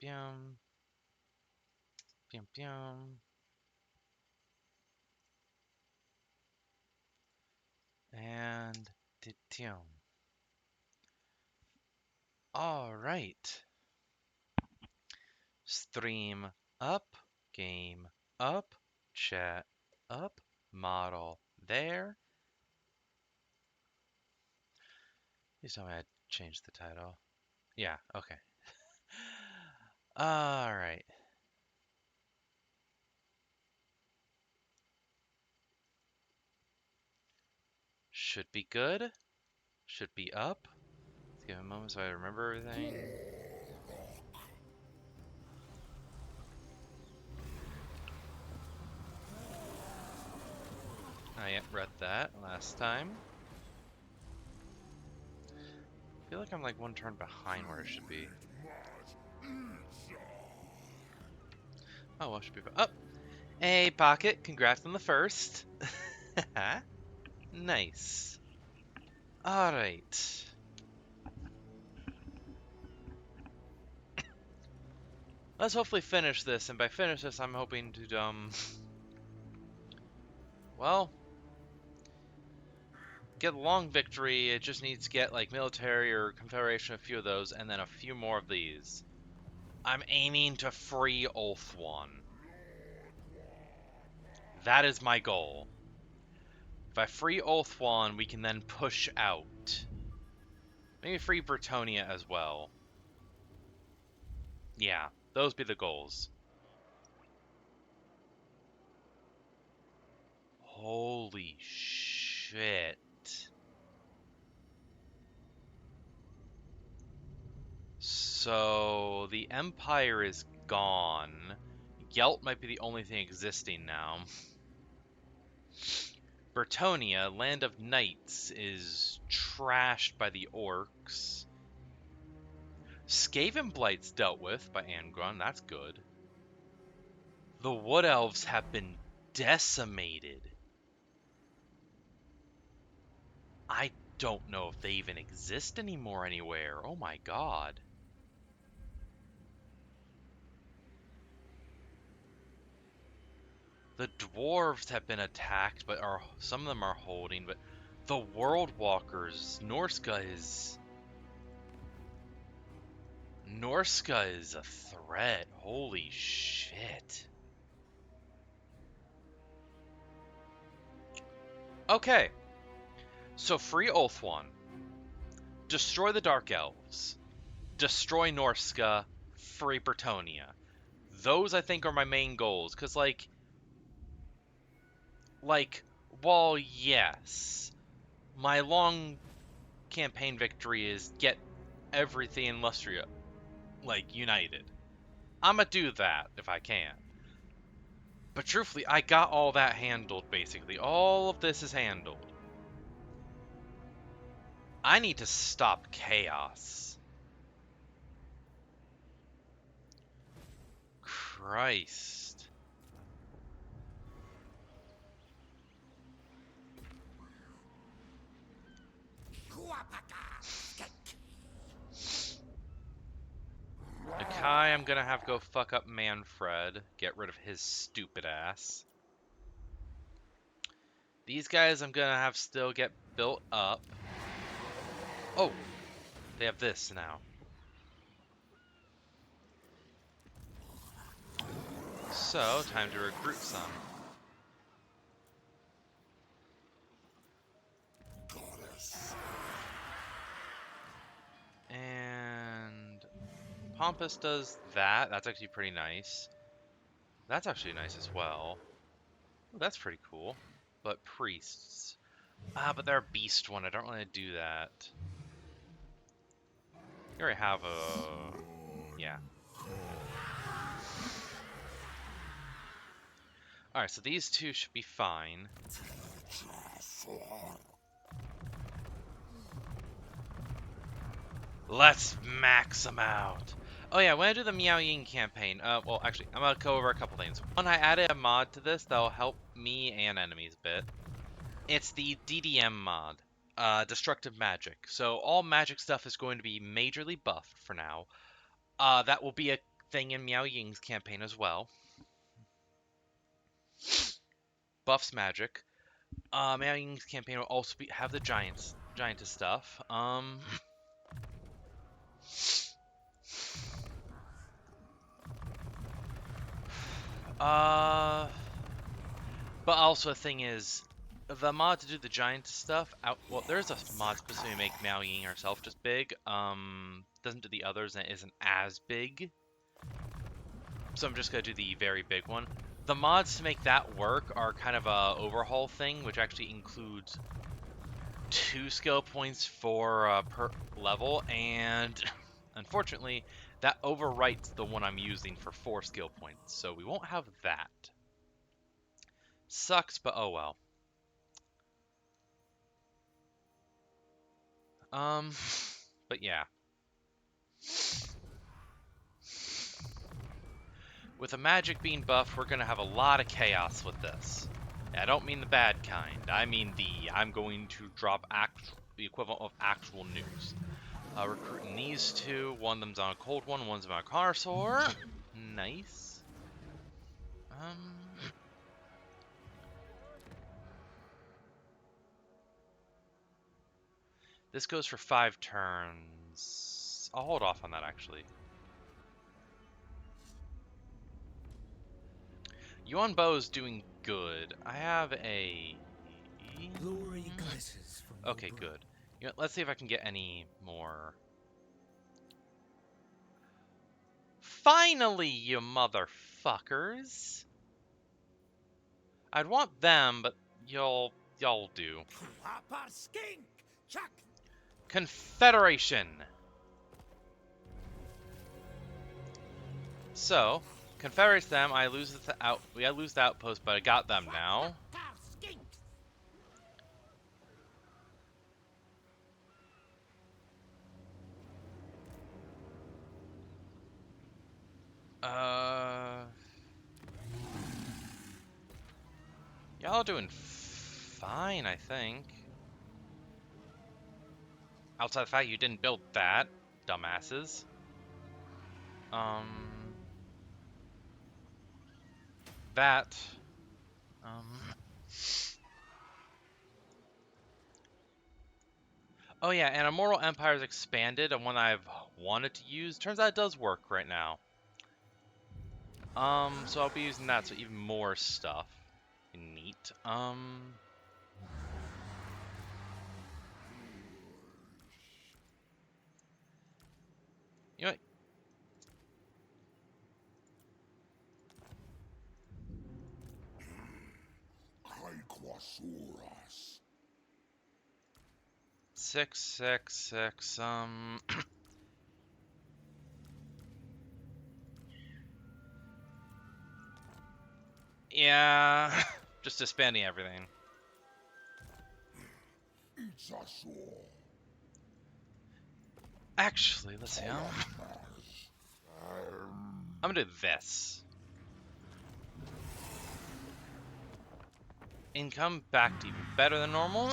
Pyum. Pyum pyum. And tityum. All right. Stream up, game up, chat up, model there. Please tell me I changed the title. Yeah, okay. All right. Should be good. Should be up. Let's give it a moment so I remember everything. I read that last time. I feel like I'm like one turn behind where it should be. Oh, well, it should be up. Hey, Pocket, congrats on the first. Nice. Alright. Let's hopefully finish this, and by finish this, I'm hoping to, well, get a long victory. It just needs to get, like, military or confederation, a few of those, and then a few more of these. I'm aiming to free Ulth-1. That is my goal. If I free Ulth-1, we can then push out. Maybe free Bretonia as well. Yeah, those be the goals. Holy shit. So, the Empire is gone. Yelt might be the only thing existing now. Bretonia, Land of Knights, is trashed by the orcs. Skaven Blight's dealt with by Angron, that's good. The Wood Elves have been decimated. I don't know if they even exist anymore anywhere. Oh my god. The dwarves have been attacked, but some of them are holding. But the World Walkers, Norska is a threat. Holy shit. Okay, so free Ulth-1, destroy the Dark Elves, destroy Norska, free Bretonia. Those I think are my main goals, because while yes, my long campaign victory is get everything in Lustria, like, united. I'ma do that if I can. But truthfully, I got all that handled, basically. All of this is handled. I need to stop chaos. Christ. Akai, I'm gonna have to go fuck up Manfred. Get rid of his stupid ass. These guys I'm gonna have still get built up. Oh! They have this now. So, time to recruit some. And Pompous does that. That's actually pretty nice. That's actually nice as well. Ooh, that's pretty cool. But priests. Ah, but they're a beast one. I don't want to do that. You already have a... Yeah. Alright, so these two should be fine. Let's max them out. Oh yeah, when I do the Meow Ying campaign, well, actually, I'm gonna go over a couple things. One, I added a mod to this that'll help me and enemies a bit. It's the DDM mod, Destructive Magic. So all magic stuff is going to be majorly buffed for now. That will be a thing in Miao Ying's campaign as well. Buffs magic. Miao Ying's campaign will also have the giantess stuff. But also the thing is, the mod to do the giantess stuff. Well, there's a mod specifically to make Miao Ying herself just big. Doesn't do the others and it isn't as big. So I'm just gonna do the very big one. The mods to make that work are kind of a overhaul thing, which actually includes 2 skill points for per level, and unfortunately, that overwrites the one I'm using for 4 skill points, so we won't have that. Sucks, but oh well. But yeah. With the magic being buffed, we're gonna have a lot of chaos with this. I don't mean the bad kind. I mean I'm going to drop the equivalent of actual news. Recruiting these 2. One of them's on a cold one, one's on a Carnosaur. Nice. This goes for 5 turns. I'll hold off on that, actually. Yuan Bo's doing good. I have a... Okay, good. You know, let's see if I can get any more. Finally, you motherfuckers! I'd want them, but y'all do. Confederation! So, confederates them, I lose the outpost, but I got them now. Y'all doing fine, I think. Outside the fact you didn't build that, dumbasses. That. Oh yeah, and Immortal Empire's expanded, and one I've wanted to use. Turns out it does work right now. So I'll be using that, so even more stuff. Neat. You know what? Six. Yeah, just disbanding everything. Actually, let's see. I'm gonna do this. Income back to even better than normal.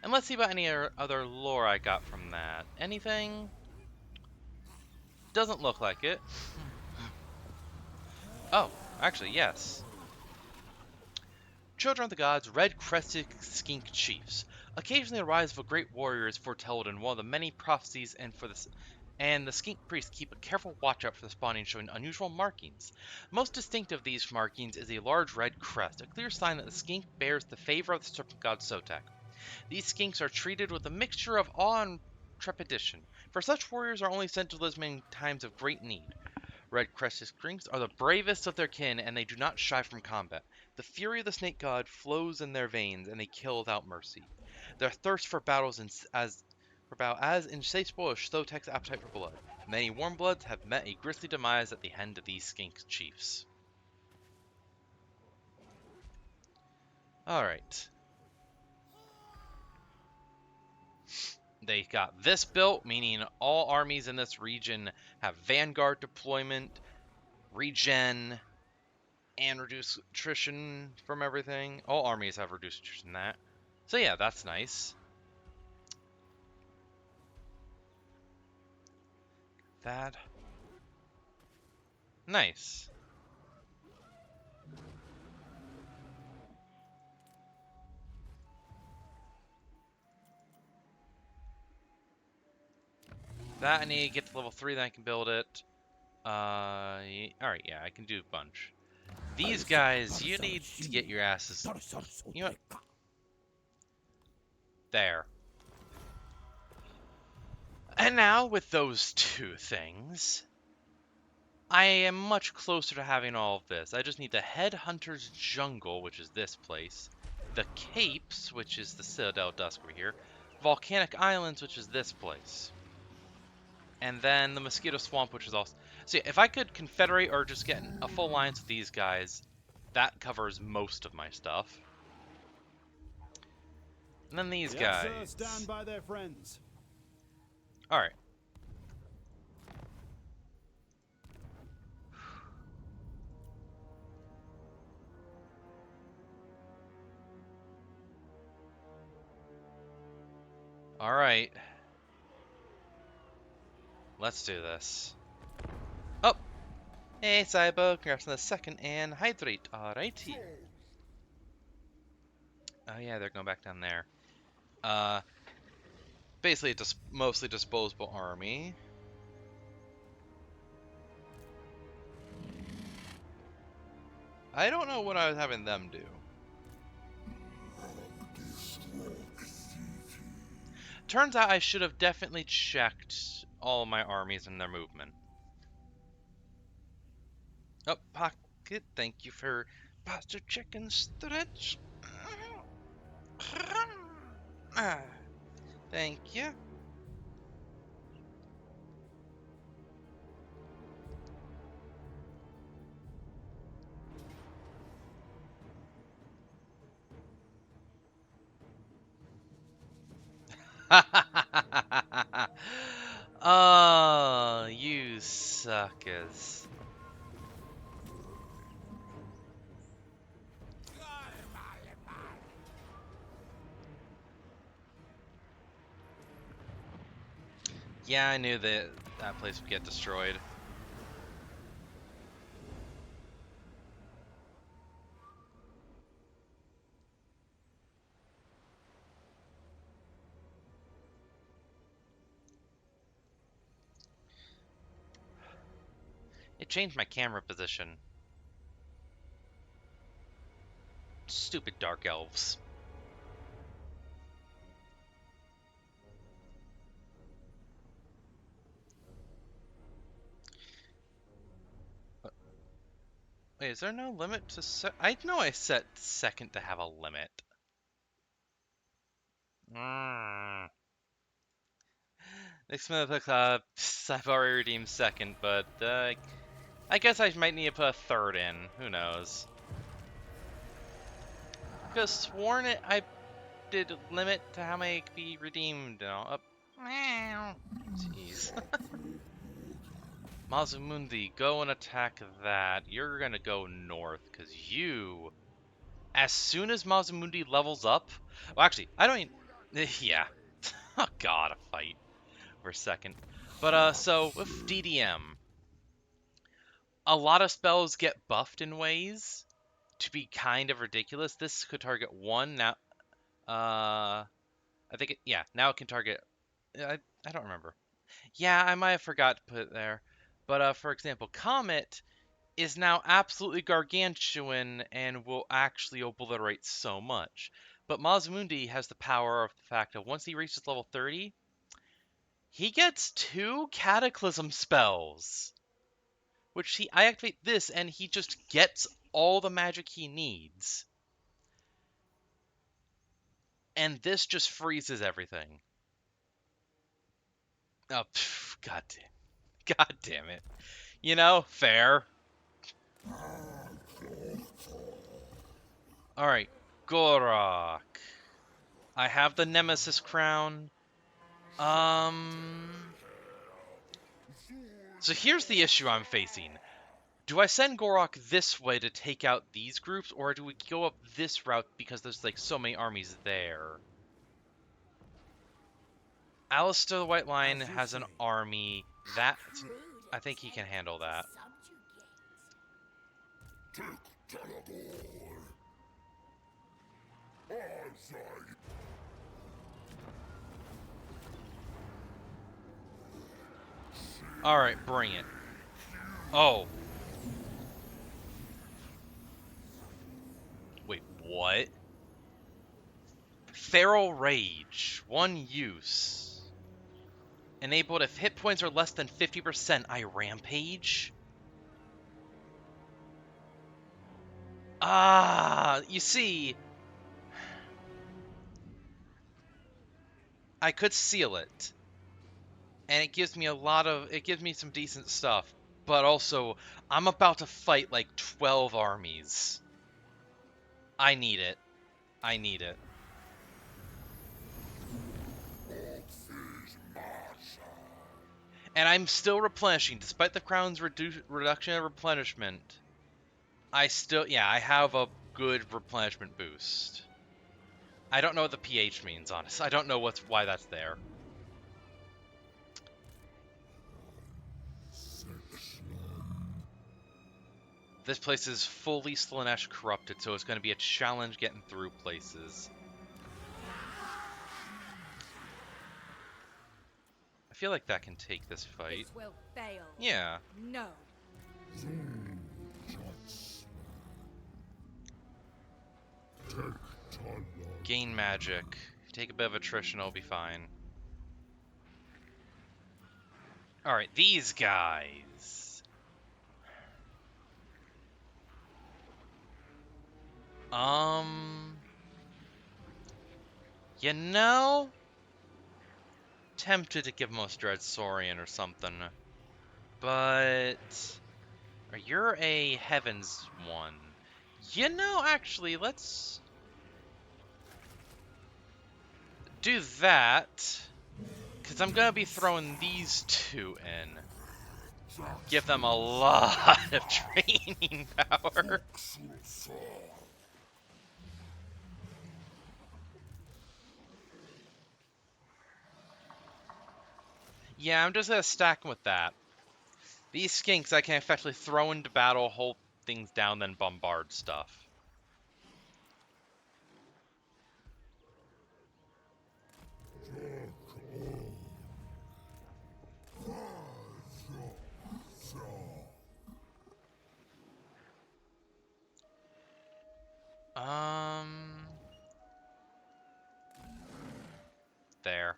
And let's see about any other lore I got from that. Anything? Doesn't look like it. Oh, actually, yes. Children of the gods, red-crested skink chiefs. Occasionally, the rise of a great warrior is foretold in one of the many prophecies, and the skink priests keep a careful watch out for the spawning, showing unusual markings. Most distinctive of these markings is a large red crest, a clear sign that the skink bears the favor of the serpent god Sotek. These skinks are treated with a mixture of awe and trepidation, for such warriors are only sent to Lisbon in times of great need. Red-crested skinks are the bravest of their kin, and they do not shy from combat. The fury of the snake god flows in their veins, and they kill without mercy. Their thirst for battles as insatiable as Sotek's appetite for blood. Many warm bloods have met a grisly demise at the hand of these skink chiefs. Alright. They got this built, meaning all armies in this region have Vanguard deployment, regen, and reduce attrition from everything. All armies have reduced attrition in that. So yeah, that's nice. That. Nice. That I need to get to level 3, then I can build it. Alright, yeah, I can do a bunch. These guys, you need to get your asses... You know what? There. And now, with those two things, I am much closer to having all of this. I just need the Headhunter's Jungle, which is this place, the Capes, which is the Citadel Dusk over here, Volcanic Islands, which is this place, and then the Mosquito Swamp, which is also... See, if I could confederate or just get a full alliance with these guys, that covers most of my stuff. And then these guys. Sir, stand by their friends. Alright. Alright. Let's do this. Oh! Hey, Cybo, congrats on the second anhydrate. Alrighty. Oh yeah, they're going back down there. Basically just mostly disposable army. I don't know what I was having them do. Turns out I should have definitely checked all of my armies and their movement. Oh, Pocket, thank you for pasta chicken stretch. Thank you. Oh, you suckers. Yeah, I knew that that place would get destroyed. It changed my camera position. Stupid dark elves. Wait, is there no limit to set? I know I set second to have a limit. Next minute, I've already redeemed second, but I guess I might need to put a third in. Who knows? Could have sworn it. I did limit to how many could be redeemed. Jeez. Mazumundi, go and attack that. You're gonna go north, because you... As soon as Mazumundi levels up... Well, actually, I don't even... Yeah. Oh god, a fight. For a second. But, so, with DDM... A lot of spells get buffed in ways to be kind of ridiculous. This could target one, now... I think it... Yeah, now it can target... I don't remember. Yeah, I might have forgot to put it there. But, for example, Comet is now absolutely gargantuan and will actually obliterate so much. But Mazmundi has the power of the fact that once he reaches level 30, he gets 2 Cataclysm spells. I activate this and he just gets all the magic he needs. And this just freezes everything. Oh, God damn it. You know, fair. Alright, Gor-rok. I have the Nemesis Crown. So here's the issue I'm facing. Do I send Gor-rok this way to take out these groups, or do we go up this route because there's, like, so many armies there? Alistair the White Lion has an army. I think he can handle that. Alright, bring it. Oh. Wait, what? Feral Rage. 1 use. Enabled if hit points are less than 50%, I rampage? Ah, you see, I could seal it. And it gives me it gives me some decent stuff. But also, I'm about to fight like 12 armies. I need it. I need it. And I'm still replenishing, despite the crown's reduction of replenishment. I have a good replenishment boost. I don't know what the pH means, honestly. I don't know why that's there. This place is fully Slaanesh corrupted, so it's going to be a challenge getting through places. I feel like that can take this fight. This will fail. Yeah. No. Gain magic. Take a bit of attrition, I'll be fine. Alright, these guys. You know? Tempted to give most Dread Saurian or something. But... you're a Heavens one. You know, actually, let's... do that. Because I'm going to be throwing these two in. Give them a lot of training power. Yeah, I'm just going to stack them with that. These skinks I can effectively throw into battle, hold things down, then bombard stuff. There.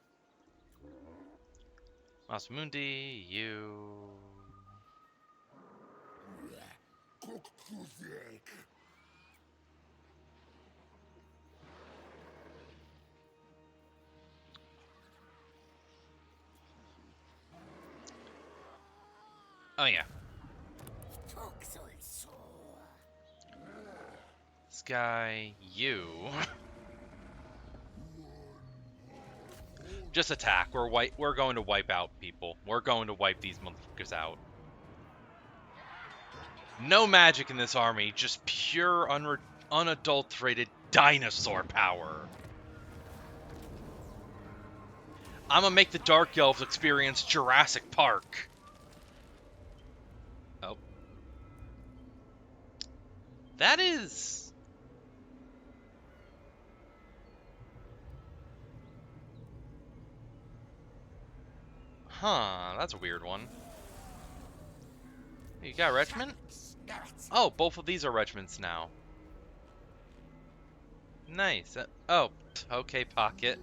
Masmundi, you... Oh yeah. This guy, you... Just attack. We're going to wipe out people. We're going to wipe these motherfuckers out. No magic in this army, just pure unadulterated dinosaur power. I'm gonna make the Dark Elves experience Jurassic Park. Oh. That is... Huh, that's a weird one. You got a regiment? Oh, both of these are regiments now. Nice. Oh, okay, pocket.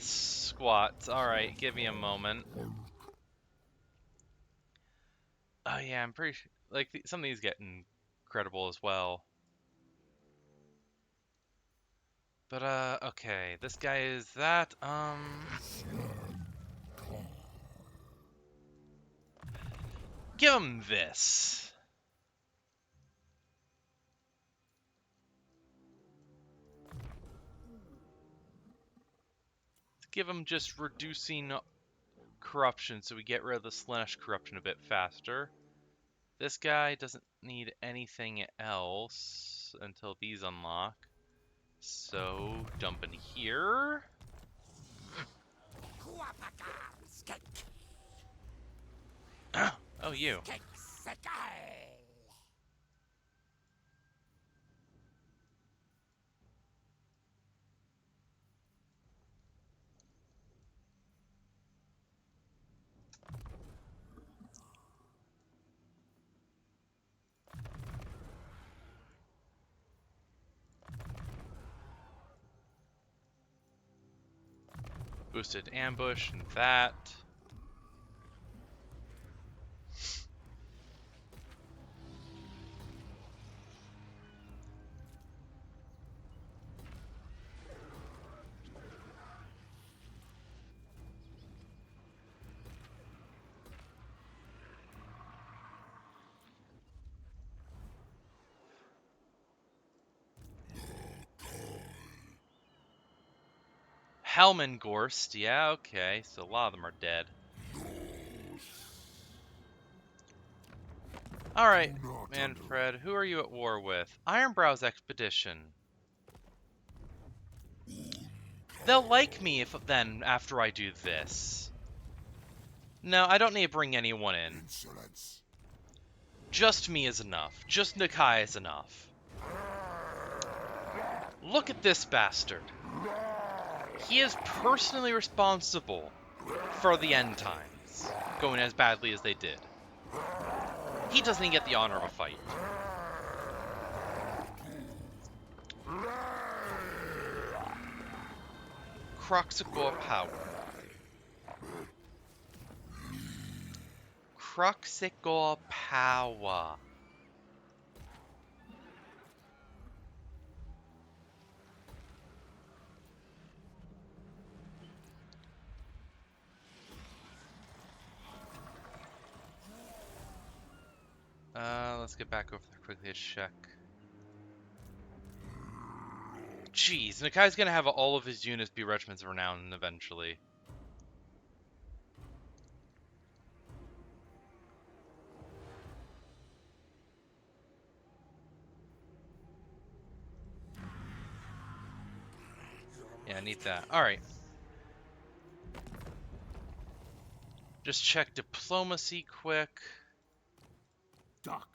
Squats. Alright, give me a moment. Oh yeah, I'm pretty sure, like, some of these get incredible as well. But, okay, this guy is that, give him this. Give him just reducing corruption so we get rid of the Slaanesh corruption a bit faster. This guy doesn't need anything else until these unlock. So, dump in here. Oh, you. Boosted ambush and that. Helmengorst, yeah, okay, so a lot of them are dead. Alright, Manfred, who are you at war with? Ironbrow's expedition. They'll like me if then after I do this. No, I don't need to bring anyone in. Just me is enough. Just Nakai is enough. Look at this bastard. He is personally responsible for the end times going as badly as they did. He doesn't even get the honor of a fight. Croxagor power. Croxagor power. Let's get back over there quickly to check. Jeez, Nakai's gonna have all of his units be regiments of renown eventually. Yeah, I need that. Alright. Just check diplomacy quick. Darkness.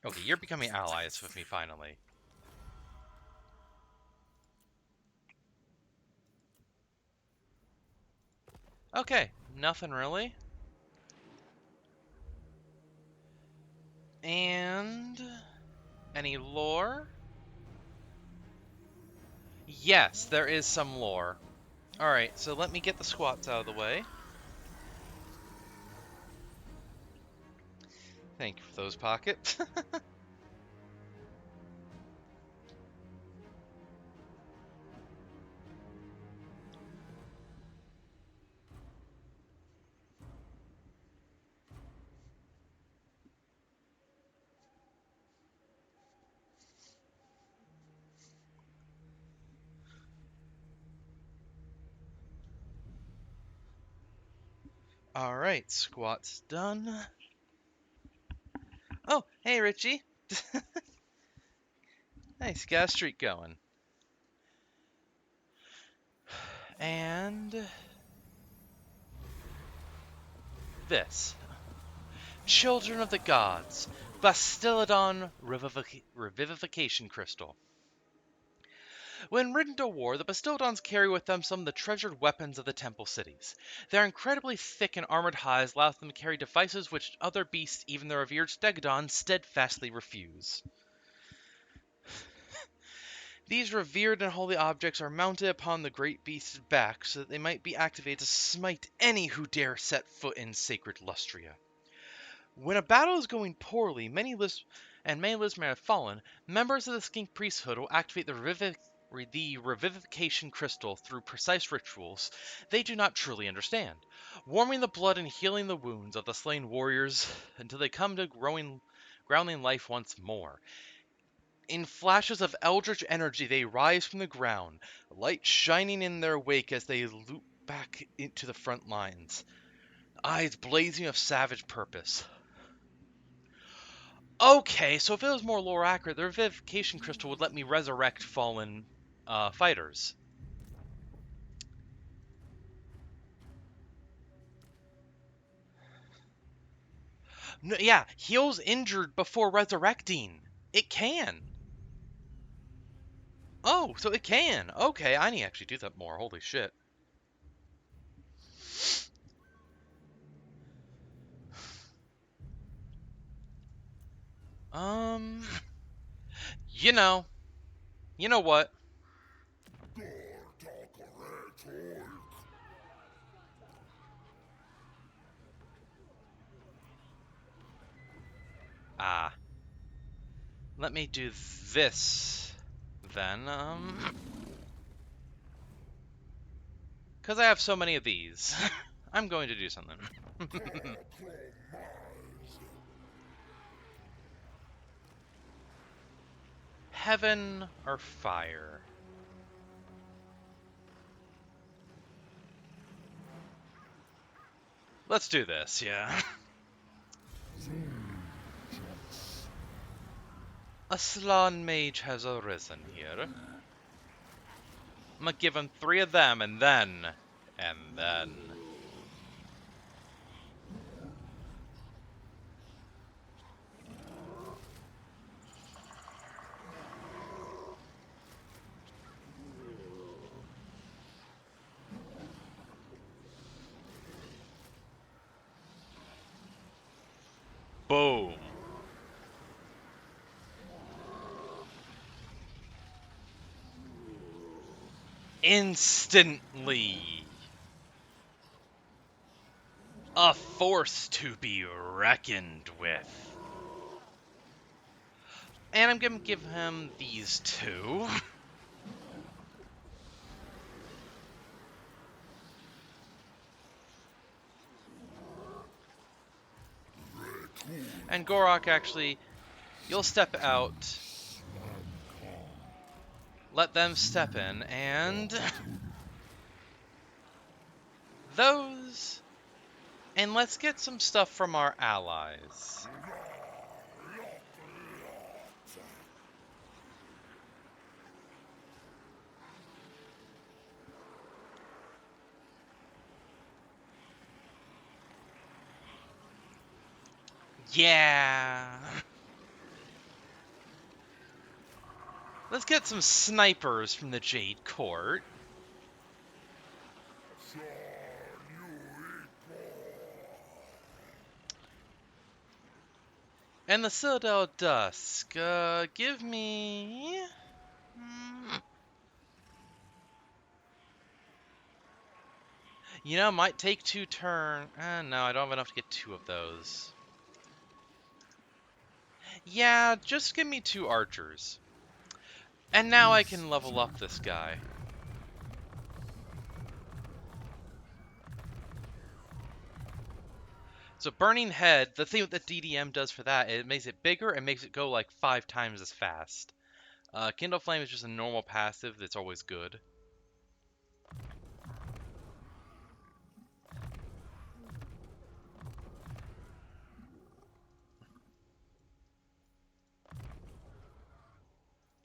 Okay, you're becoming allies with me finally. Okay, nothing really. And any lore? Yes, there is some lore. Alright, so let me get the squats out of the way. Thank you for those pockets. Alright, squats done. Oh, hey Richie. Nice, got a streak going. And this. Children of the Gods. Bastillodon Revivification Crystal. When ridden to war, the Bastildons carry with them some of the treasured weapons of the temple cities. Their incredibly thick and armored hides allow them to carry devices which other beasts, even the revered Stegodon, steadfastly refuse. These revered and holy objects are mounted upon the great beast's back so that they might be activated to smite any who dare set foot in sacred Lustria. When a battle is going poorly, many lizardmen have fallen, members of the skink priesthood will activate the revivification crystal through precise rituals they do not truly understand, warming the blood and healing the wounds of the slain warriors until they come to grounding life once more. In flashes of eldritch energy, they rise from the ground, light shining in their wake as they loop back into the front lines, eyes blazing with savage purpose. Okay, so if it was more lore accurate, the revivification crystal would let me resurrect fallen fighters. No, yeah, heals injured before resurrecting. It can. Oh, so it can. Okay, I need to actually do that more. Holy shit. Um, you know what? Let me do this then. Because I have so many of these, I'm going to do something. Heaven or fire? Let's do this, yeah. A Slan mage has arisen here. I'm gonna give him 3 of them, and then... Boom. Instantly. A force to be reckoned with. And I'm gonna give him these 2. And Gor-rok, actually, you'll step out. Let them step in, and... those... And let's get some stuff from our allies. Yeah! Let's get some snipers from the Jade Court. And the Citadel Dusk. Give me... You know, might take 2 turns. No, I don't have enough to get 2 of those. Yeah, just give me 2 archers. And now I can level up this guy. So Burning Head, the thing that DDM does for that, it makes it bigger and makes it go like 5 times as fast. Kindle Flame is just a normal passive that's always good.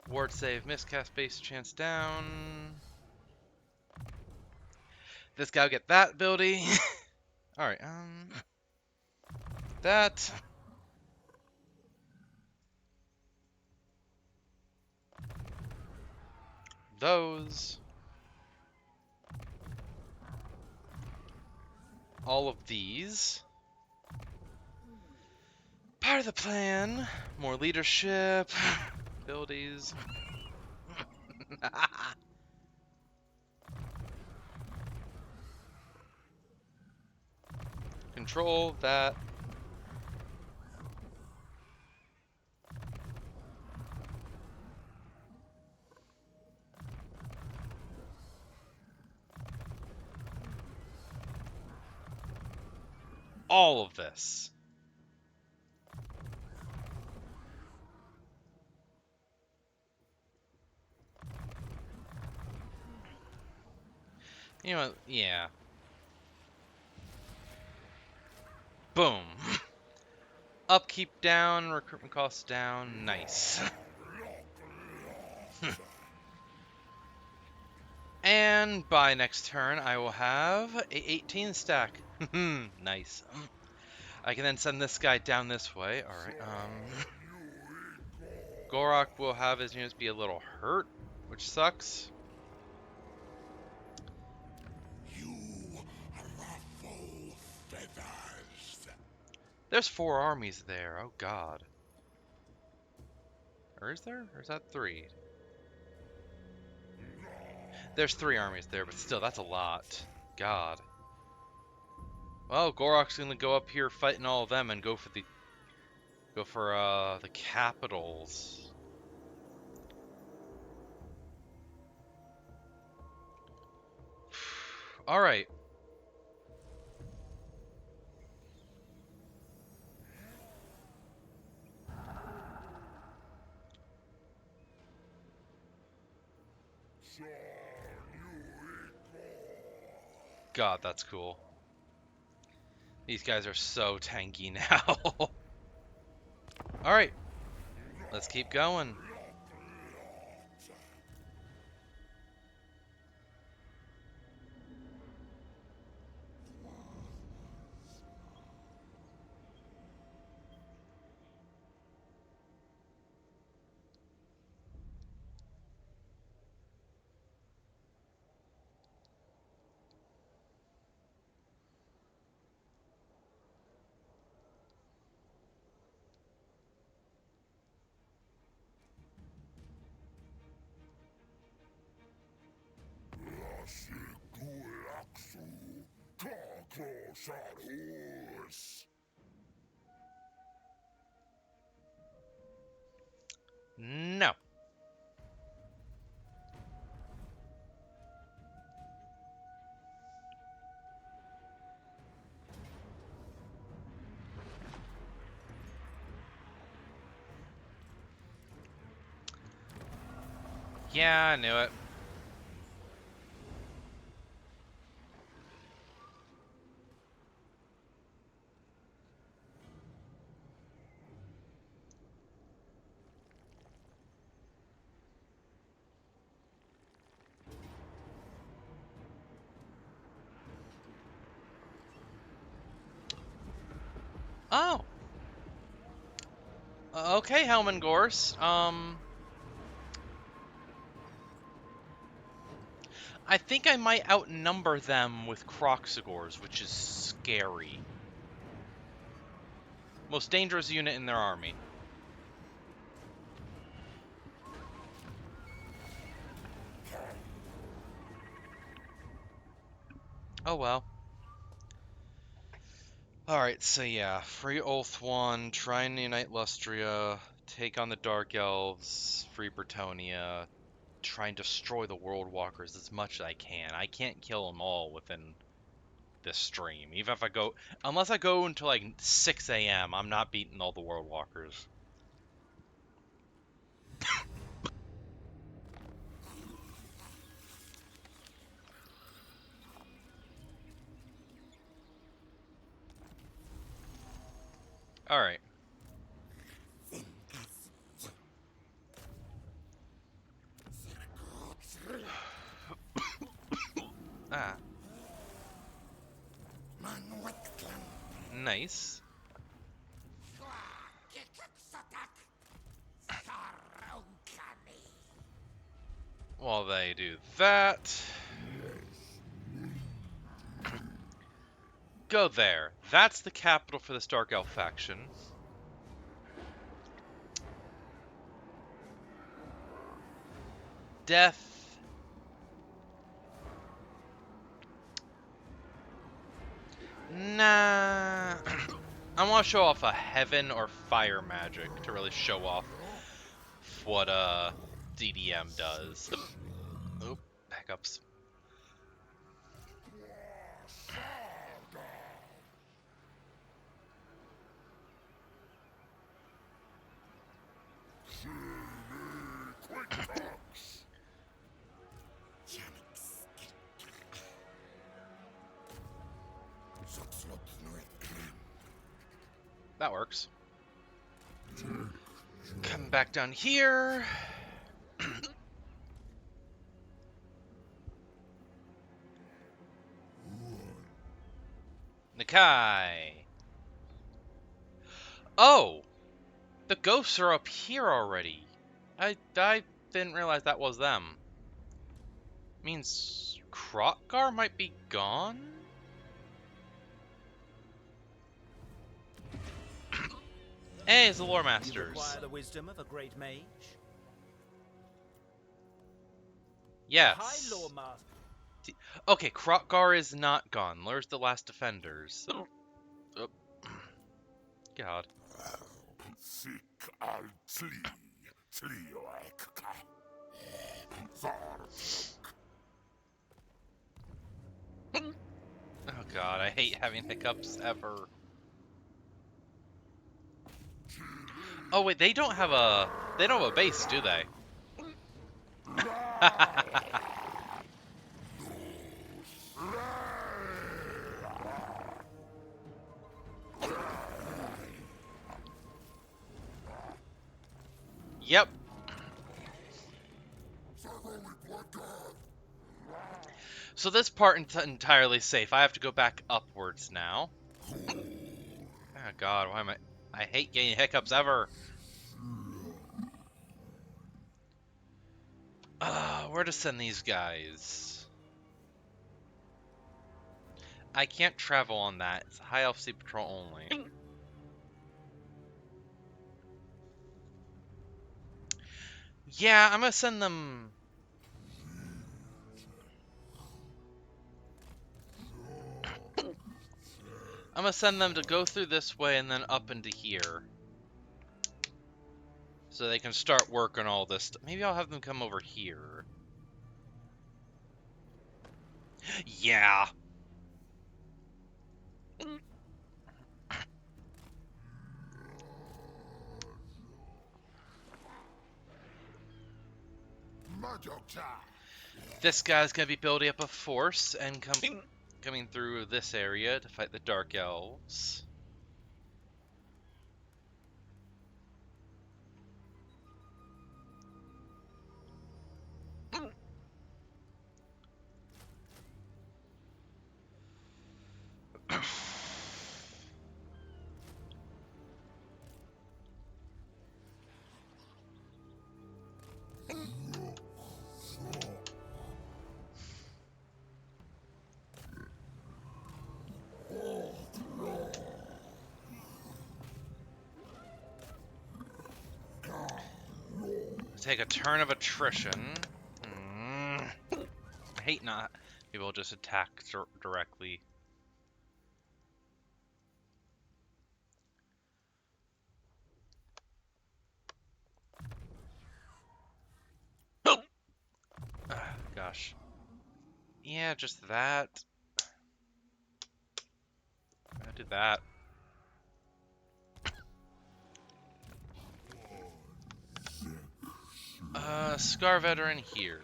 Ward save, miscast base chance down. This guy will get that ability. Alright, that. Those. All of these. Part of the plan. More leadership. Abilities. Control that. All of this. You know what? Yeah. Boom. Upkeep down, recruitment costs down. Nice. And by next turn, I will have a 18 stack. Nice. I can then send this guy down this way. Alright, Gor-rok will have his units be a little hurt, which sucks. There's 4 armies there. Oh god. Or is there? Or is that 3? There's 3 armies there, but still, that's a lot. God. Well, Gor-rok's gonna go up here fighting all of them and go for the capitals. All right. God, that's cool. These guys are so tanky now. All right. Let's keep going. No. Yeah, I knew it. Oh. Okay, Helman Gorse. I think I might outnumber them with Croxagors, which is scary. Most dangerous unit in their army. Oh well. Alright, so yeah, free Oath 1, try and unite Lustria, take on the Dark Elves, free Bretonnia, try and destroy the World Walkers as much as I can. I can't kill them all within this stream. Even if I go, unless I go until like 6 a.m., I'm not beating all the World Walkers. Alright. Ah. Nice. While they do that, go there. That's the capital for this Dark Elf faction. Death. Nah. I want to show off a heaven or fire magic to really show off what DDM does. Oh, backups. That works. Come back down here. Nakai. Oh, the ghosts are up here already. I didn't realize that was them. Means Krotgar might be gone? Hey, it's the Lore You Masters. require the wisdom of a great mage? Yes. High Lore Master. Okay, Krotgar is not gone. Lure's the last defenders. Oh. God. Oh god, I hate having hiccups ever. Oh wait, they don't have a base, do they? Yep. So this part is entirely safe. I have to go back upwards now. Oh god, why am I hate getting hiccups ever. Where to send these guys? I can't travel on that. It's High Elf Sea Patrol only. Yeah, I'm gonna send them... I'm gonna send them to go through this way and then up into here. So they can start work on all this stuff. Maybe I'll have them come over here. Yeah. This guy's gonna be building up a force and coming through this area to fight the Dark Elves. Take a turn of attrition. I hate not people just attack directly. Gosh. Yeah, just that. I did that. Scar Veteran here.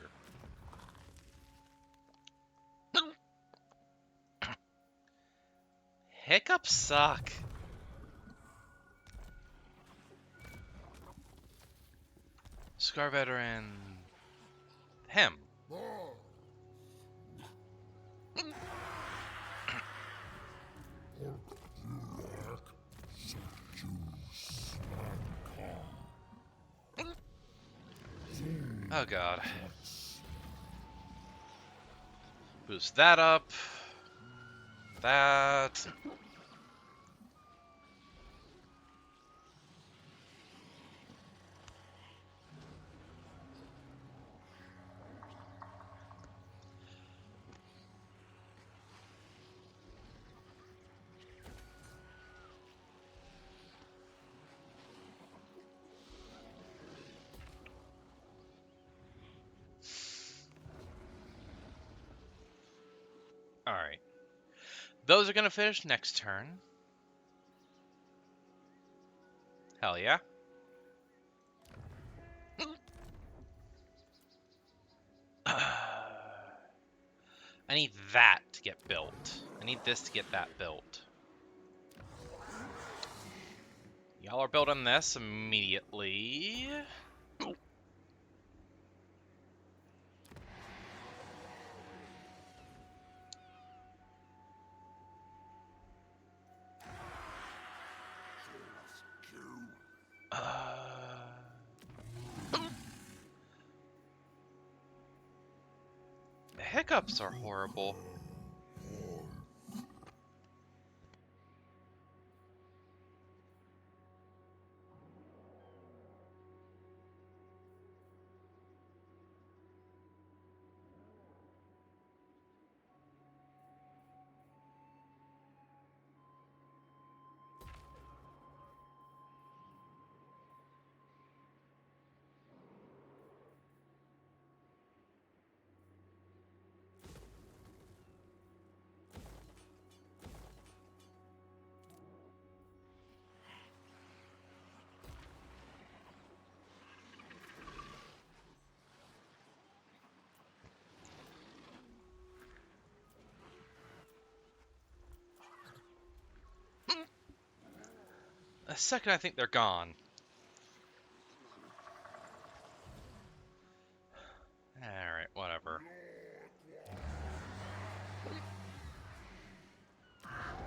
Hiccups suck. Scar Veteran... him. Oh god. Boost that up. That. Alright. Those are gonna finish next turn. Hell yeah. I need that to get built. I need this to get that built. Y'all are building this immediately. The hiccups are horrible. A second I think they're gone. Alright, whatever.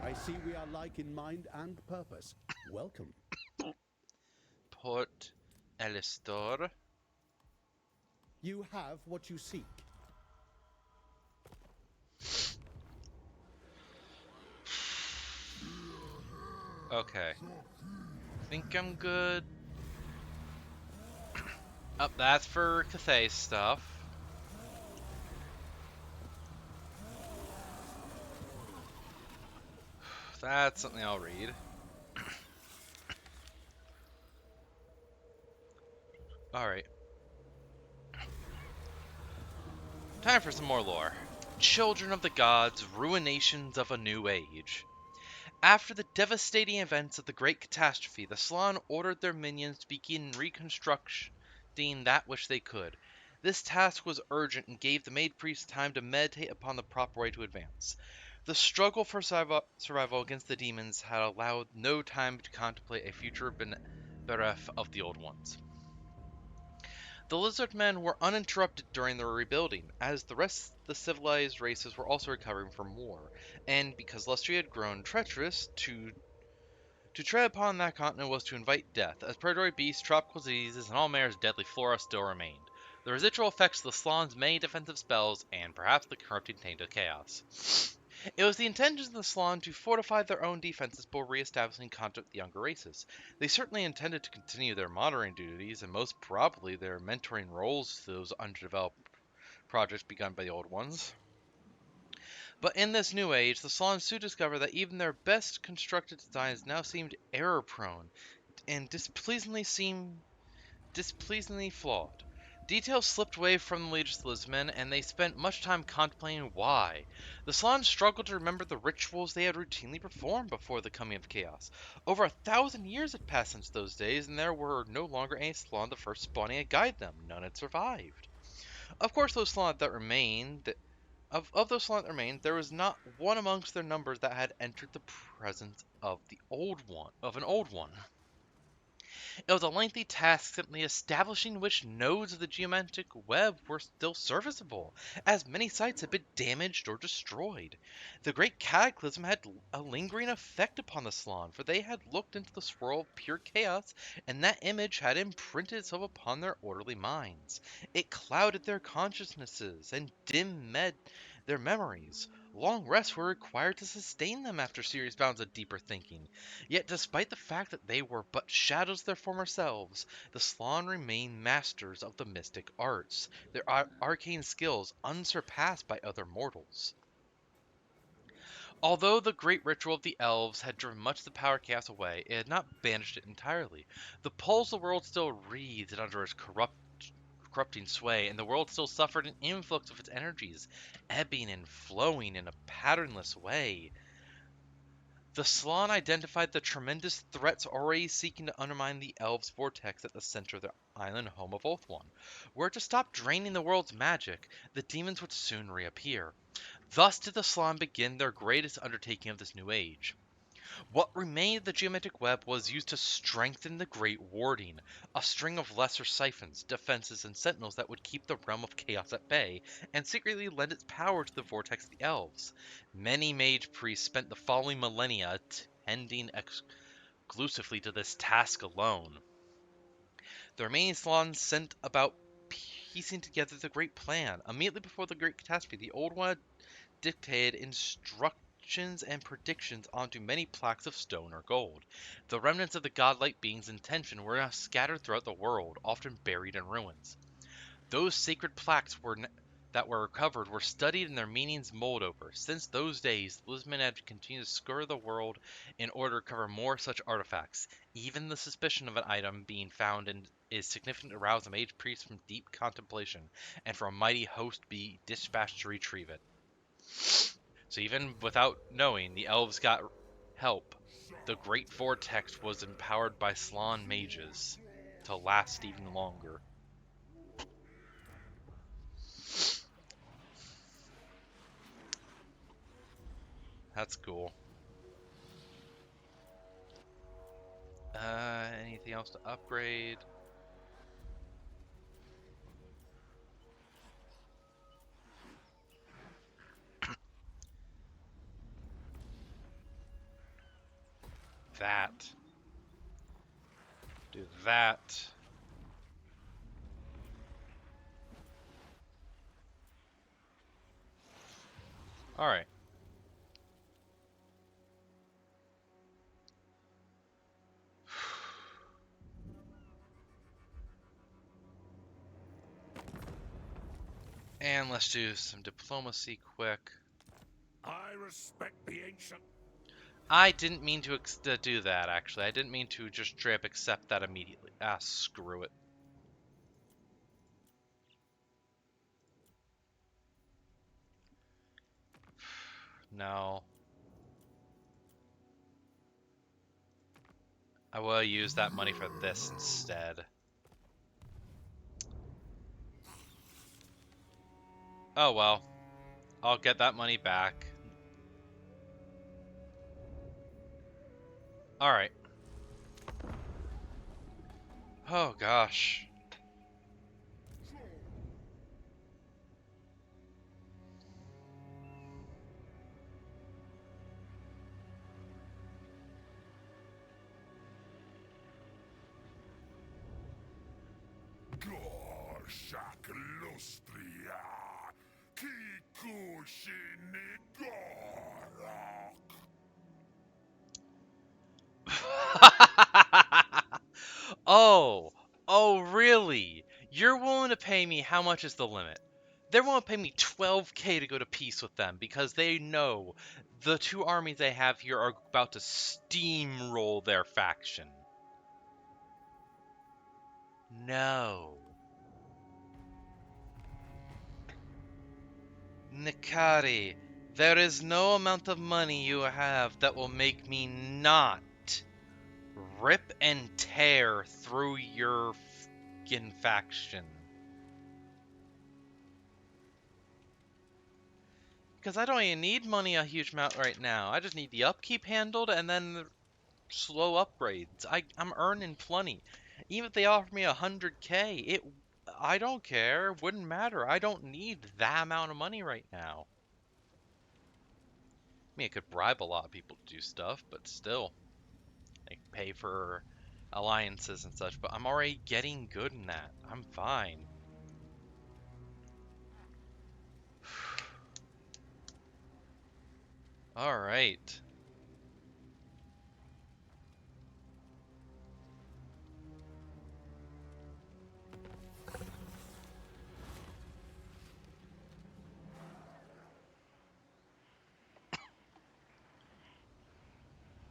I see we are like in mind and purpose. Welcome. Port Elistor. You have what you seek. Okay. Think I'm good. Up, that's for Cathay stuff. That's something I'll read. Alright. Time for some more lore. Children of the Gods, Ruinations of a New Age. After the devastating events of the Great Catastrophe, the Slan ordered their minions to begin reconstructing that which they could. This task was urgent and gave the Mage Priests time to meditate upon the proper way to advance. The struggle for survival against the demons had allowed no time to contemplate a future bereft of the Old Ones. The lizardmen were uninterrupted during the rebuilding, as the rest of the civilized races were also recovering from war, and because Lustria had grown treacherous, to tread upon that continent was to invite death, as predatory beasts, tropical diseases, and all manner of deadly flora still remained. The residual effects of the Slan's many defensive spells, and perhaps the corrupting taint of chaos. It was the intention of the Slan to fortify their own defenses before re-establishing contact with the younger races. They certainly intended to continue their monitoring duties, and most probably their mentoring roles to those underdeveloped projects begun by the old ones. But in this new age, the Slan soon discovered that even their best constructed designs now seemed error-prone and displeasingly flawed. Details slipped away from the legislismen, and they spent much time contemplating why. The Slans struggled to remember the rituals they had routinely performed before the coming of chaos. Over 1,000 years had passed since those days, and there were no longer any Slan the first spawning to guide them. None had survived. Of course, those Slan that remained, of those Slan that remained, there was not one amongst their numbers that had entered the presence of an old one. It was a lengthy task simply establishing which nodes of the geometric web were still serviceable, as many sites had been damaged or destroyed. The Great Cataclysm had a lingering effect upon the Slan, for they had looked into the swirl of pure chaos, and that image had imprinted itself upon their orderly minds. It clouded their consciousnesses and dimmed their memories. Long rests were required to sustain them after serious bouts of deeper thinking. Yet despite the fact that they were but shadows of their former selves, the Slan remained masters of the mystic arts, their arcane skills unsurpassed by other mortals. Although the great ritual of the elves had driven much of the power chaos away, it had not banished it entirely. The pulse of the world still wreathed under its corrupting sway, and the world still suffered an influx of its energies, ebbing and flowing in a patternless way. The Slan identified the tremendous threats already seeking to undermine the elves' vortex at the center of their island home of Oathone. Were it to stop draining the world's magic, the demons would soon reappear. Thus did the Slan begin their greatest undertaking of this new age. What remained of the geometric web was used to strengthen the Great Warding, a string of lesser siphons, defenses, and sentinels that would keep the realm of chaos at bay, and secretly lend its power to the vortex of the elves. Many mage priests spent the following millennia tending exclusively to this task alone. The remaining Slans sent about piecing together the great plan. Immediately before the great catastrophe, the Old One had dictated instructions and predictions onto many plaques of stone or gold. The remnants of the godlike being's intention were now scattered throughout the world, often buried in ruins. Those sacred plaques that were recovered were studied and their meanings mulled over. Since those days, the Lisman had continued to scour the world in order to recover more such artifacts. Even the suspicion of an item being found is significant to rouse a mage priest from deep contemplation, and for a mighty host be dispatched to retrieve it. So even without knowing, the elves got help. The Great Vortex was empowered by Slan mages to last even longer. That's cool. Anything else to upgrade? That. Do that. Alright. And let's do some diplomacy quick. I respect the ancient. I didn't mean to do that, actually. I didn't mean to just straight up accept that immediately. Ah, screw it. No. I will use that money for this instead. Oh well. I'll get that money back. Alright. Oh gosh. Gor-shak lustria. Kikushini Gor-rok. Oh, oh, really? You're willing to pay me how much is the limit? They're willing to pay me 12K to go to peace with them because they know the two armies they have here are about to steamroll their faction. No. Nikari, there is no amount of money you have that will make me not rip and tear through your fucking faction. Because I don't even need money a huge amount right now. I just need the upkeep handled and then the slow upgrades. I'm earning plenty. Even if they offer me 100K, I don't care. Wouldn't matter. I don't need that amount of money right now. I mean, I could bribe a lot of people to do stuff, but still. Like, pay for alliances and such, but I'm already getting good in that. I'm fine. Alright.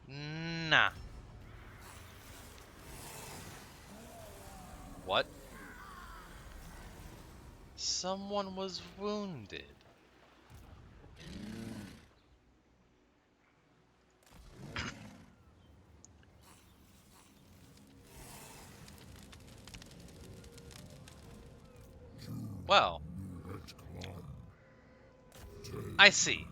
Nah. What? Someone was wounded. Well, I see.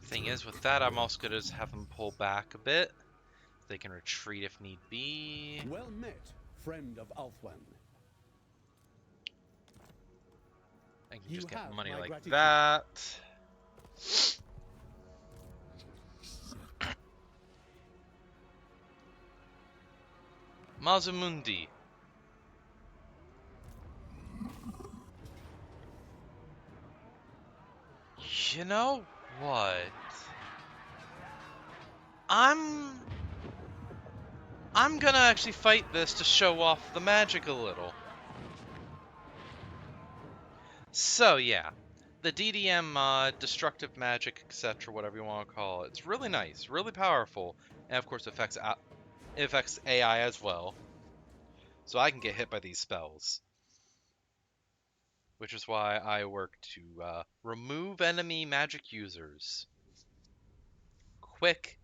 Thing is, with that, I'm also going to have them pull back a bit. They can retreat if need be. Well met, friend of Althwen. I can You just get have money my like gratitude. that. Mazumundi. You know what? I'm gonna actually fight this to show off the magic a little. So yeah, the DDM mod, destructive magic, etc., whatever you want to call it, it's really nice, really powerful, and of course it affects AI as well. So I can get hit by these spells, which is why I work to remove enemy magic users quick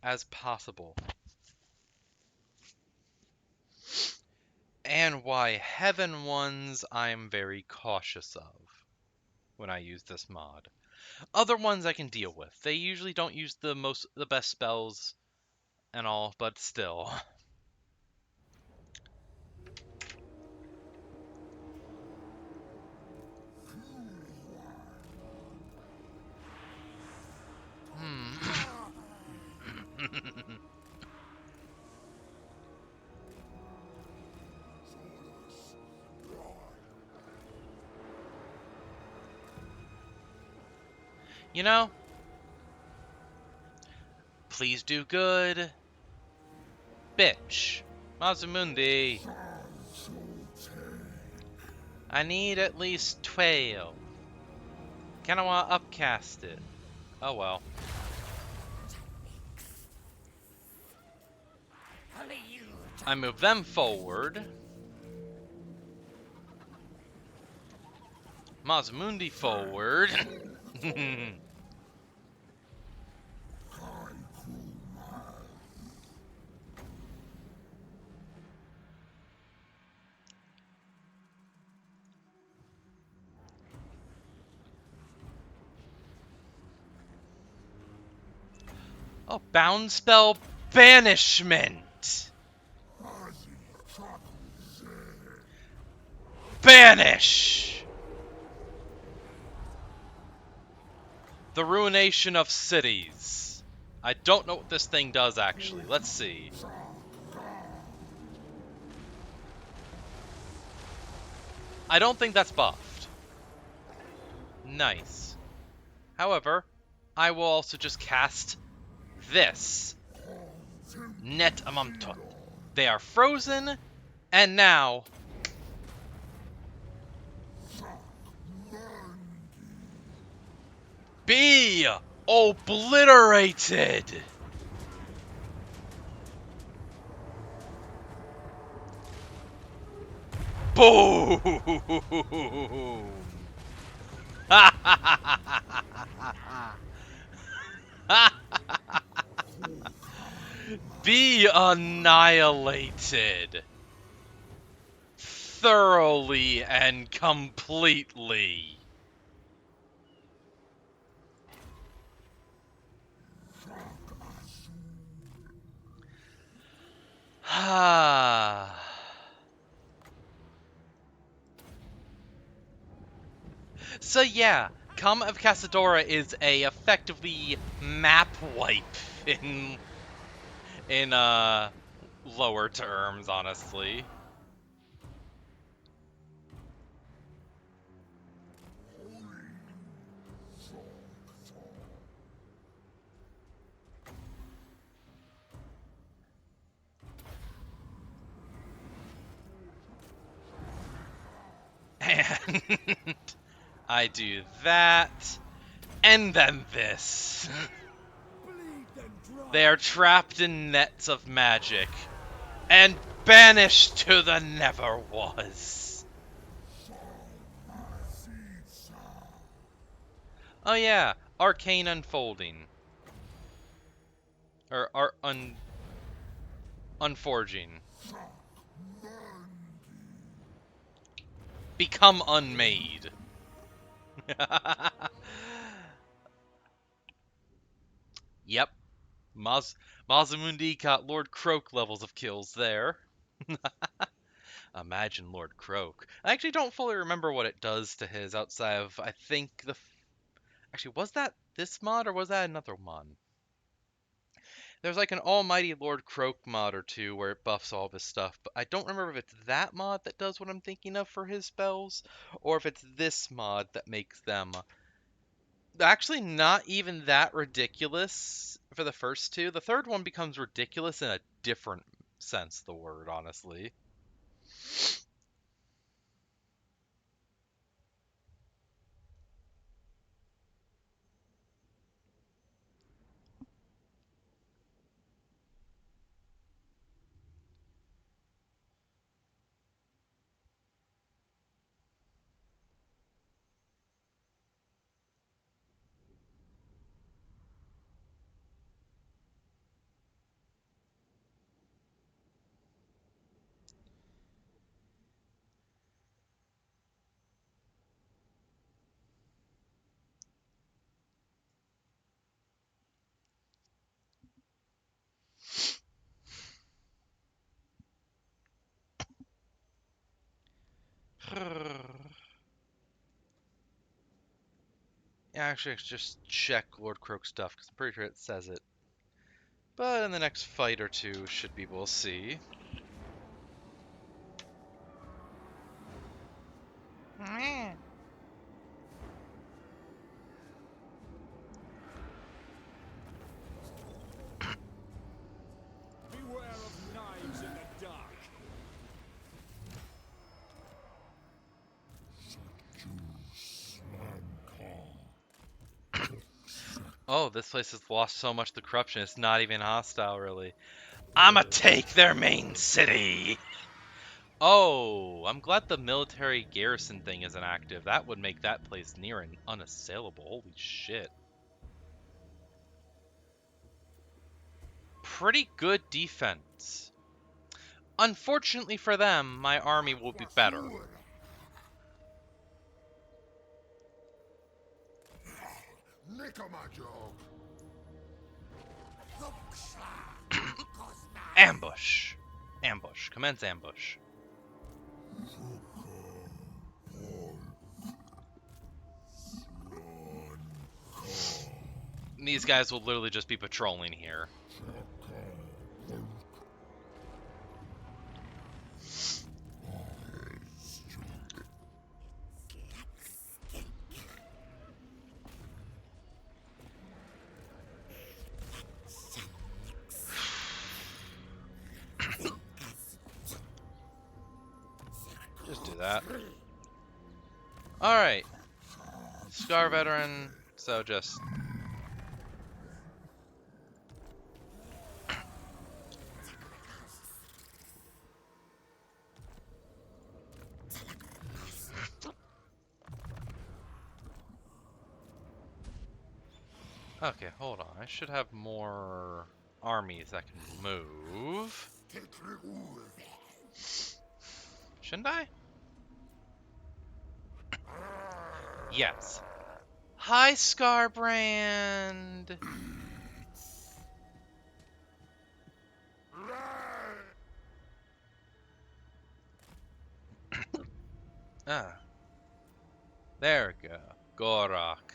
as possible. And why heaven ones I'm very cautious of when I use this mod. Other ones I can deal with. They usually don't use the best spells and all, but still. You know, please do good. Bitch. Mazamundi. I need at least 12. Kinda wanna upcast it. Oh well. I move them forward. Mazamundi forward. Oh, bound spell banishment. Banish. The ruination of cities. I don't know what this thing does actually. Let's see. I don't think that's buffed. Nice. However, I will also just cast this. Net Amamtot. They are frozen, and now be obliterated. Boom! Be annihilated. Thoroughly and completely. So yeah, Come of Casadora is a effectively map wipe in lower terms, honestly. And I do that, and then this. They are trapped in nets of magic, and banished to the never was. Oh yeah, arcane unfolding. Or unforging. Become unmade. Yep. Mazamundi got Lord Croak levels of kills there. Imagine Lord Croak. I actually don't fully remember what it does to his outside of, I think actually, was that this mod or was that another mod? There's like an Almighty Lord Croak mod or two where it buffs all of his stuff, but I don't remember if it's that mod that does what I'm thinking of for his spells, or if it's this mod that makes them actually not even that ridiculous for the first two. The third one becomes ridiculous in a different sense of the word, honestly. Actually, just check Lord Croak's stuff, because I'm pretty sure it says it. But in the next fight or two, should be, we'll see. Beware of knives in the dark. Oh, this place has lost so much of the corruption, it's not even hostile, really. I'ma take their main city! Oh, I'm glad the military garrison thing isn't active. That would make that place near and unassailable. Holy shit. Pretty good defense. Unfortunately for them, my army will be better. Ambush! Ambush. Commence ambush. These guys will literally just be patrolling here. Just do that. Alright. Scar veteran, so just... Okay, hold on. I should have more armies that can move. Shouldn't I? Yes. Hi, Scarbrand! Ah. There we go. Gor-rok.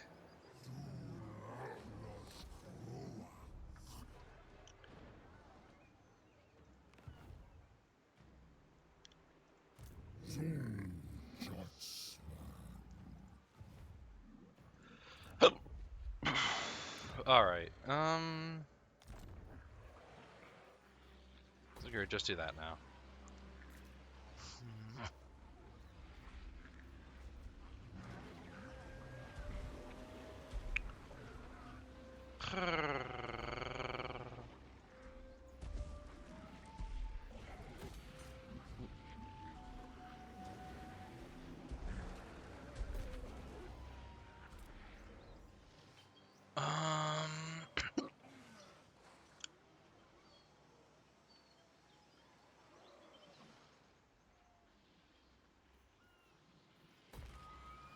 Alright, okay, just do that now.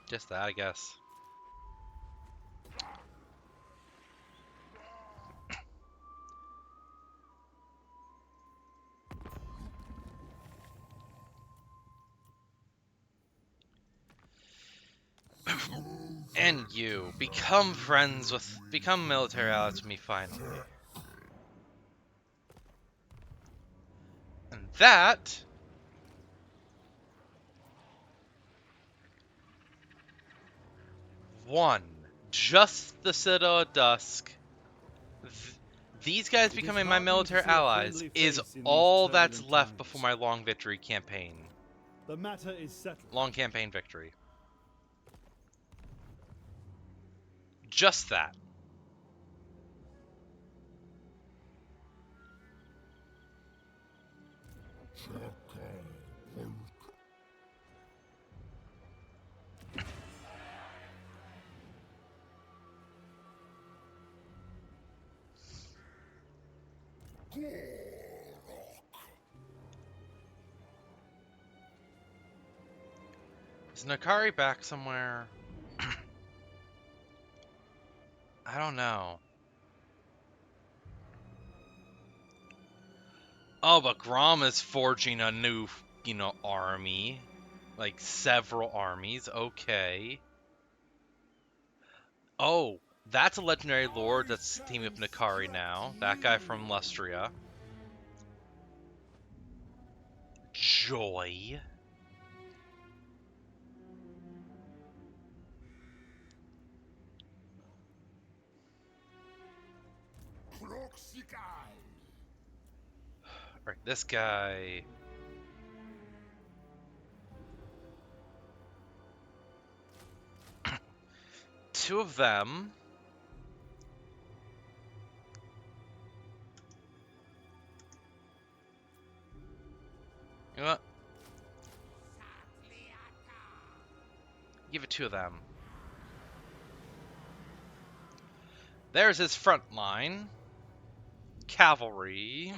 Just that, I guess. And you, become military allies with me finally. And that... One. Just the Citadel of Dusk. These guys becoming my military allies is all that's left before my long victory campaign. The matter is settled. Long campaign victory. Just that. Is Nakari back somewhere? I don't know. Oh, but Grom is forging a new, army. Like, several armies. Okay. Oh, that's a legendary lord that's teaming with Nakari now. That guy from Lustria. Joy. Alright, this guy. Two of them. You know what? Give it two of them. There's his front line. Cavalry.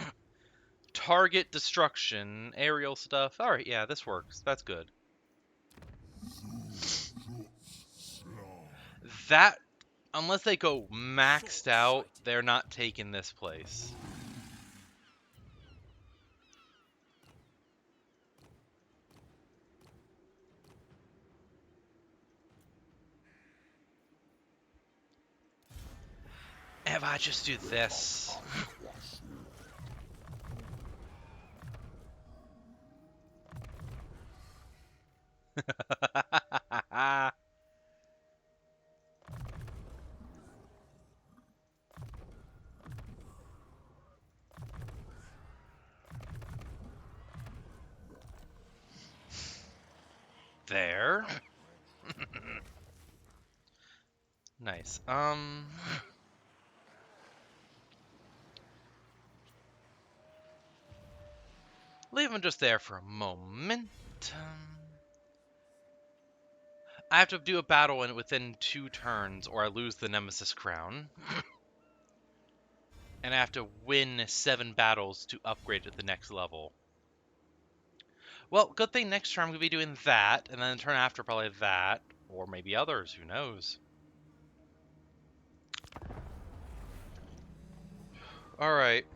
Target destruction. Aerial stuff. Alright, yeah, this works. That's good. That, unless they go maxed out, they're not taking this place. If I just do this. There. Nice. Leave him just there for a moment. I have to do a battle within 2 turns, or I lose the Nemesis Crown. And I have to win 7 battles to upgrade at the next level. Well, good thing next turn I'm going to be doing that, and then the turn after probably that, or maybe others, who knows. Alright.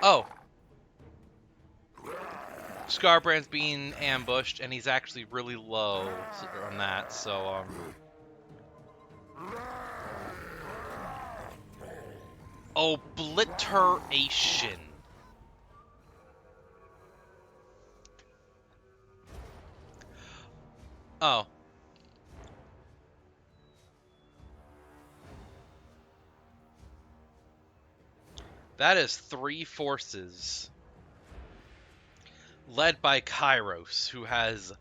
Oh. Scarbrand's being ambushed, and he's actually really low on that, so, Obliteration. Oh. That is 3 forces. Led by Kairos, who has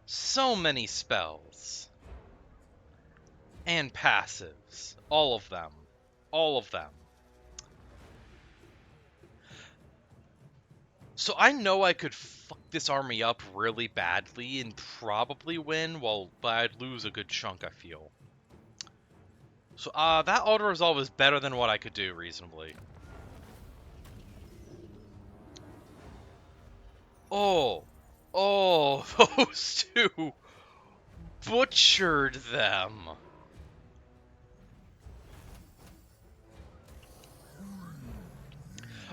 so many spells. And passives. All of them. All of them. So I know I could fuck this army up really badly and probably win, but I'd lose a good chunk, I feel. So that auto resolve is better than what I could do reasonably. Oh, those two butchered them.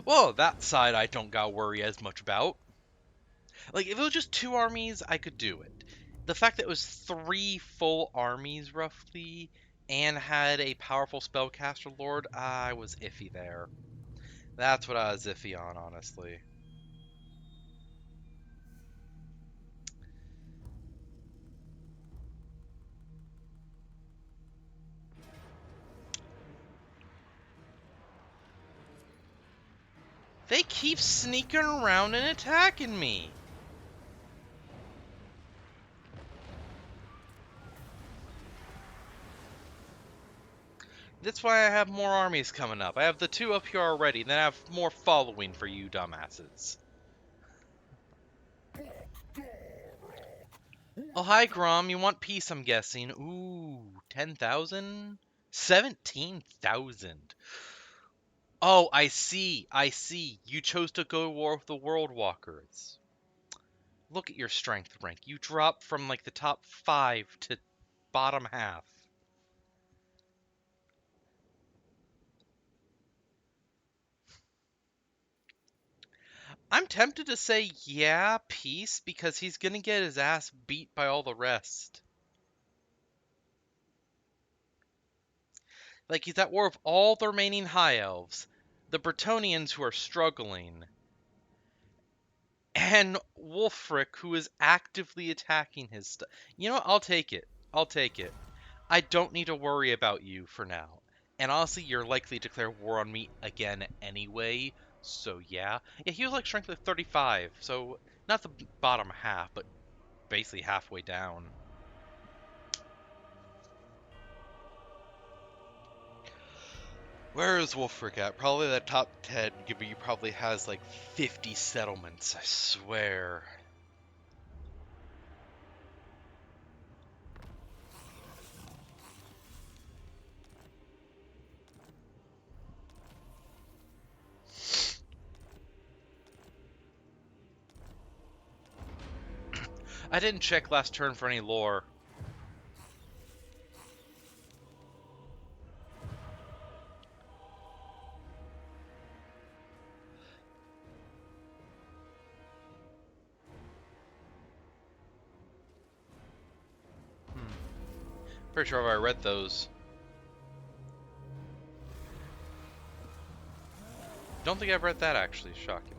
Well, that side I don't gotta worry as much about. Like, if it was just 2 armies, I could do it. The fact that it was 3 full armies, roughly, and had a powerful spellcaster lord, I was iffy there. That's what I was iffy on, honestly. They keep sneaking around and attacking me. That's why I have more armies coming up. I have the 2 up here already, and then I have more following for you dumbasses. Oh, hi, Grom. You want peace, I'm guessing. Ooh, 10,000? 17,000. Oh, I see. I see. You chose to go to war with the World Walkers. Look at your strength rank. You dropped from, like, the top 5 to bottom half. I'm tempted to say, yeah, peace, because he's gonna get his ass beat by all the rest. Like, he's at war with all the remaining High Elves, the Bretonnians who are struggling, and Wulfric, who is actively attacking his stuff. You know what? I'll take it. I'll take it. I don't need to worry about you for now. And honestly, you're likely to declare war on me again anyway, so yeah. Yeah, he was like strength of 35, so not the bottom half, but basically halfway down. Where is Wulfric at? Probably the top 10, given he probably has like 50 settlements, I swear. I didn't check last turn for any lore. Pretty sure I read those. Don't think I've read that actually, shockingly.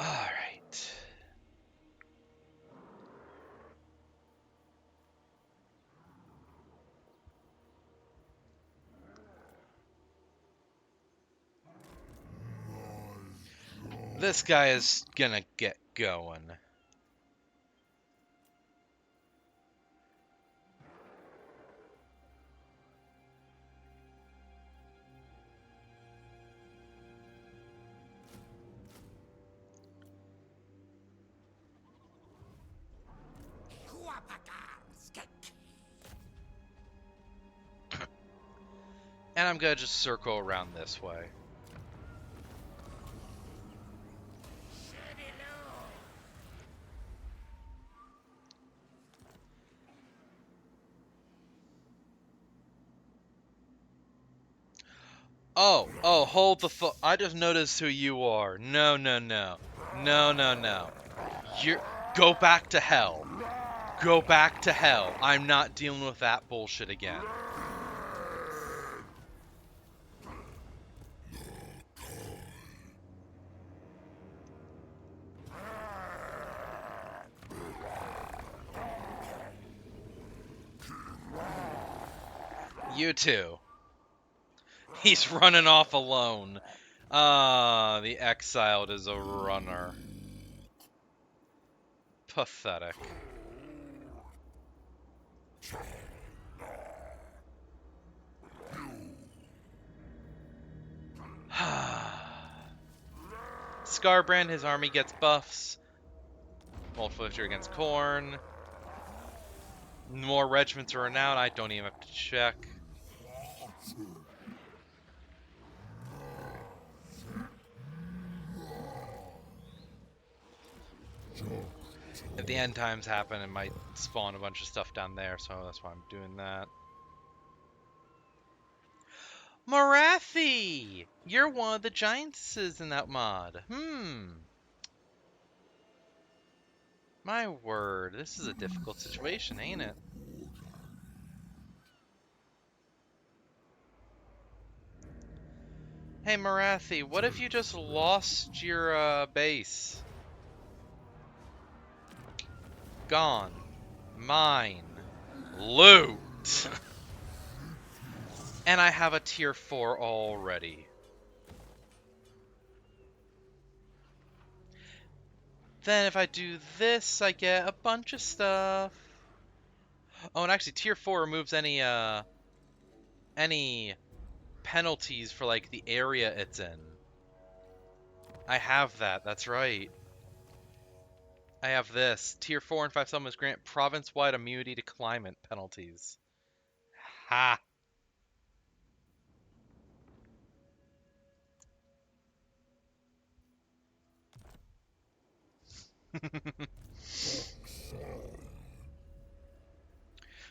Alright. This guy is gonna get going. And I'm gonna just circle around this way. Oh, hold the I just noticed who you are. No. You're... Go back to hell. Go back to hell. I'm not dealing with that bullshit again. You too. He's running off alone. Ah, the exiled is a runner. Pathetic. Scarbrand, his army gets buffs. Multiple victory against Khorne. More regiments are renowned. I don't even have to check. If the end times happen, it might spawn a bunch of stuff down there, so that's why I'm doing that. Morathi! You're one of the giantesses in that mod. My word, this is a difficult situation, ain't it? Hey Morathi, what if you just lost your base? Gone. Mine. Loot! And I have a tier 4 already. Then if I do this, I get a bunch of stuff. Oh, and actually tier 4 removes any penalties for like the area it's in. I have that, that's right. I have this. Tier 4 and 5 summons grant province-wide immunity to climate penalties. Ha!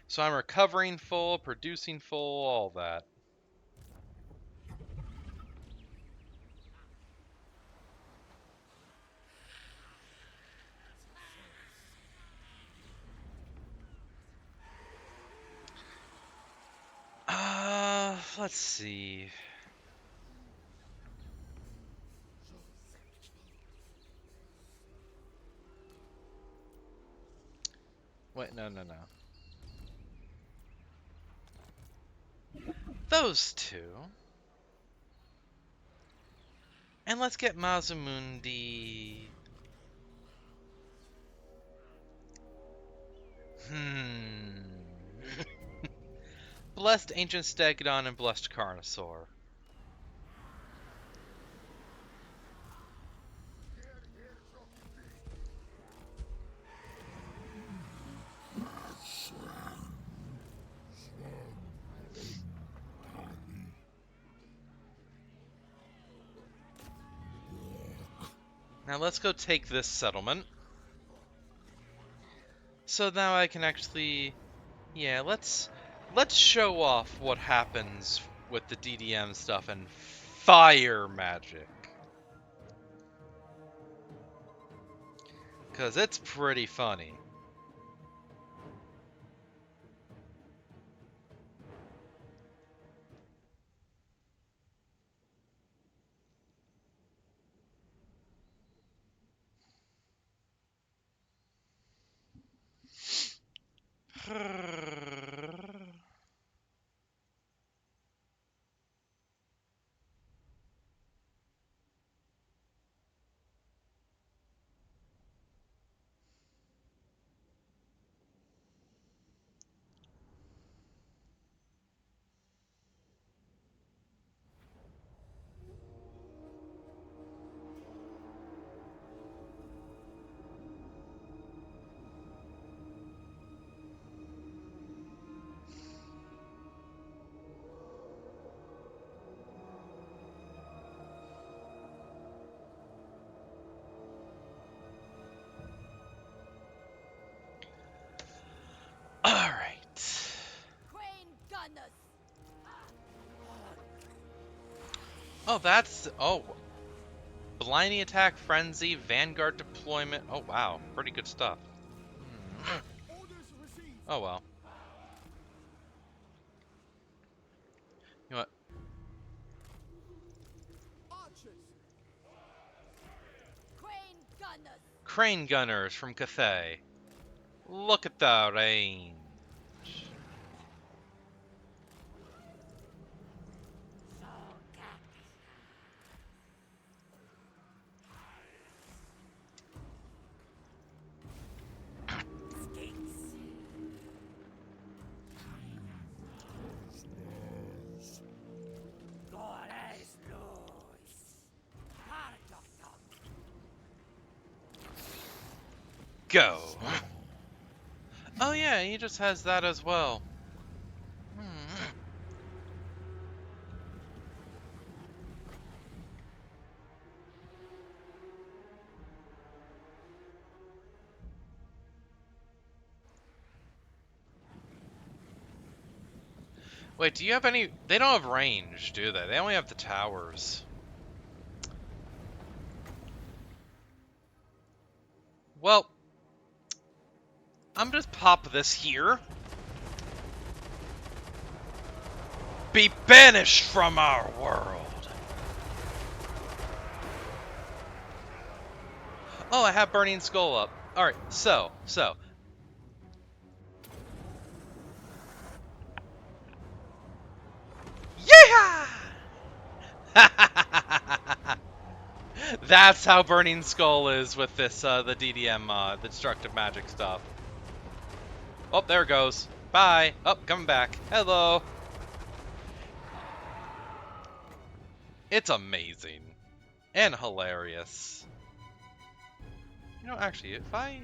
So I'm recovering full, producing full, all that. Let's see. Wait, no. Those two. And let's get Mazamundi. Blessed Ancient Stegodon and Blessed Carnosaur. Now let's go take this settlement. So now I can actually... Yeah, let's show off what happens with the DDM stuff and fire magic. Because it's pretty funny. Alright. Oh, that's... Oh. Blinding Attack, Frenzy, Vanguard Deployment. Oh, wow. Pretty good stuff. Oh, well. You know what? Crane Gunners from Cathay. Look at the range. Go. Oh yeah, he just has that as well. Wait, do you have any... They don't have range, do they? They only have the towers. Well, I'm just pop this here. Be banished from our world. Oh, I have Burning Skull up. Alright, so. Yeah! That's how Burning Skull is with this, the DDM, the Destructive Magic stuff. Oh, there it goes. Bye. Oh, coming back. Hello. It's amazing. And hilarious. You know, actually, if I...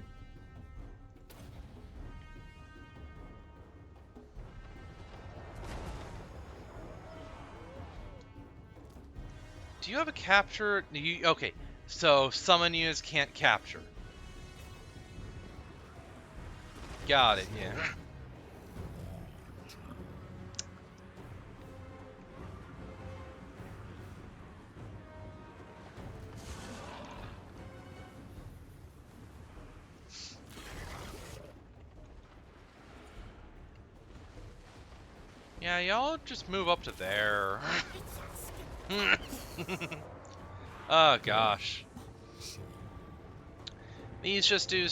Do you have a capture? Okay, so summon units can't capture. Got it, yeah. Yeah, y'all just move up to there. Oh gosh. These just do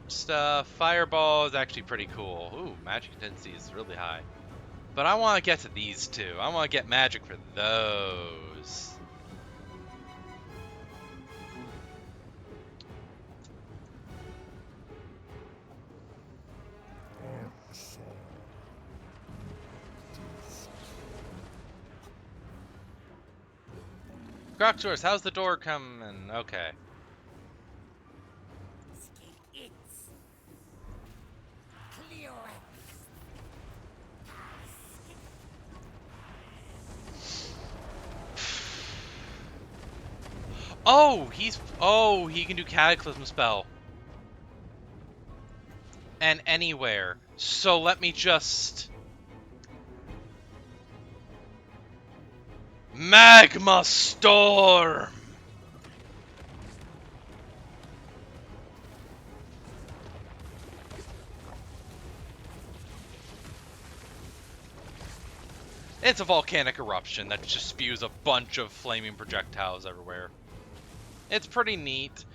stuff. Fireball is actually pretty cool. Ooh, magic intensity is really high. But I want to get to these two. I want to get magic for those. Croctours, how's the door coming? Okay. Oh, he can do Cataclysm spell. And anywhere. So let me just... Magma Storm! It's a volcanic eruption that just spews a bunch of flaming projectiles everywhere. It's pretty neat.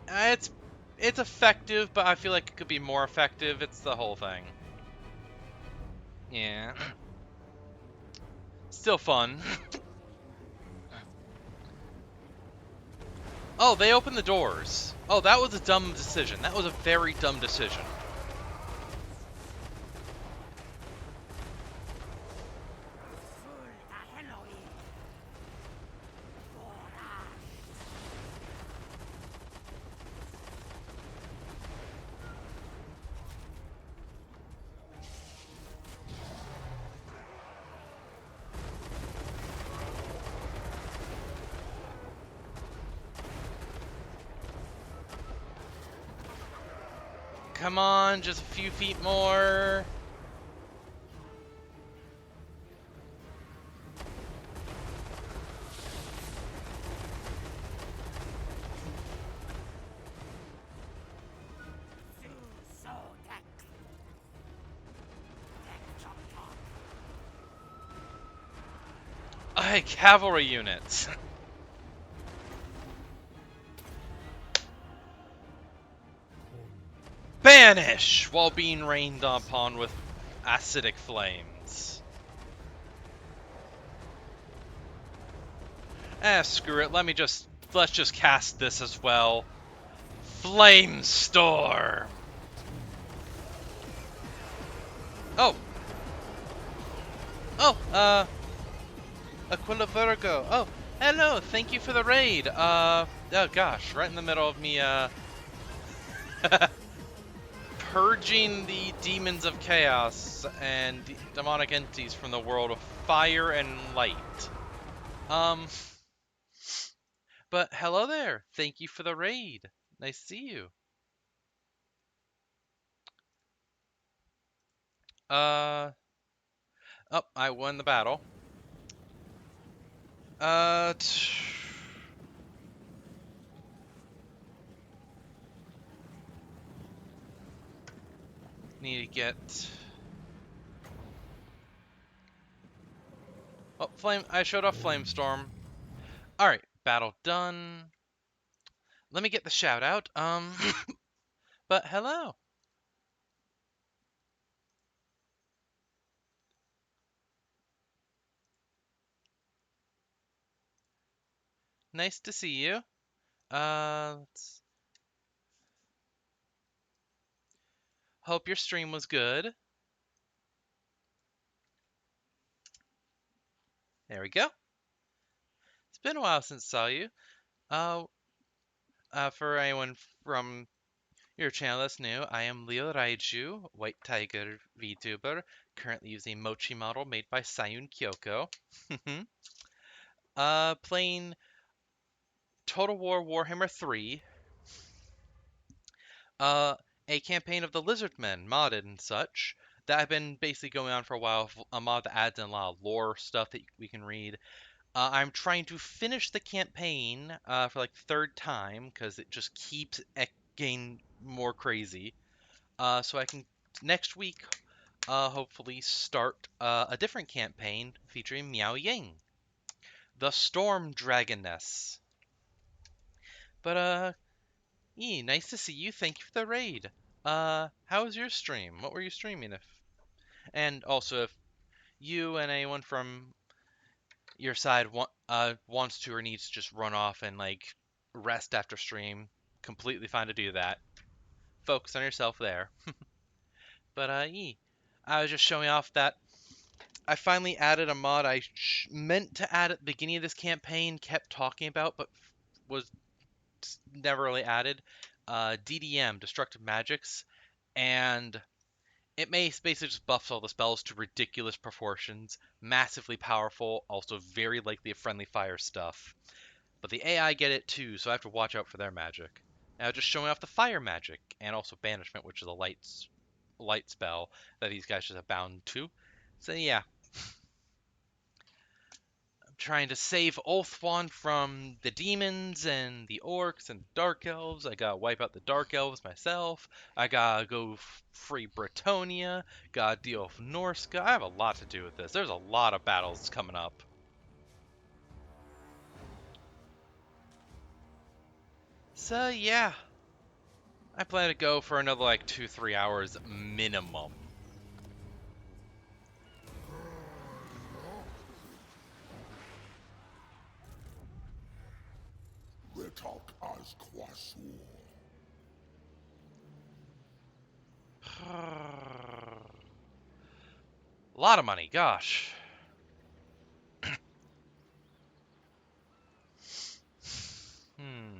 It's effective, but I feel like it could be more effective. It's the whole thing. Yeah. Still fun. Oh, they opened the doors. Oh, that was a dumb decision. That was a very dumb decision. Come on, just a few feet more. Hey, cavalry units. Banish while being rained upon with acidic flames. Screw it. Let's just cast this as well. Flame Storm. Oh. Oh, Aquila Virgo. Oh, hello. Thank you for the raid. Oh gosh, right in the middle of me, purging the demons of chaos and demonic entities from the world of fire and light. But hello there. Thank you for the raid. Nice to see you. Oh, I won the battle. Need to get... Oh, I showed off Flamestorm. Alright, battle done. Let me get the shout out. But hello. Nice to see you. Hope your stream was good. There we go. It's been a while since I saw you. For anyone from your channel that's new, I am Leo Raiju, White Tiger VTuber, currently using a Mochi model made by Sayun Kyoko. Playing Total War Warhammer 3. a campaign of the lizardmen, modded and such, that have been basically going on for a while. A mod that adds in a lot of lore stuff that we can read. I'm trying to finish the campaign for like the third time because it just keeps getting more crazy. So I can next week hopefully start a different campaign featuring Miao Ying, the Storm Dragoness. But nice to see you. Thank you for the raid. How was your stream? What were you streaming? And also if you and anyone from your side wants to or needs to just run off and like rest after stream, completely fine to do that. Focus on yourself there. But I was just showing off that I finally added a mod I meant to add at the beginning of this campaign, kept talking about, but was never really added. DDM, Destructive Magics, and it basically just buffs all the spells to ridiculous proportions, massively powerful, also very likely a friendly fire stuff. But the AI get it too, so I have to watch out for their magic. Now just showing off the fire magic, and also banishment, which is a light spell that these guys just have bound to. So yeah, I'm trying to save Ulthuan from the demons and the orcs and dark elves. I gotta wipe out the dark elves myself. I gotta go free Bretonia. Gotta deal with Norska. I have a lot to do with this. There's a lot of battles coming up. So yeah, I plan to go for another like 2-3 hours minimum. A lot of money, gosh. Hmm.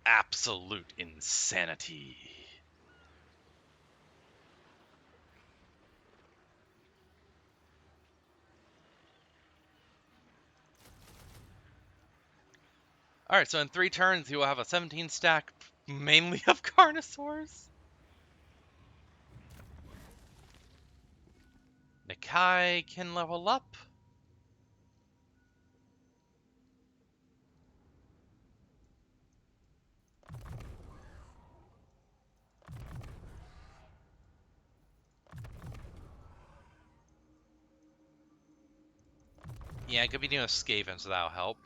Absolute insanity. Alright, so in 3 turns, he will have a 17 stack, mainly of Carnosaurs. Nikai can level up. Yeah, I could be doing a Skaven, so that'll help.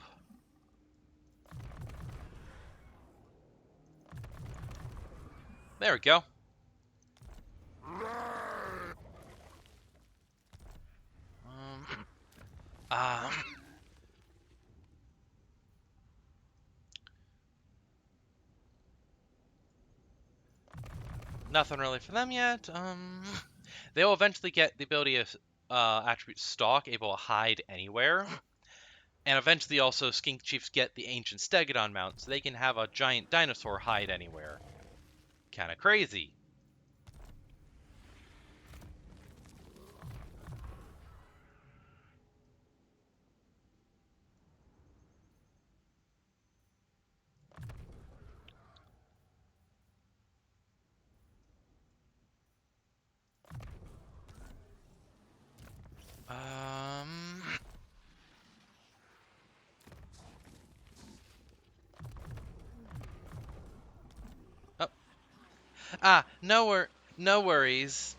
There we go. Um, nothing really for them yet. They'll eventually get the ability of attribute Stalk, able to hide anywhere. And eventually also Skink Chiefs get the Ancient Stegodon mount, so they can have a giant dinosaur hide anywhere. Kinda crazy. Oh. No worries.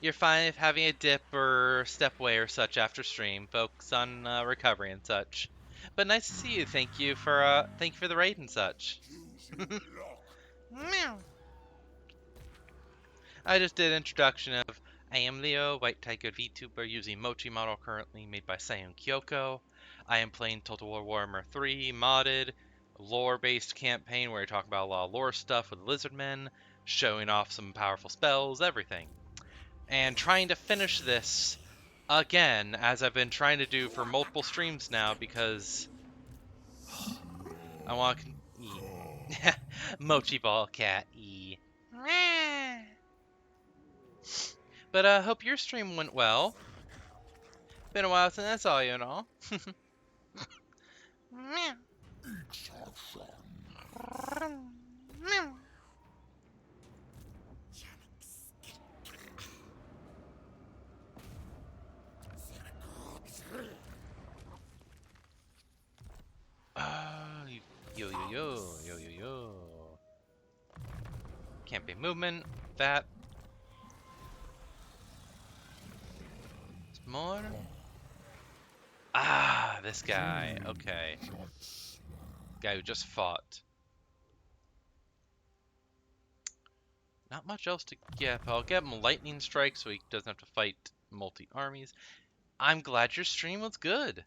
You're fine if having a dip or step away or such after stream. Focus on recovery and such. But nice to see you. Thank you for the raid and such. Meow. I just did an introduction of I am Leo, White Tiger VTuber using Mochi model currently made by Sayun Kyoko. I am playing Total War Warhammer 3 modded, lore-based campaign where I talk about a lot of lore stuff with lizardmen, showing off some powerful spells, everything. And trying to finish this again, as I've been trying to do for multiple streams now, because I want to Mochi Ball Cat E. But hope your stream went well. Been a while since I saw you and all. Yo yo yo yo yo yo. Campaign movement. That. More. Ah, this guy. Okay. Guy who just fought. Not much else to get. I'll get him lightning strike so he doesn't have to fight multi-armies. I'm glad your stream was good.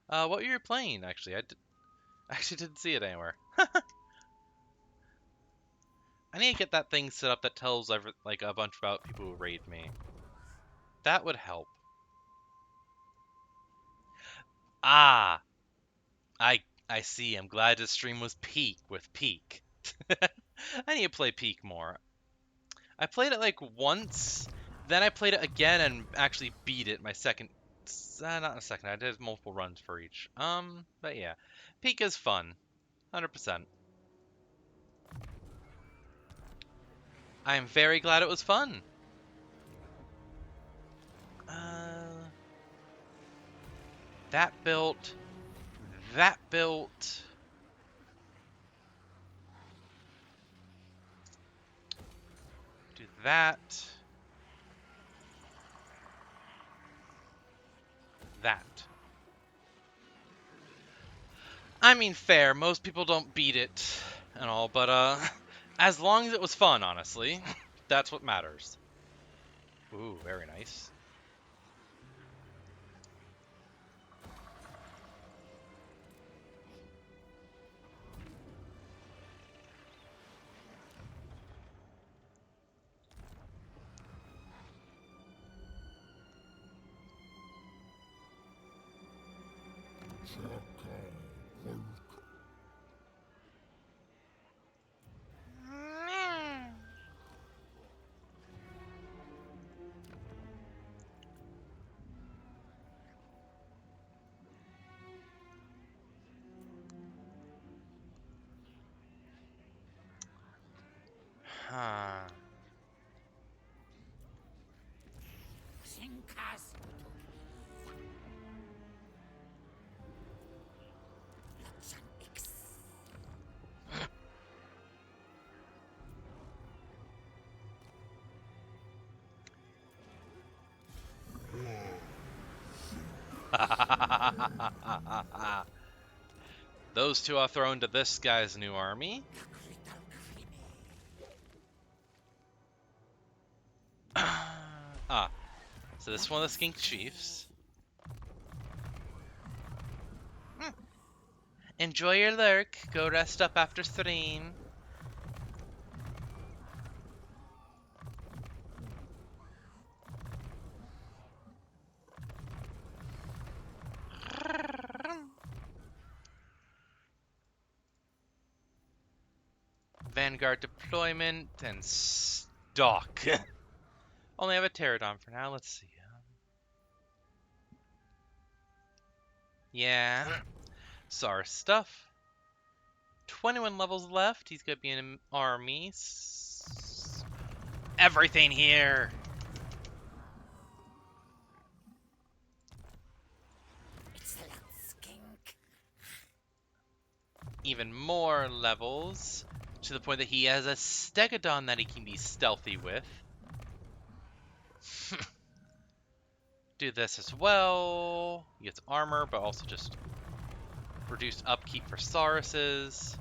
What were you playing, actually? I actually didn't see it anywhere. I need to get that thing set up that tells like a bunch about people who raid me. That would help. Ah, I see. I'm glad the stream was Peak with Peak. I need to play Peak more. I played it like once, then I played it again and actually beat it my second. Not a second. I did multiple runs for each. But yeah, Peak is fun, 100%. I am very glad it was fun. That built. That built. Do that. That. I mean, fair. Most people don't beat it and all, but as long as it was fun, honestly, that's what matters. Ooh, very nice. Huh. Those two are thrown to this guy's new army. So this is one of the skink chiefs. Enjoy your lurk. Go rest up after stream. Vanguard deployment and stalk. Only have a pterodon for now. Let's see. Yeah. Sar stuff. 21 levels left. He's gonna be in an army. Everything here. Even more levels, to the point that he has a stegodon that he can be stealthy with. Do this as well. He gets armor, but also just reduced upkeep for Sauruses.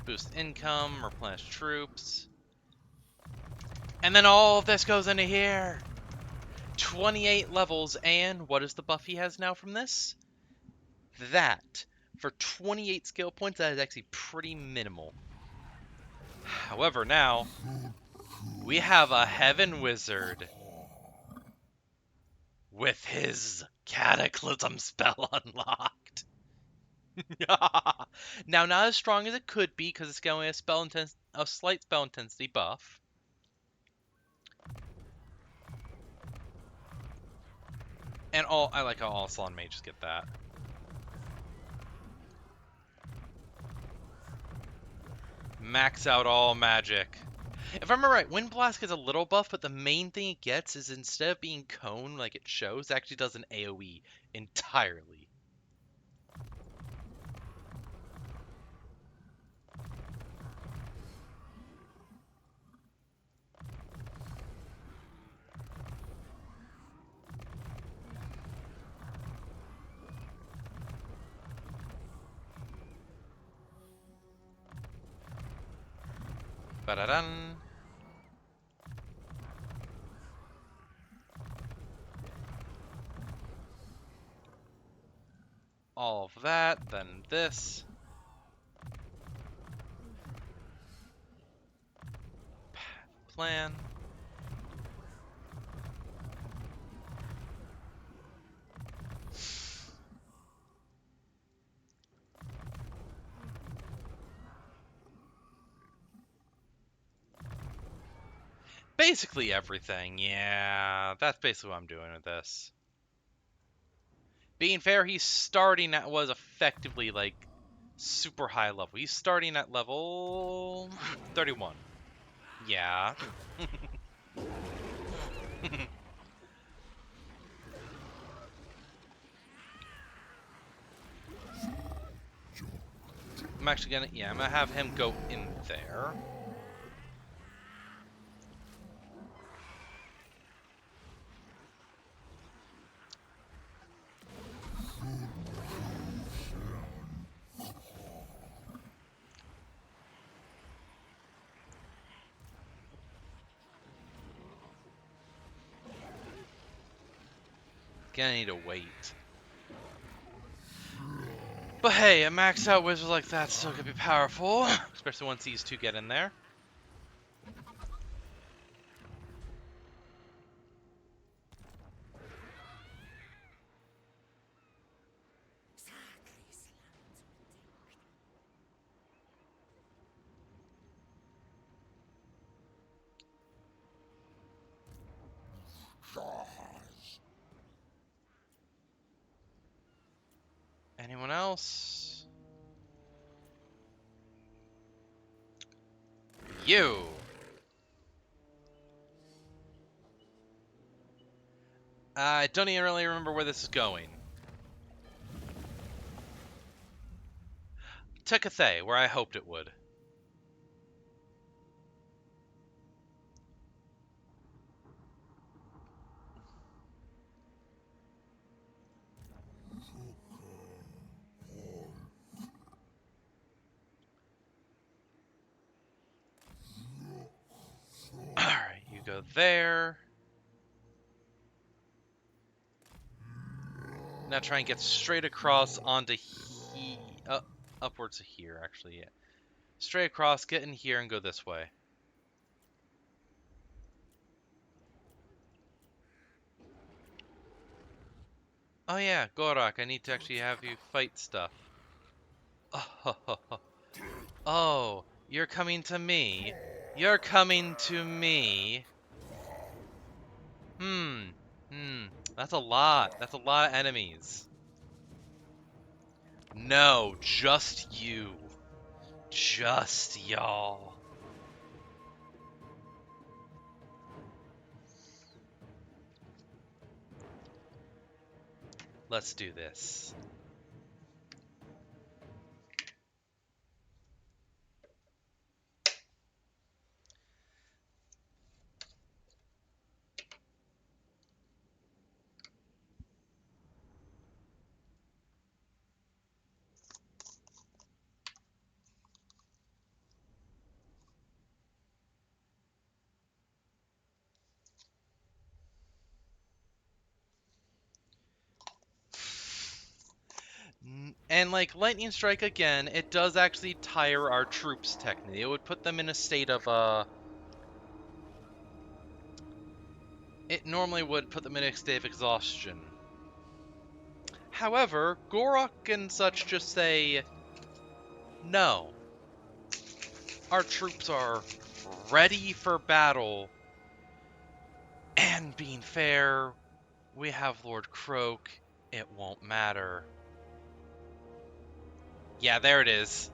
Boost income, replenish troops. And then all of this goes into here. 28 levels, and what is the buff he has now from this? That. For 28 skill points, that is actually pretty minimal. However, now we have a Heaven Wizard with his Cataclysm spell unlocked. Now, not as strong as it could be because it's going a slight spell intensity buff. And I like how all Salon mages get that. Max out all magic. If I remember right, Wind Blast gets a little buff, but the main thing it gets is instead of being cone like it shows, it actually does an AoE entirely. Ba-da-dun. All of that, then this. Plan. Basically everything, yeah. That's basically what I'm doing with this. Being fair, he's starting at was effectively like super high level. He's starting at level 31. Yeah. I'm actually gonna, I'm gonna have him go in there. Gonna need to wait. But hey, a maxed out wizard like that still could be powerful, especially once these two get in there. Anyone else? You! I don't even really remember where this is going. To Cathay, where I hoped it would. Alright, you go there. Now try and get straight across onto upwards to here, actually, yeah. Straight across, get in here, and go this way. Oh yeah, Gor-rok, I need to actually have you fight stuff. Oh, you're coming to me. You're coming to me. That's a lot. That's a lot of enemies. No, just you. Just y'all. Let's do this. And like lightning strike again, it does actually tire our troops technically. It would put them in a state of it normally would put them in a state of exhaustion. However, Gor-rok and such just say, no. Our troops are ready for battle. And being fair, we have Lord Croak. It won't matter. Yeah, there it is.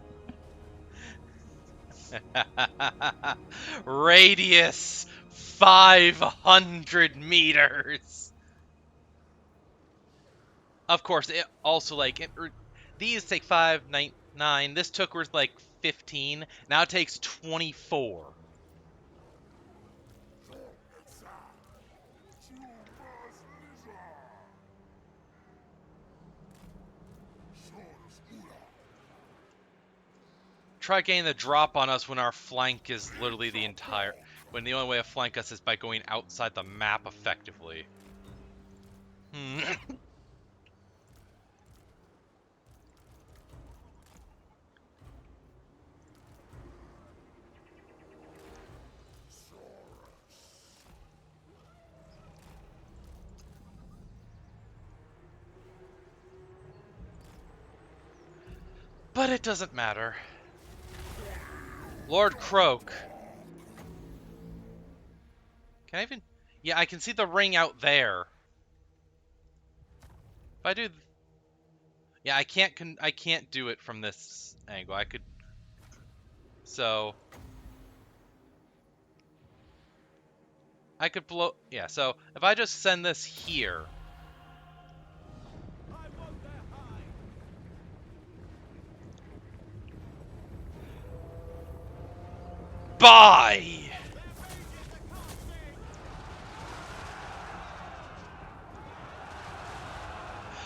Radius 500 meters. Of course, it also these take 5, 9. This took was like 15. Now it takes 24. Try getting the drop on us when our flank is literally when the only way to flank us is by going outside the map effectively. But it doesn't matter. Lord Croak. Can I even... Yeah, I can see the ring out there. If I do... Yeah, I can't do it from this angle. I could... So... I could blow... Yeah, so if I just send this here... Bye!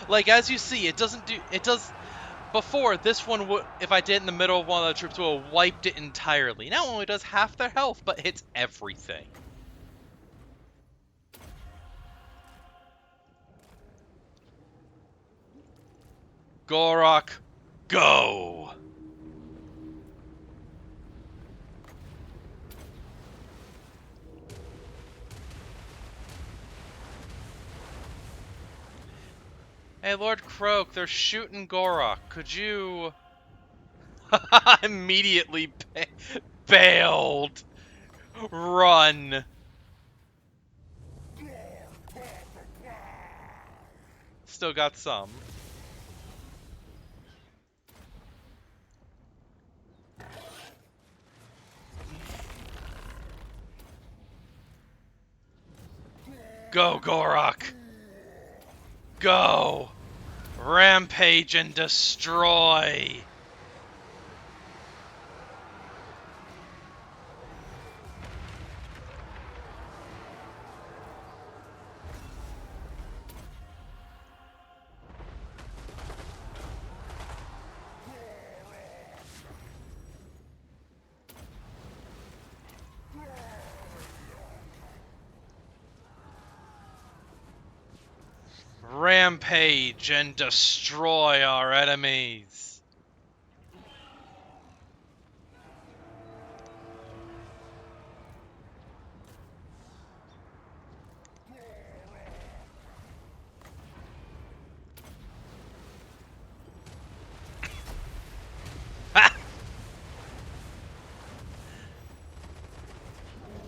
Like, as you see, it doesn't do... It does... Before, this one would... If I did it in the middle of one of the troops, would have wiped it entirely. Now it only does half their health, but hits everything. Gor-rok, go! Hey, Lord Croak, they're shooting Gor-rok. Could you... Immediately bailed. Run. Still got some. Go, Gor-rok. Go. Rampage and destroy. Rampage and destroy our enemies.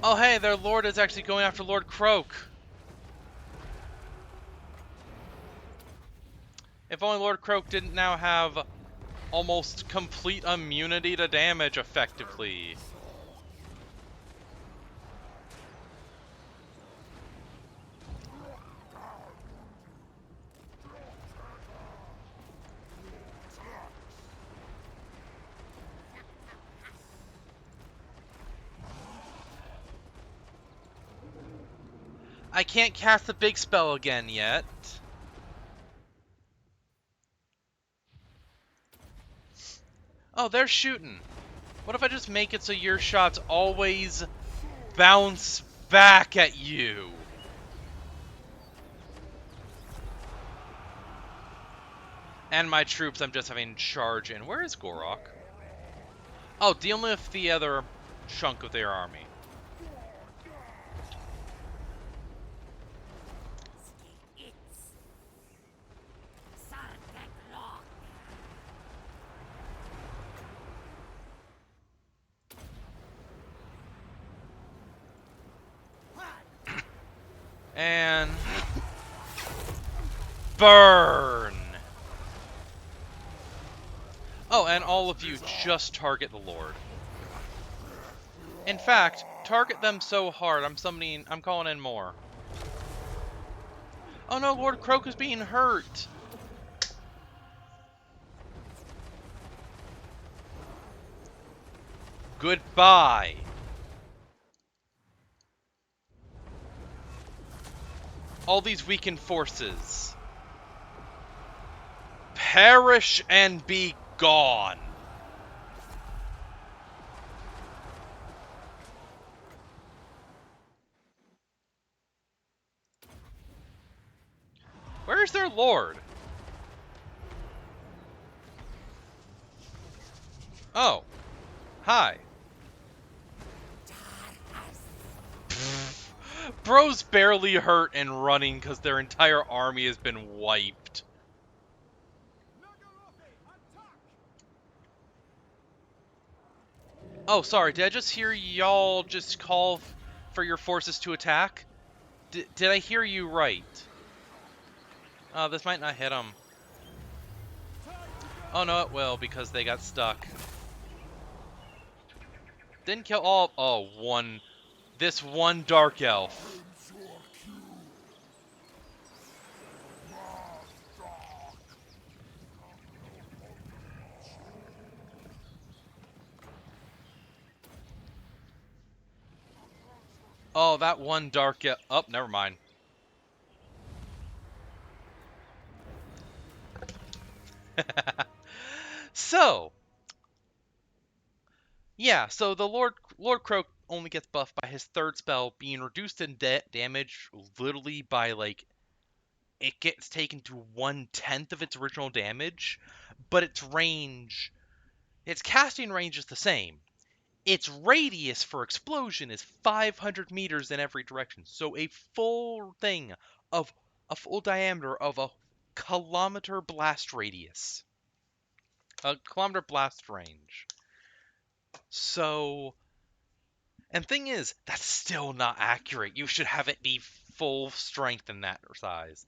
Oh hey, their lord is actually going after Lord Croak. If only Lord Croak didn't now have almost complete immunity to damage effectively. I can't cast the big spell again yet. Oh, they're shooting. What if I just make it so your shots always bounce back at you? And my troops, I'm just having charge in. Where is Gor-rok? Oh, dealing with the other chunk of their army. And burn! Oh, and all of you just target the Lord. In fact, target them so hard, I'm calling in more. Oh no, Lord Croak is being hurt! Goodbye! All these weakened forces. Perish and be gone! Where is their lord? Oh. Hi. Bro's barely hurt and running because their entire army has been wiped. Oh, sorry, did I just hear y'all just call for your forces to attack? Did I hear you right? Oh, this might not hit them. Oh, no, it will, because they got stuck. Didn't kill all... Oh, one... This one Dark Elf. Oh, that one Dark Elf... Oh, never mind. So... Yeah, so the Lord Croak only gets buffed by his third spell being reduced in damage literally by, like, it gets taken to 1/10 of its original damage, but its casting range is the same. Its radius for explosion is 500 meters in every direction, so a full diameter of a kilometer blast radius. A kilometer blast range. So... And thing is, that's still not accurate. You should have it be full strength in that size.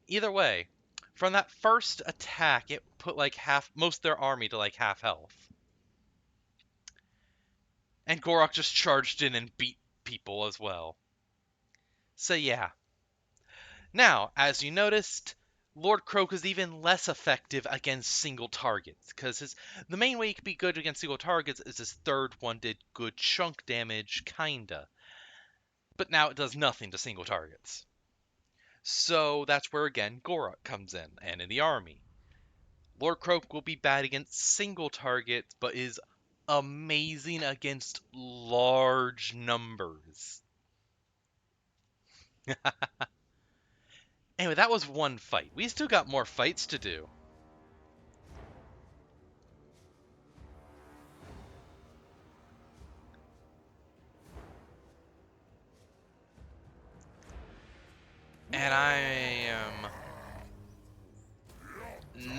Either way, from that first attack, it put like most of their army to like half health. And Gor-rok just charged in and beat people as well. So yeah. Now, as you noticed, Lord Croak is even less effective against single targets, because the main way he could be good against single targets is his third one did good chunk damage, kinda. But now it does nothing to single targets. So that's where again Gor-rok comes in, and in the army. Lord Croak will be bad against single targets, but is amazing against large numbers. Anyway, that was one fight. We still got more fights to do. And I am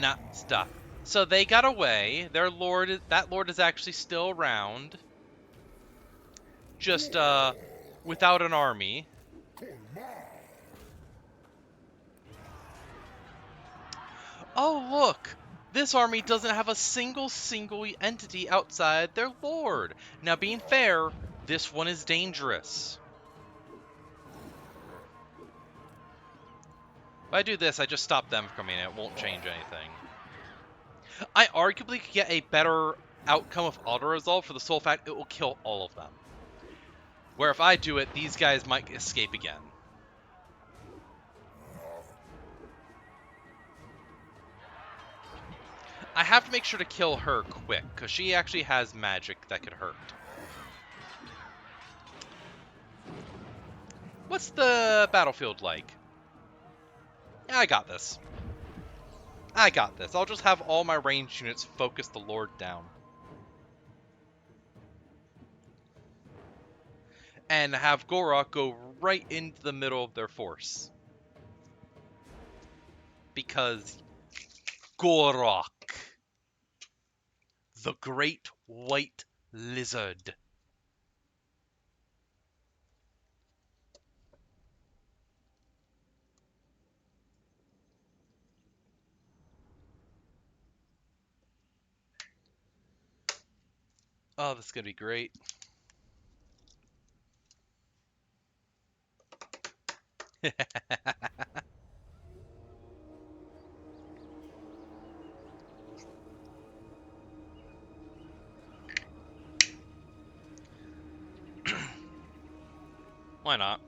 not stuck. So they got away. That lord is actually still around. Just without an army. Oh, look! This army doesn't have a single entity outside their lord. Now, being fair, this one is dangerous. If I do this, I just stop them from coming in. It won't change anything. I arguably could get a better outcome of auto-resolve for the sole fact it will kill all of them. Where if I do it, these guys might escape again. I have to make sure to kill her quick, because she actually has magic that could hurt. What's the battlefield like? Yeah, I got this. I got this. I'll just have all my ranged units focus the Lord down. And have Gor-rok go right into the middle of their force. Because Gor-rok, the great white lizard. Oh, this is gonna be great. Why not?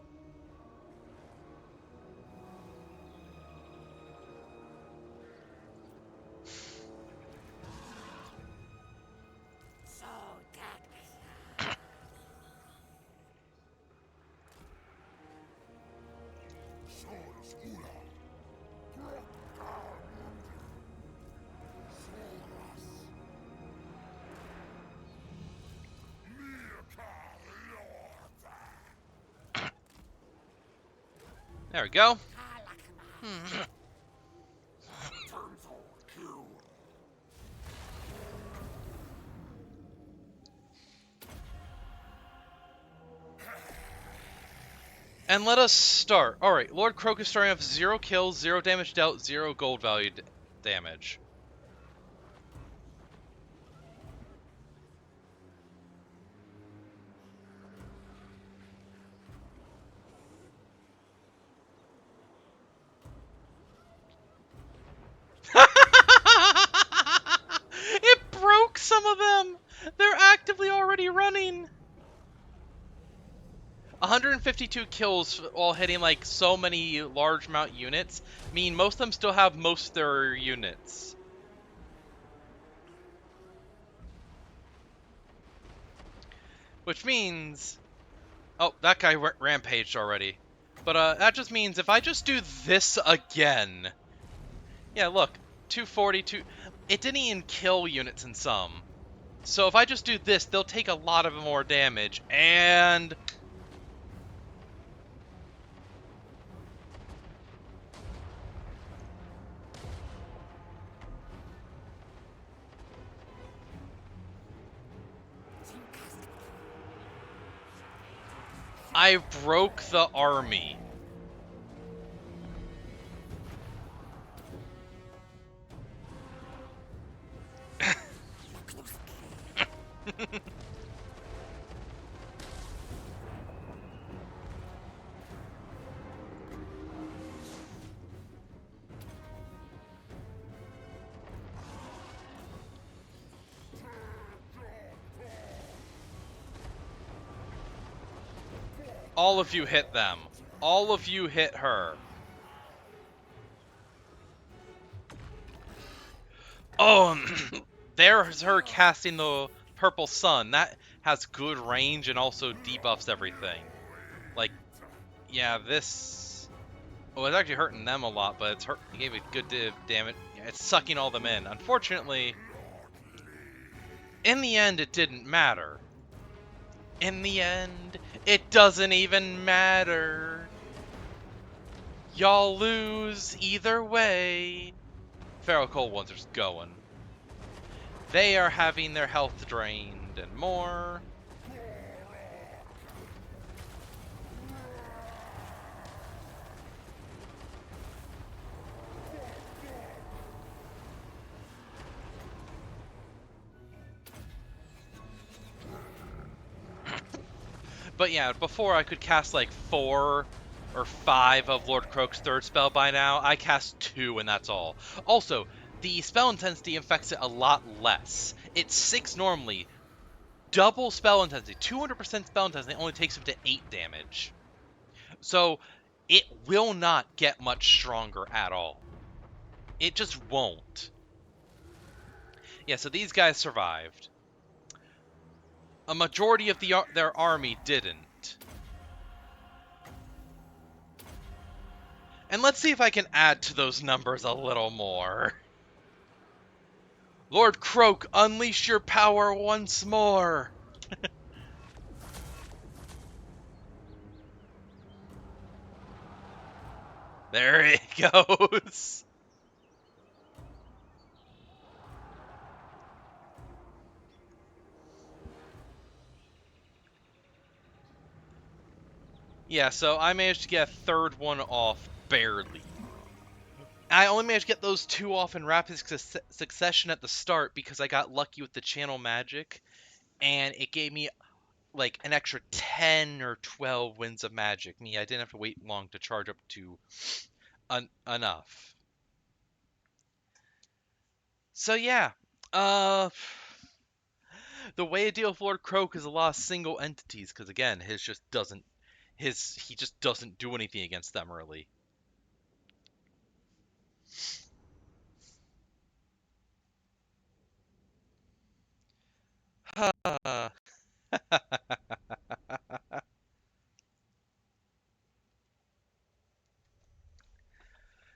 There we go. And let us start. Alright, Lord Crocus starting off 0 kills, 0 damage dealt, 0 gold value damage. It broke some of them! They're actively already running! 152 kills while hitting like so many large amount units mean most of them still have most of their units. Which means... Oh, that guy rampaged already. But that just means if I just do this again... Yeah, look. 242... It didn't even kill units in some. So if I just do this, they'll take a lot of more damage. And... I broke the army. All of you hit them. All of you hit her. Oh, there's her casting the purple sun. That has good range and also debuffs everything. Like, yeah, this... Oh, it's actually hurting them a lot, but it gave it good damage. Yeah, it's sucking all them in. Unfortunately, in the end, it didn't matter. In the end, it doesn't even matter. Y'all lose either way. Feral Cold ones are just going. They are having their health drained and more. But yeah, before I could cast like 4 or 5 of Lord Croak's third spell by now. I cast 2 and that's all. Also, the spell intensity affects it a lot less. It's 6 normally. Double spell intensity, 200% spell intensity only takes up to 8 damage. So, it will not get much stronger at all. It just won't. Yeah, so these guys survived. A majority of their army didn't. And let's see if I can add to those numbers a little more. Lord Croak, unleash your power once more! There it goes! Yeah, so I managed to get a third one off, barely. I only managed to get those 2 off in rapid succession at the start because I got lucky with the channel magic, and it gave me like an extra 10 or 12 winds of magic. I didn't have to wait long to charge up to enough. So yeah, uh, the way to deal with Lord Croak is a lot of single entities, because again, he just doesn't do anything against them really.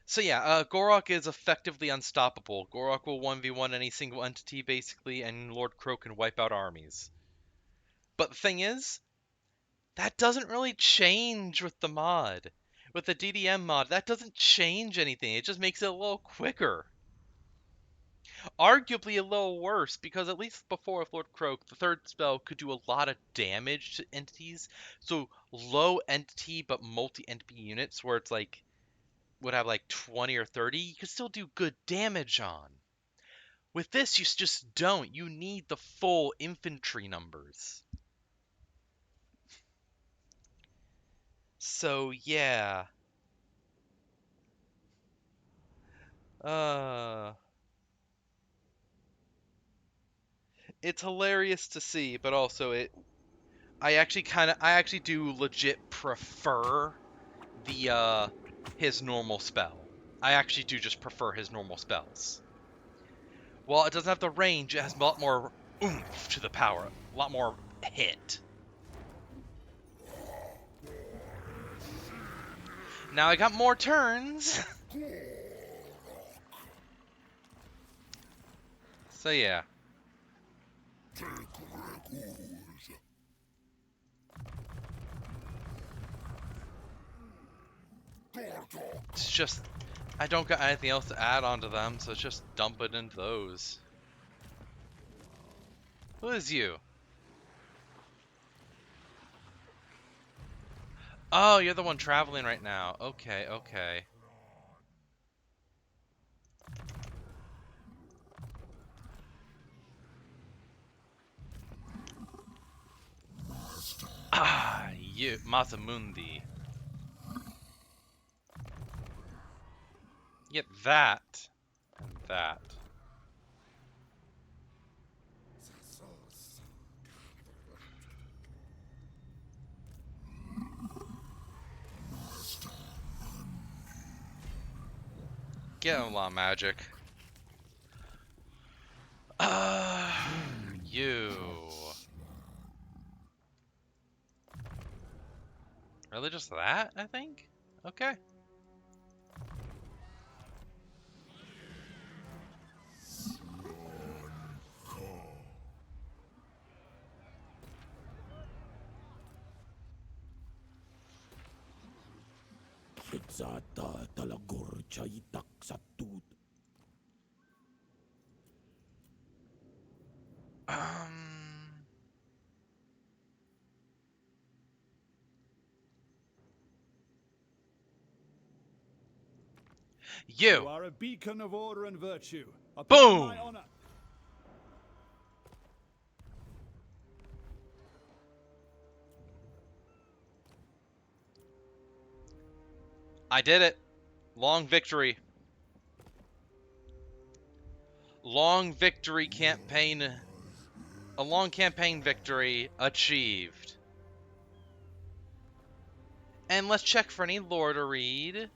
So yeah, Gor-rok is effectively unstoppable. Gor-rok will 1v1 any single entity basically, and Lord Croak can wipe out armies. But the thing is, that doesn't really change with the mod. With the DDM mod, that doesn't change anything. It just makes it a little quicker. Arguably a little worse, because at least before with Lord Croak, the third spell could do a lot of damage to entities. So low entity but multi-entity units where it's like would have like 20 or 30, you could still do good damage on. With this, you just don't. You need the full infantry numbers. So yeah. Uh it's hilarious to see, but also I actually do legit prefer the his normal spell. I actually do just prefer his normal spells. While it doesn't have the range, it has a lot more oomph to the power, a lot more hit. Now I got more turns. So yeah. It's just I don't got anything else to add onto them, so it's just dump it into those. Who is you? Oh, you're the one traveling right now. Okay, okay. Ah, you, Masamundi. Get that and that. Get a lot of magic. You. Really just that, I think? Okay. Um... You You! are a beacon of order and virtue. Upon Boom! my honor. I did it! Long victory. Long victory campaign... A long campaign victory achieved. And let's check for any lore to read.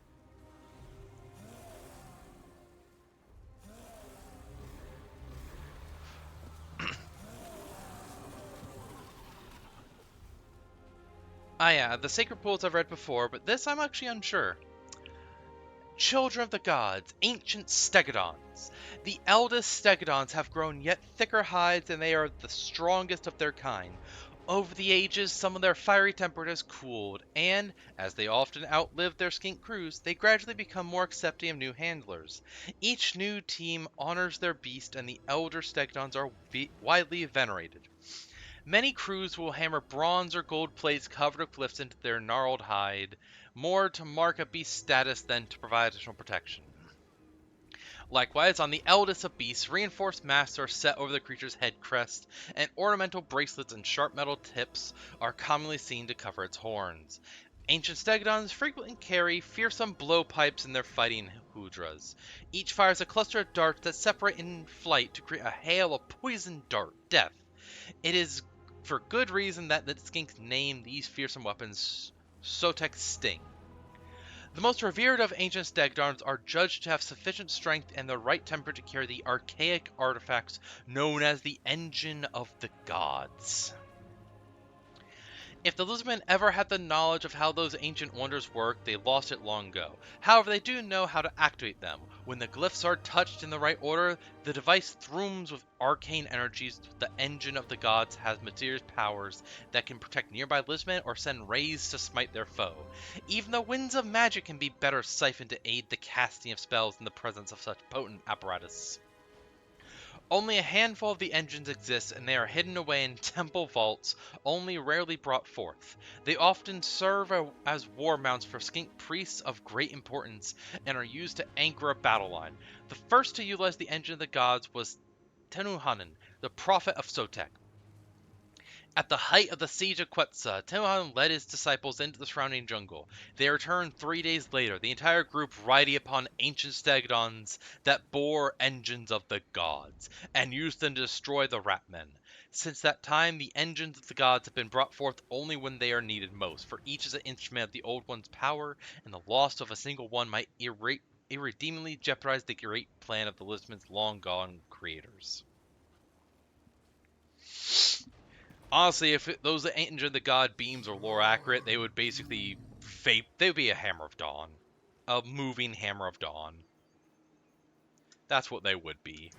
Ah yeah, the Sacred Pools I've read before, but this I'm actually unsure. Children of the gods, ancient stegodons. The eldest stegodons have grown yet thicker hides, and they are the strongest of their kind. Over the ages, some of their fiery temper has cooled, and, as they often outlive their skink crews, they gradually become more accepting of new handlers. Each new team honors their beast, and the elder stegodons are widely venerated. Many crews will hammer bronze or gold plates covered with glyphs into their gnarled hide, more to mark a beast's status than to provide additional protection. Likewise, on the eldest of beasts, reinforced masks are set over the creature's head crest, and ornamental bracelets and sharp metal tips are commonly seen to cover its horns. Ancient stegodons frequently carry fearsome blowpipes in their fighting hudras. Each fires a cluster of darts that separate in flight to create a hail of poison death. It is for good reason that the skinks name these fearsome weapons Sotek Sting. The most revered of ancient stegodons are judged to have sufficient strength and the right temper to carry the archaic artifacts known as the Engine of the Gods. If the lizardmen ever had the knowledge of how those ancient wonders work, they lost it long ago. However, they do know how to activate them. When the glyphs are touched in the right order, the device thrums with arcane energies. The engine of the gods has mysterious powers that can protect nearby lizardmen or send rays to smite their foe. Even the winds of magic can be better siphoned to aid the casting of spells in the presence of such potent apparatus. Only a handful of the engines exist, and they are hidden away in temple vaults, only rarely brought forth. They often serve as war mounts for skink priests of great importance, and are used to anchor a battle line. The first to utilize the engine of the gods was Tenuhanan, the prophet of Sotek. At the height of the siege of Quetzal, Tenuhanan led his disciples into the surrounding jungle. They returned 3 days later, the entire group riding upon ancient stegodons that bore engines of the gods, and used them to destroy the ratmen. Since that time, the engines of the gods have been brought forth only when they are needed most, for each is an instrument of the old one's power, and the loss of a single one might irredeemably jeopardize the great plan of the lizardmen's long-gone creators. Honestly, if those Engine of the God beams are lore accurate, they would basically they would be a Hammer of Dawn. A moving Hammer of Dawn. That's what they would be.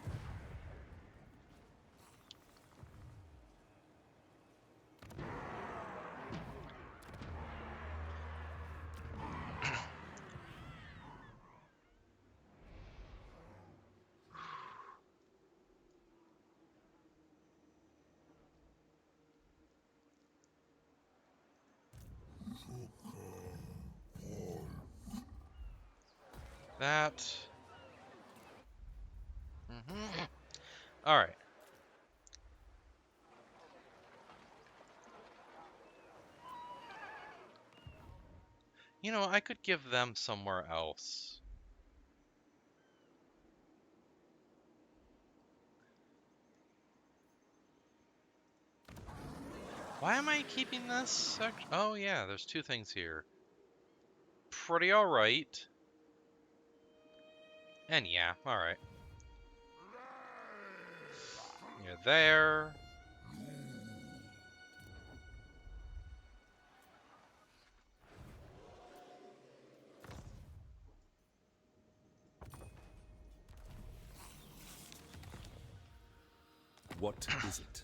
That. Alright. You know, I could give them somewhere else. Why am I keeping this? Oh yeah, there's 2 things here. Pretty alright. And yeah, alright. You're there. What is it?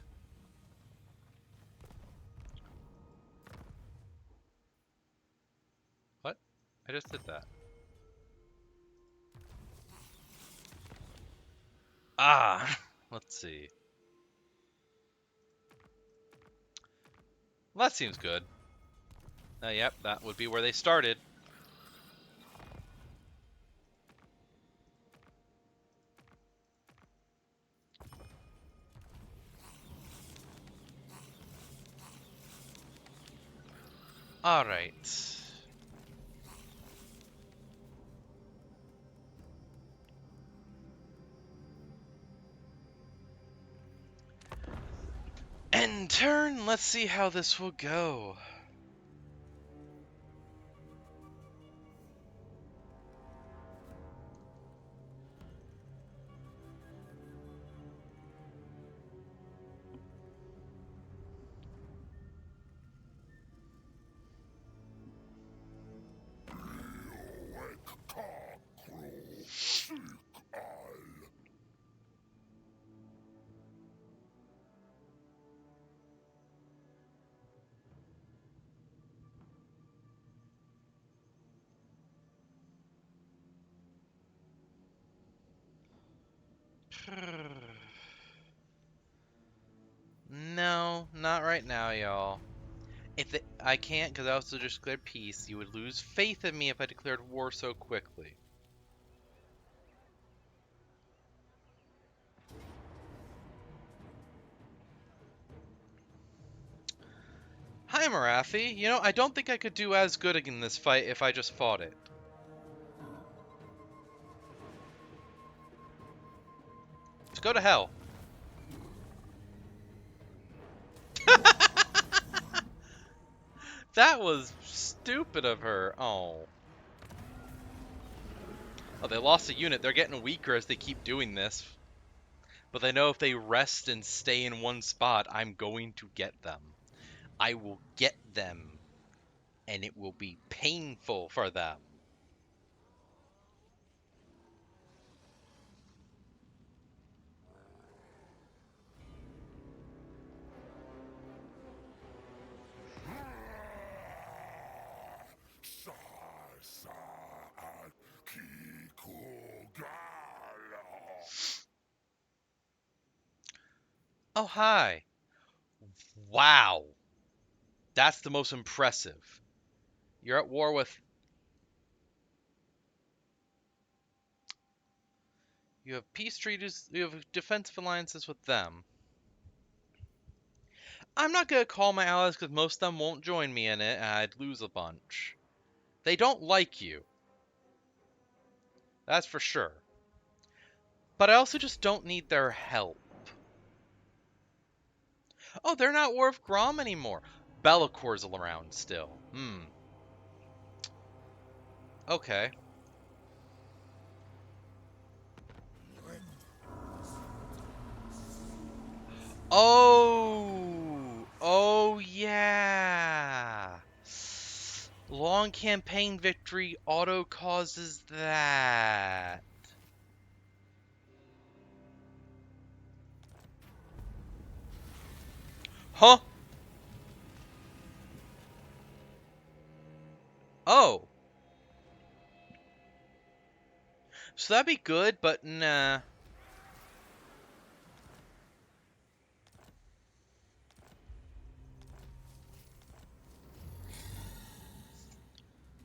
What? I just did that. Ah! Let's see. Well, that seems good. Yep, that would be where they started. Alright. End turn, let's see how this will go. No, not right now, y'all. I can't, because I also just declared peace. You would lose faith in me if I declared war so quickly. Hi, Marathi. You know, I don't think I could do as good in this fight if I just fought it. Let's go to hell. That was stupid of her. Oh. Oh, they lost a unit. They're getting weaker as they keep doing this. But they know if they rest and stay in one spot, I'm going to get them. I will get them. And it will be painful for them. Oh, hi. Wow. That's the most impressive. You're at war with... You have peace treaties, you have defensive alliances with them. I'm not going to call my allies because most of them won't join me in it, and I'd lose a bunch. They don't like you. That's for sure. But I also just don't need their help. Oh, they're not War of Grom anymore. Bellacor's around still. Okay. Oh! Oh, yeah! Long campaign victory auto causes that. Huh? Oh. So that'd be good, but nah.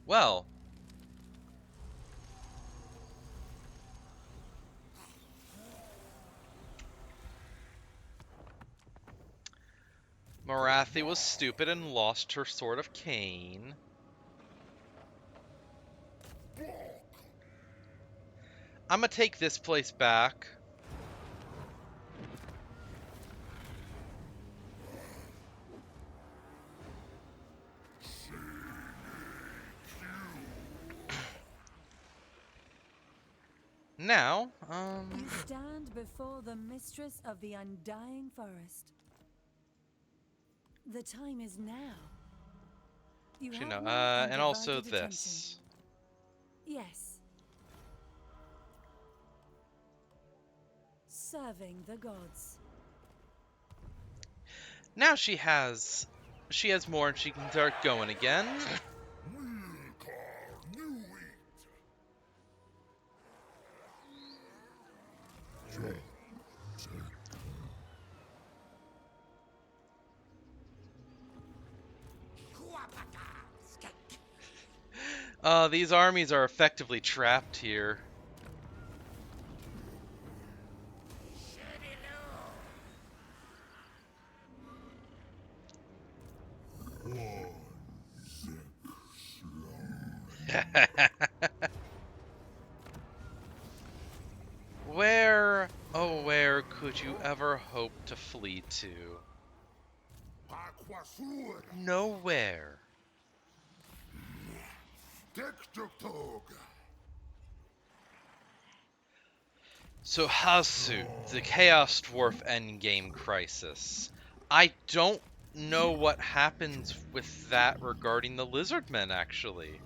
Well. Marathi was stupid and lost her Sword of Cain. I'm gonna take this place back. Now, You stand before the mistress of the undying forest. The time is now. You actually, have no, my and also undivided attention. this. Yes. Serving the gods. Now she has more and she can start going again. These armies are effectively trapped here. Where, oh where could you ever hope to flee to? Nowhere. So Hasu, the Chaos Dwarf endgame crisis. I don't know what happens with that regarding the lizardmen, actually.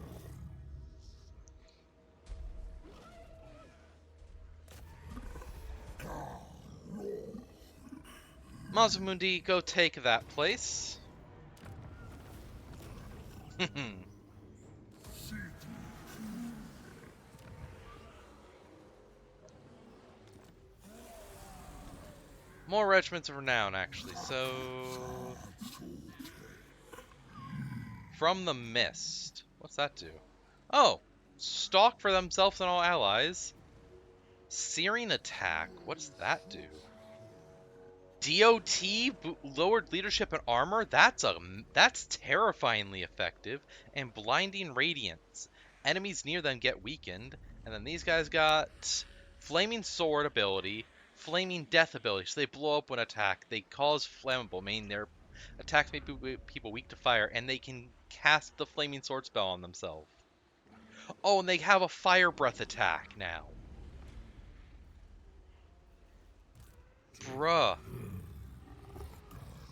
Mazamundi, go take that place. More regiments of renown, actually. So, from the mist, what's that do? Oh, stalk for themselves and all allies. Searing attack. What's that do? DOT, lowered leadership and armor. That's terrifyingly effective. And blinding radiance. Enemies near them get weakened. And then these guys got flaming sword ability, flaming death ability. So they blow up when attacked. They cause flammable, meaning their attacks make people weak to fire, and they can cast the flaming sword spell on themselves. Oh, and they have a fire breath attack now. Bruh.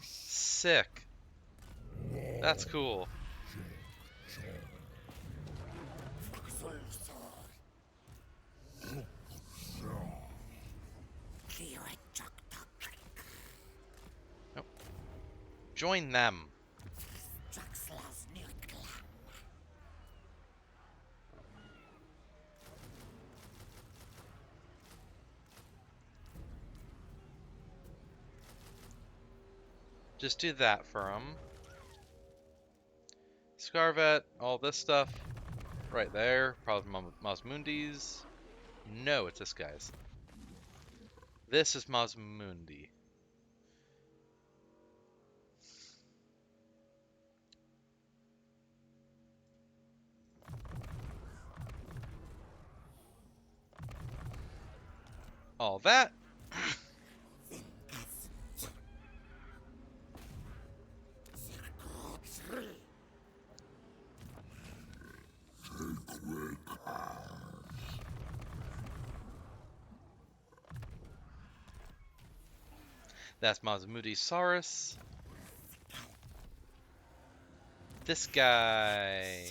Sick. That's cool. Nope. Join them. Just do that for them. Scarvet, all this stuff. Right there. Probably Masmundi's. No, it's this guy's. This is Masmundi. All that. That's Masmudi Saurus. This guy.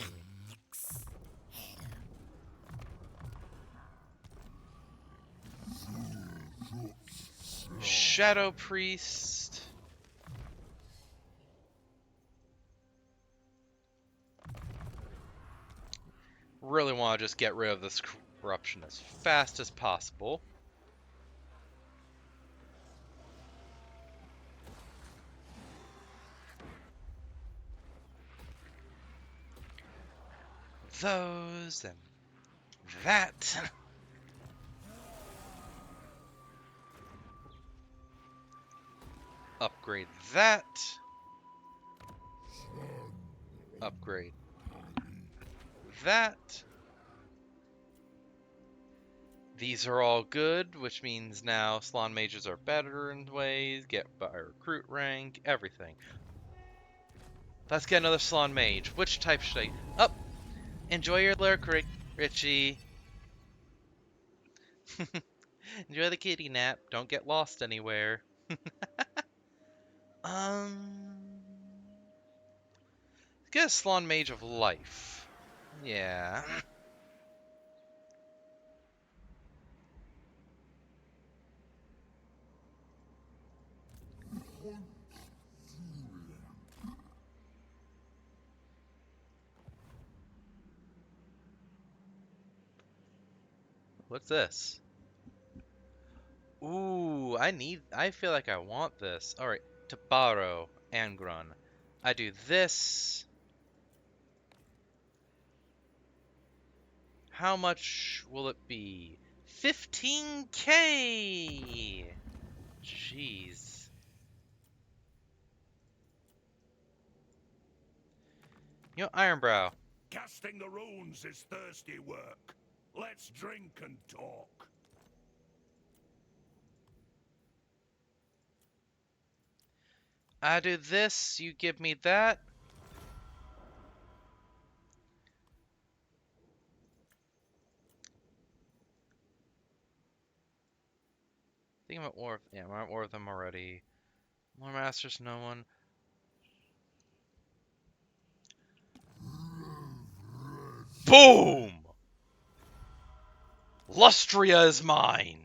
Shadow Priest. Really want to just get rid of this corruption as fast as possible. Those and that. Upgrade that. Upgrade that. These are all good, which means now Salon Mages are better in ways, get by recruit rank, everything. Let's get another Salon Mage. Which type should I... Up! Enjoy your lurk, Richie. Enjoy the kitty nap. Don't get lost anywhere. Get a Salon Mage of Life. Yeah. What's this? Ooh, I feel like I want this. Alright, to borrow Angron. I do this. How much will it be? 15K! Jeez. You know, Ironbrow. Casting the runes is thirsty work. Let's drink and talk. I do this, you give me that. I think I'm at war. Yeah, I'm at war with them already. More masters, no one. Boom! Lustria is mine.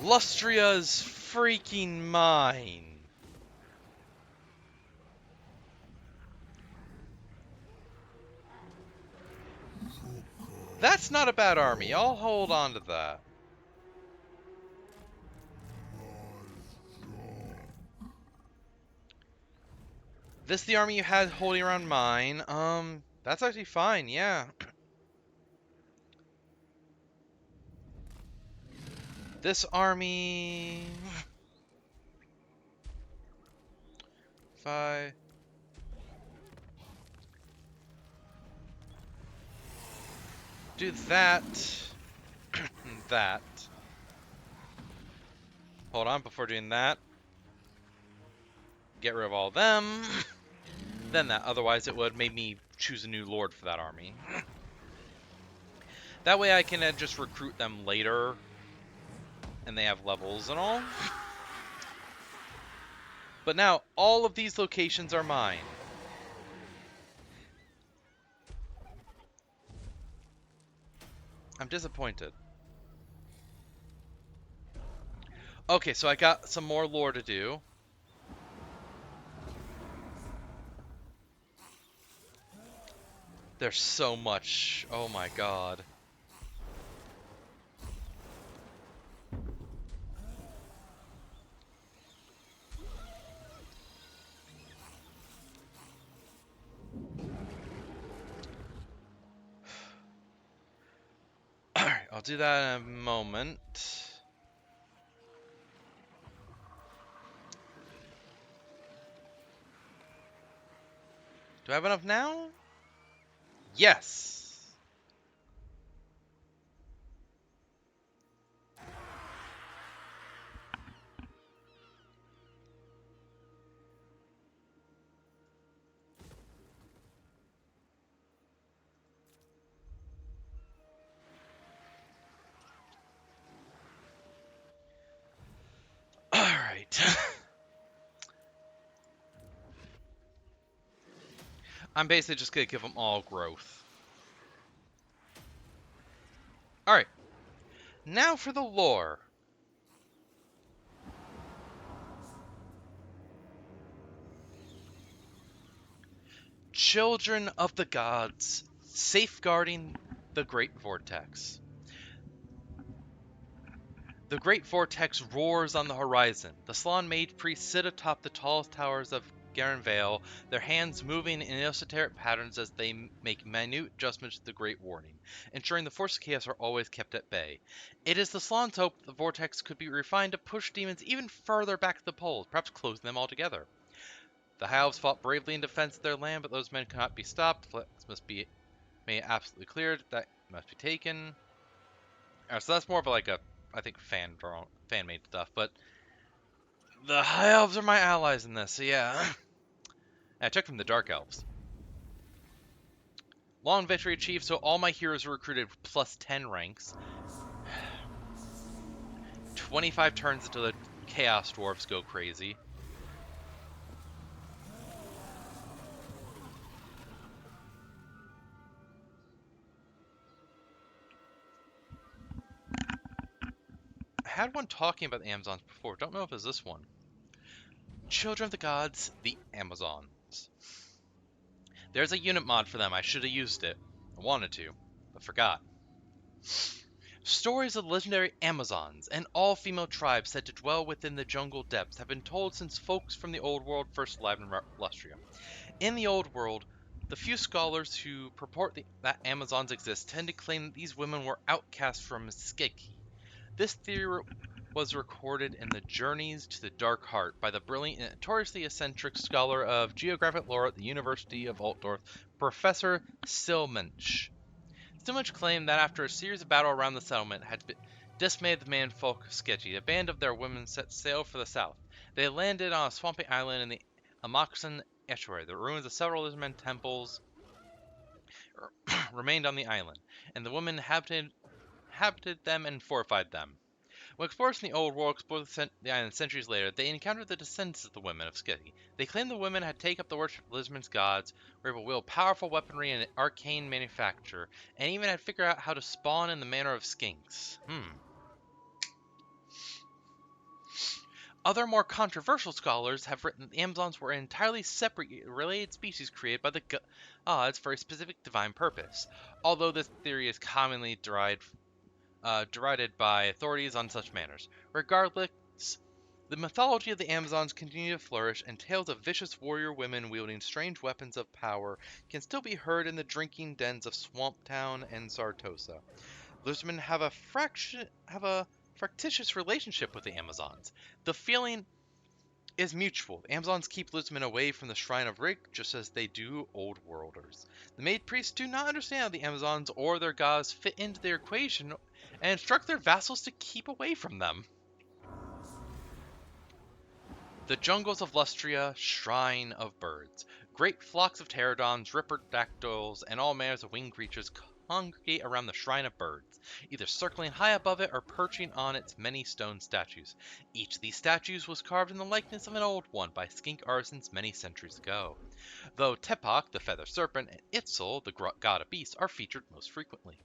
Lustria's freaking mine. That's not a bad army. I'll hold on to that. This the army you had holding around mine. That's actually fine, yeah. This army... If I... do that... that... Hold on, before doing that. Get rid of all of them. Then that, otherwise it would make me choose a new lord for that army. That way I can just recruit them later. And they have levels and all. But now, all of these locations are mine. I'm disappointed. Okay, so I got some more lore to do. There's so much. Oh my god. Alright, I'll do that in a moment. Do I have enough now? Yes! Alright. I'm basically just gonna give them all growth. Alright. Now for the lore. Children of the gods, safeguarding the Great Vortex. The Great Vortex roars on the horizon. The Slan Mage priests sit atop the tallest towers of Vale, their hands moving in esoteric patterns as they make minute adjustments to the Great Warning, ensuring the forces of chaos are always kept at bay. It is the Slan's hope that the Vortex could be refined to push demons even further back to the poles, perhaps closing them altogether. The High Elves fought bravely in defense of their land, but those men cannot be stopped. Flex must be made absolutely clear that must be taken. So that's more of like a, I think, fan-made stuff, but the High Elves are my allies in this, so yeah. I took from the Dark Elves. Long victory achieved, so all my heroes were recruited plus 10 ranks. 25 turns until the Chaos Dwarves go crazy. I had one talking about the Amazons before. Don't know if it's this one. Children of the Gods, the Amazons. There's a unit mod for them. I should have used it. I wanted to, but forgot. Stories of legendary Amazons, an all-female tribe said to dwell within the jungle depths, have been told since folks from the Old World first arrived in Lustria. In the Old World, the few scholars who purport that Amazons exist tend to claim that these women were outcasts from Skiki. This theory was recorded in the Journeys to the Dark Heart by the brilliant and notoriously eccentric scholar of geographic lore at the University of Altdorf, Professor Stillmensch. Stillmensch claimed that after a series of battles around the settlement had dismayed the manfolk of Sketchy, a band of their women set sail for the south. They landed on a swampy island in the Amoxan estuary. The ruins of several lizardmen temples remained on the island, and the women inhabited them and fortified them. When explorers from the Old World explored the island centuries later, they encountered the descendants of the women of Sketty. They claimed the women had taken up the worship of Lizardmen's gods, were able to wield powerful weaponry and arcane manufacture, and even had figured out how to spawn in the manner of skinks. Other more controversial scholars have written that the Amazons were an entirely separate related species created by the gods for a specific divine purpose, although this theory is commonly derided by authorities on such matters. Regardless, the mythology of the Amazons continue to flourish, and tales of vicious warrior women wielding strange weapons of power can still be heard in the drinking dens of Swamp Town and Sartosa. Lizardmen have a fractious relationship with the Amazons. The feeling is mutual. The Amazons keep Lizardmen away from the Shrine of Rig, just as they do Old Worlders. The Maid Priests do not understand how the Amazons or their gods fit into their equation and instruct their vassals to keep away from them. The jungles of Lustria, Shrine of Birds. Great flocks of pterodons, ripperdactyls, and all manners of winged creatures congregate around the Shrine of Birds, either circling high above it or perching on its many stone statues. Each of these statues was carved in the likeness of an old one by skink artisans many centuries ago, though Tepak, the feather serpent, and Itzel, the god of beasts, are featured most frequently.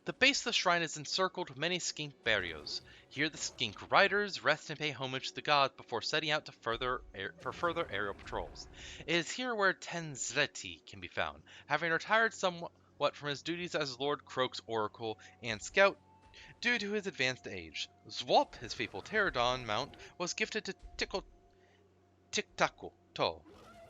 The base of the shrine is encircled with many skink barrios. Here the skink riders rest and pay homage to the gods before setting out to further aerial patrols. It is here where Tenzleti can be found, having retired somewhat from his duties as Lord Croak's oracle and scout due to his advanced age. Zwalp, his faithful pterodon mount, was gifted to Tiktakuto,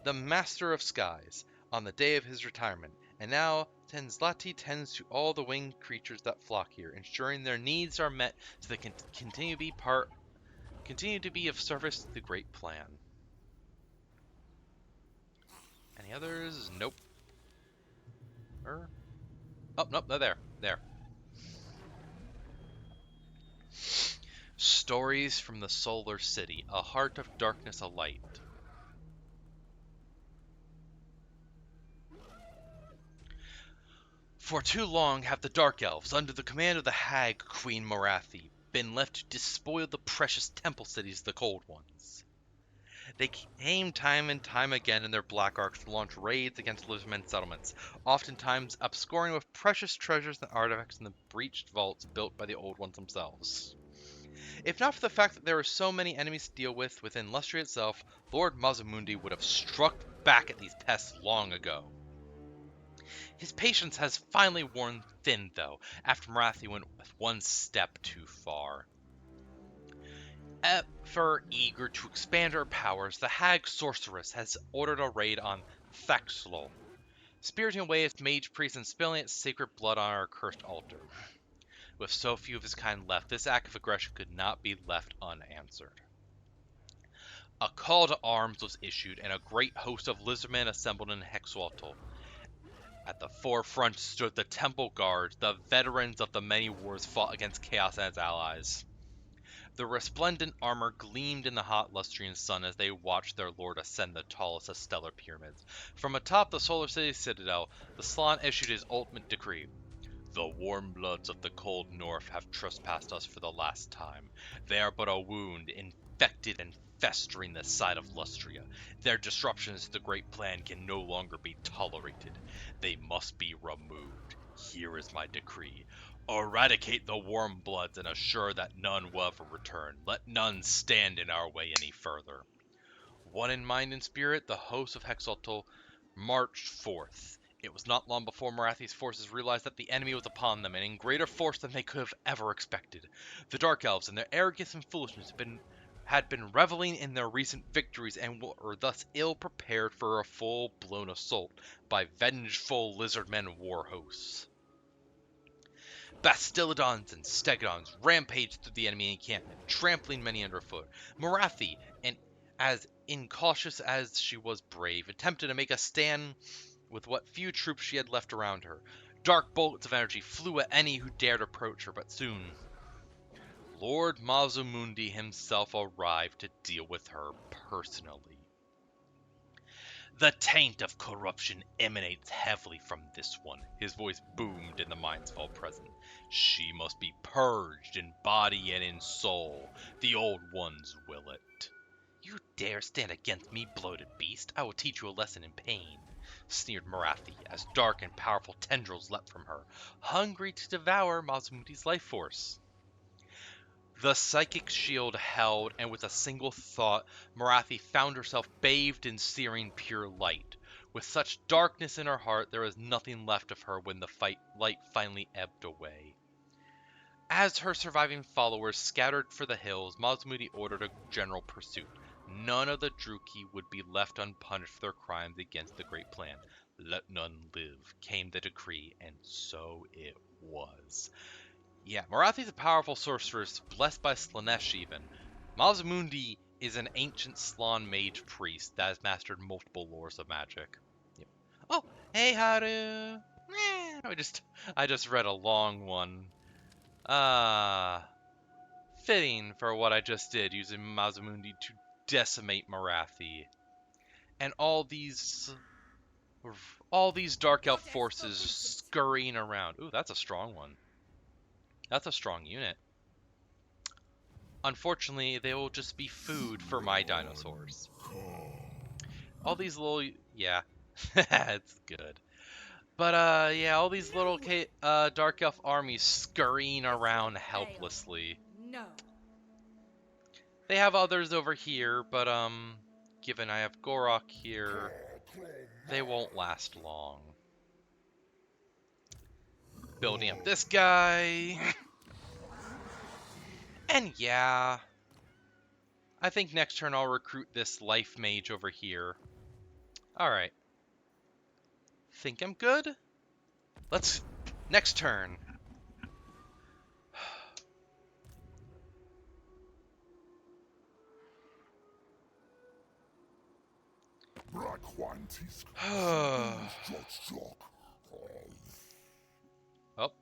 the master of skies, on the day of his retirement, and now Tenzlati tends to all the winged creatures that flock here, ensuring their needs are met so they can continue to be of service to the great plan. Any others? Nope. Oh, nope, they're there. Stories from the Solar City, a heart of darkness alight. For too long have the Dark Elves, under the command of the hag Queen Morathi, been left to despoil the precious temple cities of the Cold Ones. They came time and time again in their black arcs to launch raids against Lizardmen settlements, oftentimes upscoring with precious treasures and artifacts in the breached vaults built by the Old Ones themselves. If not for the fact that there were so many enemies to deal with within Lustria itself, Lord Mazamundi would have struck back at these pests long ago. His patience has finally worn thin, though, after Morathi went one step too far. Ever eager to expand her powers, the hag sorceress has ordered a raid on Thaxlol, spiriting away its mage priest and spilling its sacred blood on our cursed altar. With so few of his kind left, this act of aggression could not be left unanswered. A call to arms was issued, and a great host of lizardmen assembled in Hexwaltol. At the forefront stood the Temple Guard, the veterans of the many wars fought against Chaos and its allies. The resplendent armor gleamed in the hot Lustrian sun as they watched their lord ascend the tallest of stellar pyramids. From atop the Solar City Citadel, the Slan issued his ultimate decree. The warm bloods of the cold north have trespassed us for the last time. They are but a wound, infected and festering the side of Lustria. Their disruptions to the great plan can no longer be tolerated. They must be removed. Here is my decree. Eradicate the warm bloods and assure that none will ever return. Let none stand in our way any further. One in mind and spirit, the hosts of Hexaltol marched forth. It was not long before Morathi's forces realized that the enemy was upon them, and in greater force than they could have ever expected. The Dark Elves, in their arrogance and foolishness, had been reveling in their recent victories and were thus ill prepared for a full-blown assault by vengeful lizardmen war hosts. Bastillodons and Stegodons rampaged through the enemy encampment, trampling many underfoot. Morathi, and as incautious as she was brave, attempted to make a stand with what few troops she had left around her. Dark bolts of energy flew at any who dared approach her, but soon Lord Mazamundi himself arrived to deal with her personally. The taint of corruption emanates heavily from this one. His voice boomed in the minds of all present. She must be purged in body and in soul. The old ones will it. You dare stand against me, bloated beast? I will teach you a lesson in pain, sneered Morathi, as dark and powerful tendrils leapt from her, hungry to devour Mazamundi's life force. The psychic shield held, and with a single thought, Marathi found herself bathed in searing pure light. With such darkness in her heart, there was nothing left of her when the light finally ebbed away. As her surviving followers scattered for the hills, Mazmudi ordered a general pursuit. None of the Druki would be left unpunished for their crimes against the Great Plan. Let none live, came the decree, and so it was. Yeah, Marathi's a powerful sorceress, blessed by Slanesh even. Mazmundi is an ancient Slan mage priest that has mastered multiple lores of magic. Yep. Oh, hey Haru! I just read a long one. Fitting for what I just did, using Mazmundi to decimate Marathi. And all these dark elf forces scurrying around. Ooh, that's a strong one. That's a strong unit. Unfortunately, they will just be food for my dinosaurs. All these little... Yeah, it's good. But, yeah, all these little Dark Elf armies scurrying around helplessly. No. They have others over here, but, given I have Gor-rok here, they won't last long. Building up this guy. And yeah, I think next turn I'll recruit this life mage over here. Alright. Think I'm good? Let's... Next turn. Oh.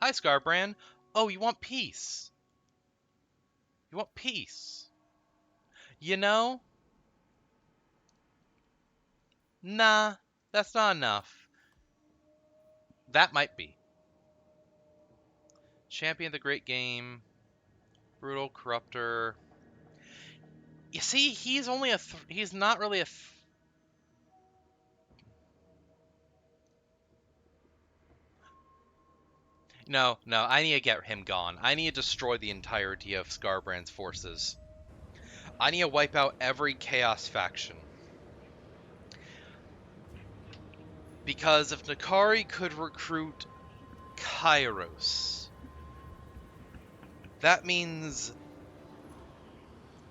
Hi, Scarbrand. Oh, you want peace? You want peace? You know? Nah, that's not enough. That might be. Champion of the Great Game. Brutal Corruptor. You see, he's only a... he's not really a... No, I need to get him gone. I need to destroy the entirety of Scarbrand's forces. I need to wipe out every Chaos faction. Because if Nakari could recruit Kairos, that means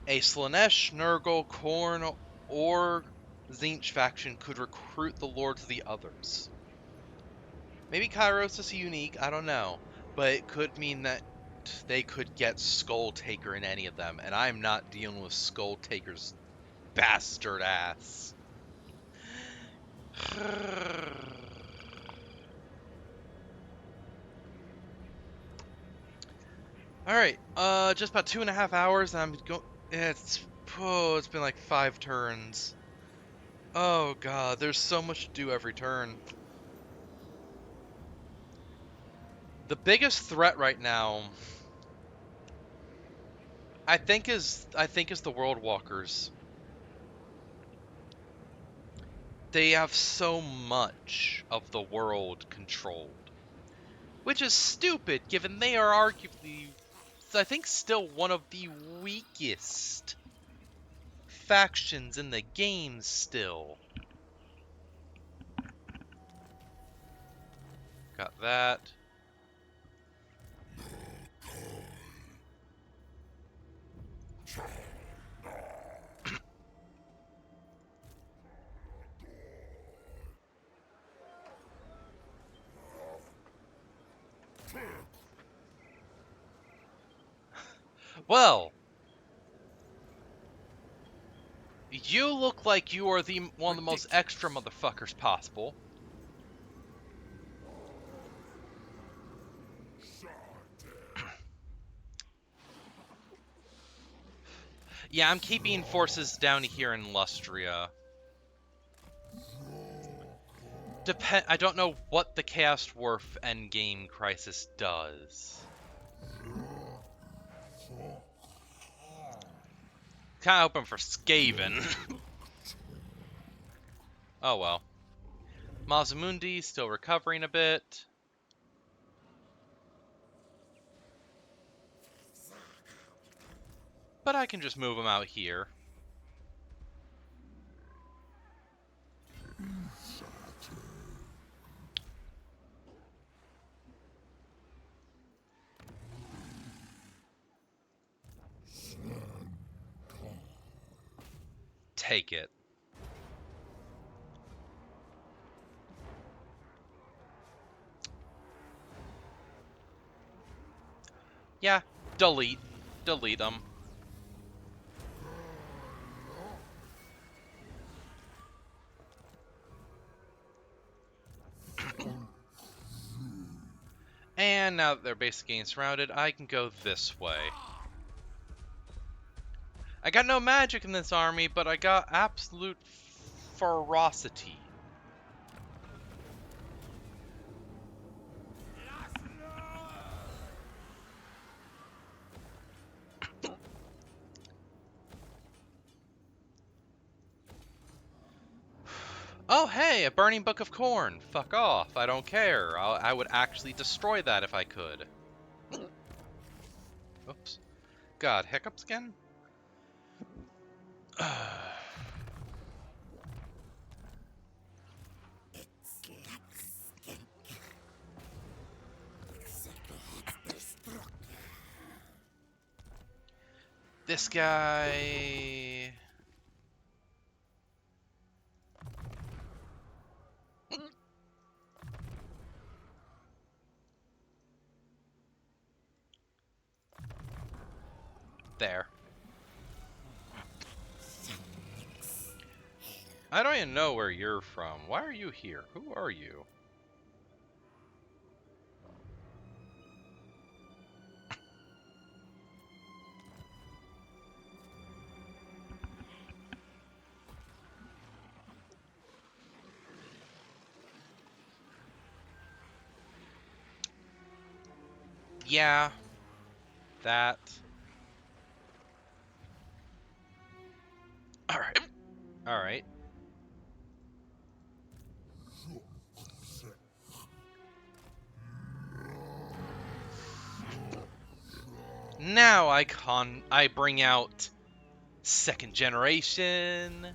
a Slanesh, Nurgle, Korn, or Tzeentch faction could recruit the Lords of the others. Maybe Kairos is unique, I don't know. But it could mean that they could get Skull Taker in any of them, and I'm not dealing with Skull Taker's bastard ass. Alright, just about 2.5 hours, and I'm going... it's been like 5 turns. Oh god, there's so much to do every turn. The biggest threat right now, I think is the World Walkers. They have so much of the world controlled, which is stupid given they are arguably, I think, still one of the weakest factions in the game still. Got that. Well, you look like you are one of the most extra motherfuckers possible. Yeah, I'm keeping forces down here in Lustria. I don't know what the Chaos Dwarf endgame crisis does. Kinda hoping for Skaven. Oh well. Mazmundi still recovering a bit. But I can just move them out here. Take it. Yeah, delete. Delete them. And now that they're basically getting surrounded, I can go this way. I got no magic in this army, but I got absolute ferocity. Oh, hey, a burning book of corn. Fuck off. I don't care. I would actually destroy that if I could. Oops. God, hiccups again? This guy... There. I don't even know where you're from. Why are you here? Who are you? Yeah. That. Alright. Alright. Now I bring out second generation.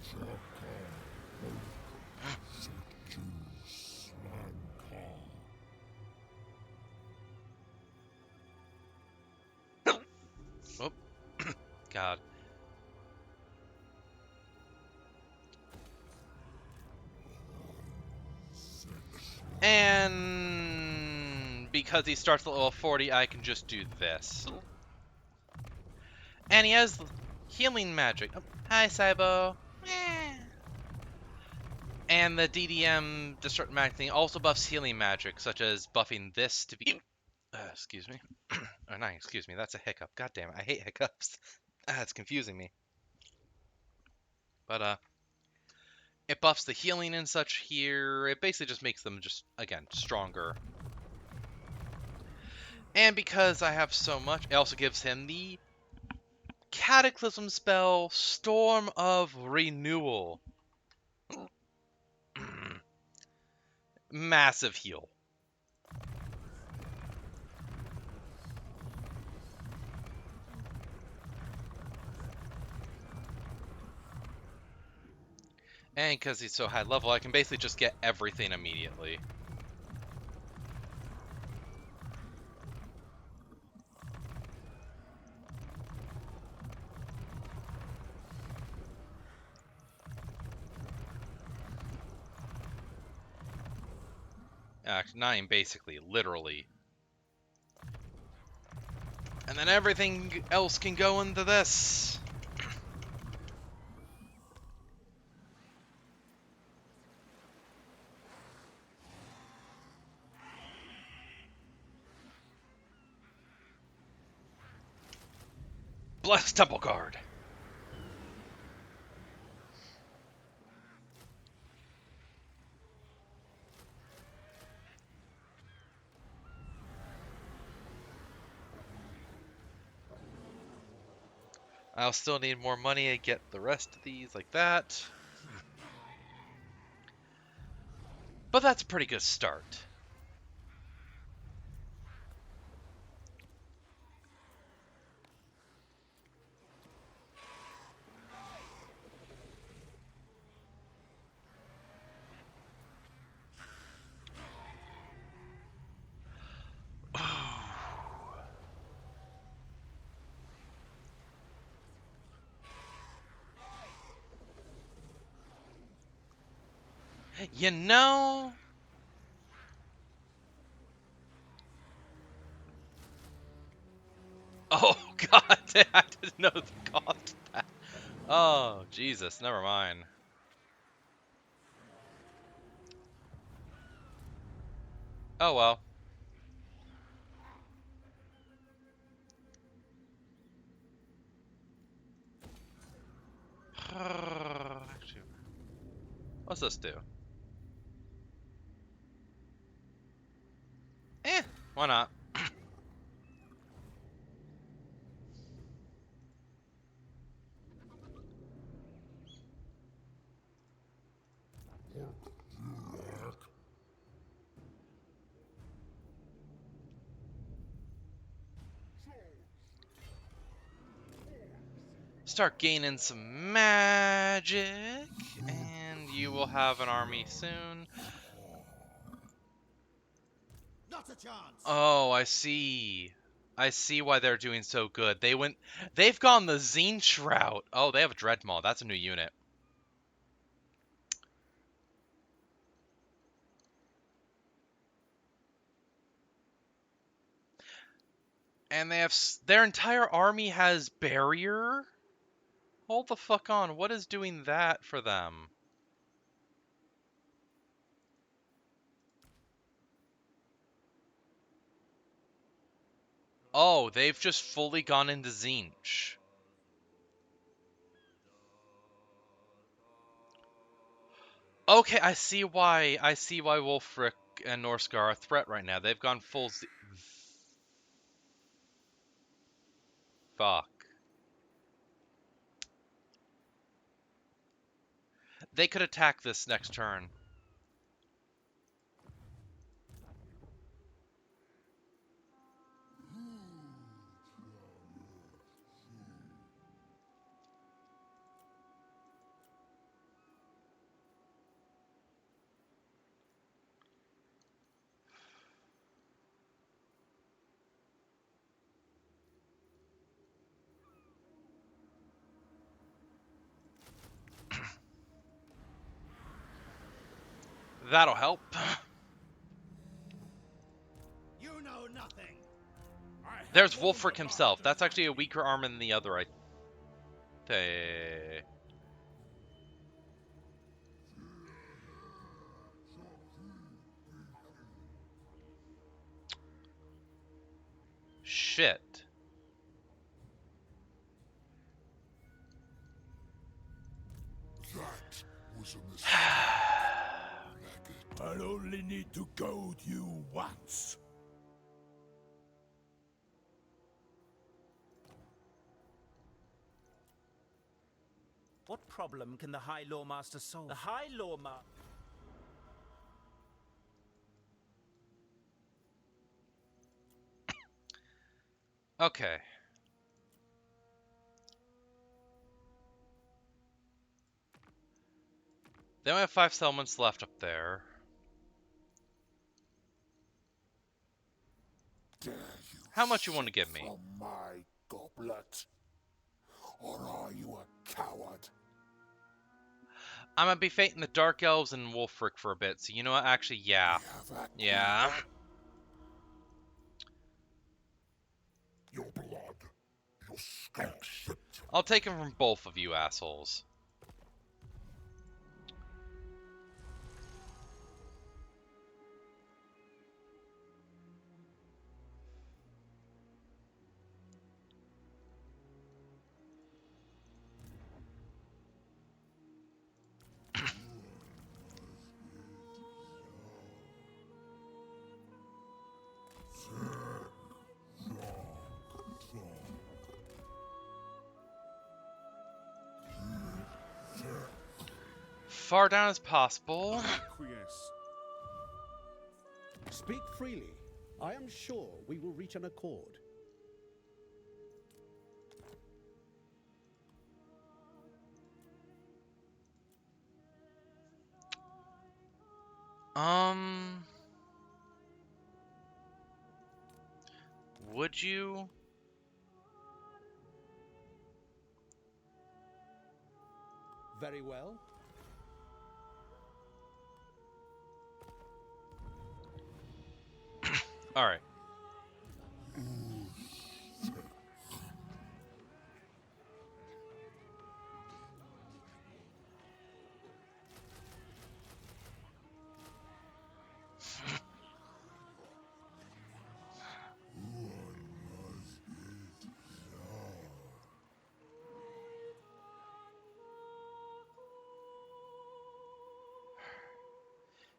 Oh, God. And because he starts at level 40, I can just do this. And he has healing magic. Oh, hi, Cybo. And the DDM Destruct Magic thing also buffs healing magic, such as buffing this to be... excuse me. Oh, no, excuse me. That's a hiccup. God damn it. I hate hiccups. It's confusing me. But, it buffs the healing and such here. It basically just makes them just, again, stronger. And because I have so much, it also gives him the Cataclysm spell, Storm of Renewal. Massive heal. And because he's so high level, I can basically just get everything immediately. Actually, not even basically, literally. And then everything else can go into this. Bless Temple Guard. I'll still need more money to get the rest of these like that. But that's a pretty good start. You know... Oh, God, I didn't know the cost of that. Oh, Jesus, never mind. Oh, well. Actually, what's this do? Why not? Start gaining some magic, and you will have an army soon. Not a chance. Oh, I see. I see why they're doing so good. They've gone the Zinch route. Oh, they have a Dreadmaw. That's a new unit. And they have their entire army has barrier. Hold the fuck on. What is doing that for them? Oh, they've just fully gone into Zinch. Okay, I see why. I see why Wolfric and Norscar are a threat right now. They've gone full fuck. They could attack this next turn. That'll help. You know nothing. There's Wolfric himself. That's actually a weaker armor than the other, I think. Shit. That was a mistake. I'll only need to goad you once. What problem can the High Lawmaster solve? The High Lawmaster. Okay. They only have 5 settlements left up there. Dare you How much you want to give me? from my goblet? Or are you a coward? I'm gonna be fighting the Dark Elves and Wolfric for a bit, so you know what? Actually, yeah. We have Yeah. your blood, your skunk shit. I'll take him from both of you assholes. Far down as possible. Speak freely. I am sure we will reach an accord. Would you? Very well. Alright.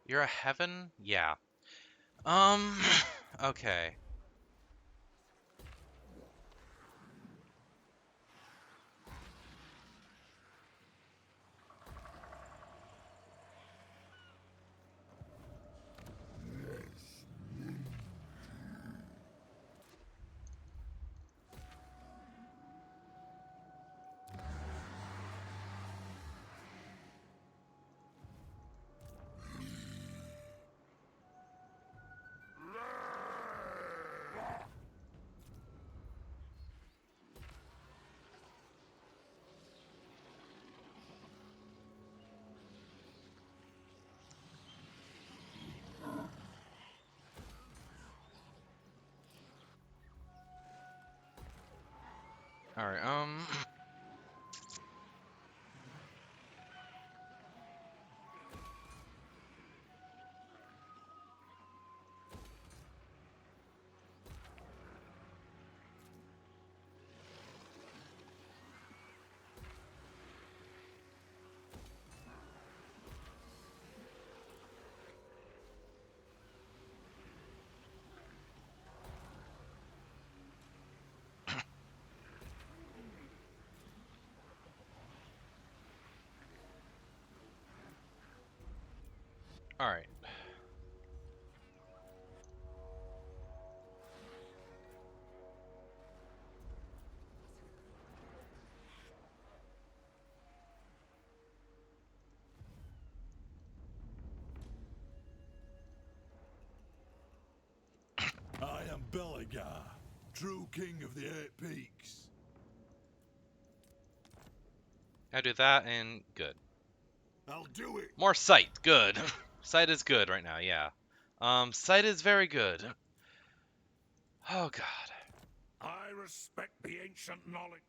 You're a heaven? Yeah. Okay. Alright, Alright. I am Belagar, true king of the Eight Peaks. I do that and good. I'll do it. More sight, good. Sight is good right now, yeah. Sight is very good. Oh god. I respect the ancient knowledge.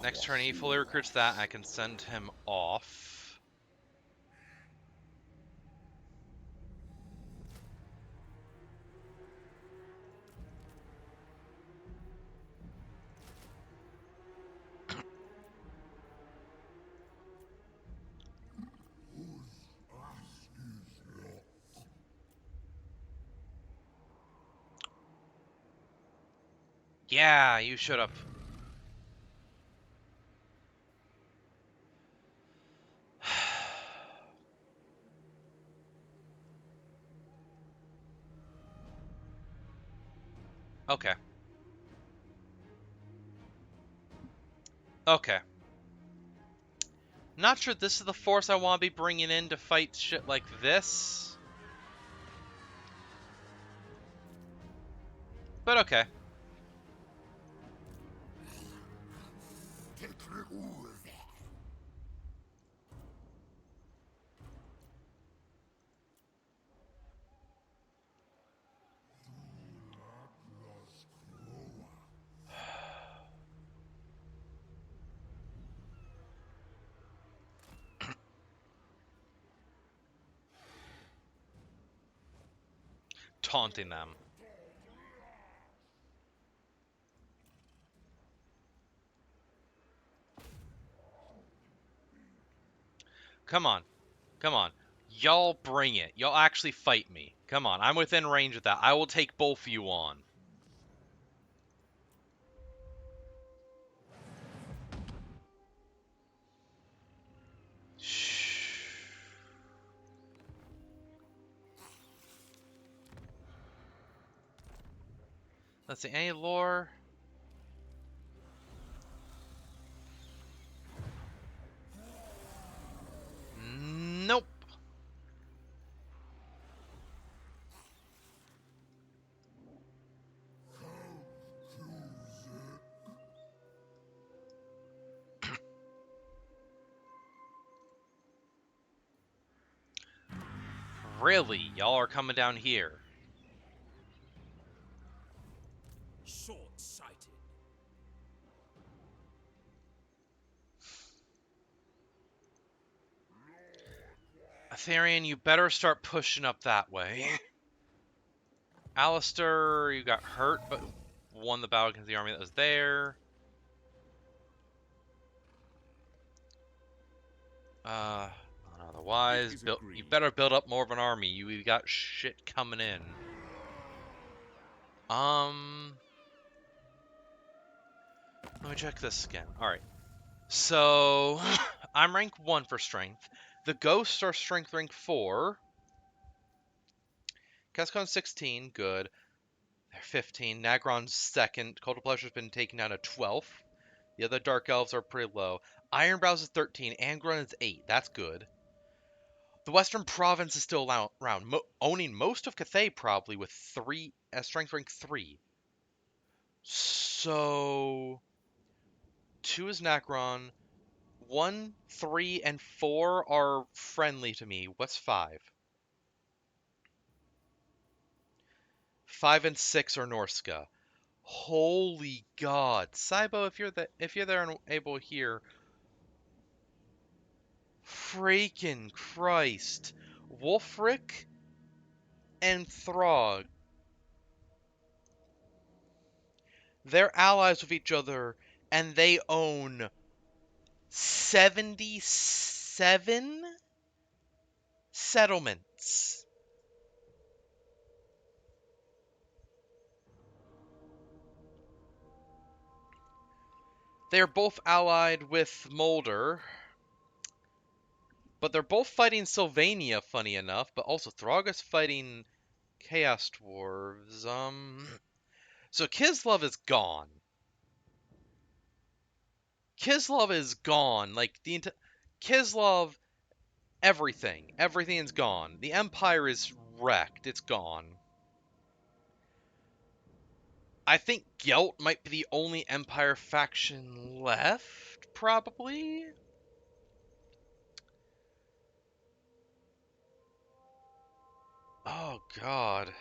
Next turn he fully recruits that, I can send him off. Yeah, you shut up. Okay. Okay. Not sure this is the force I want to be bringing in to fight shit like this. But okay. Taunting them. Come on. Come on. Y'all bring it. Y'all actually fight me. Come on. I'm within range of that. I will take both of you on. Shh. Let's see. Any lore? Really? Y'all are coming down here? Short-sighted. Aetherian, you better start pushing up that way. Alistair, you got hurt, but won the battle against the army that was there. Otherwise, you better build up more of an army. You got shit coming in. Let me check this again. Alright. So, I'm rank 1 for strength. The ghosts are strength rank 4. Cascon 16, good. They're 15. Nagron's second. Cult of Pleasure's been taken down to 12th. The other Dark Elves are pretty low. Ironbrow's is 13. Angron is 8. That's good. The Western Province is still around, owning most of Cathay probably with 3 strength rank 3. So 2 is Nacron. 1, 3, and 4 are friendly to me. What's 5? 5 and 6 are Norska. Holy God, Saibo, if you're there and able here, freaking Christ, Wolfric and Throg, they're allies with each other, and they own 77 settlements. They're both allied with Molder, but they're both fighting Sylvania, funny enough, but also Throg is fighting Chaos Dwarves. So Kislev is gone. Kislev is gone. Like, Kislev, everything. Everything's gone. The Empire is wrecked. It's gone. I think Gelt might be the only Empire faction left, probably? Oh, God.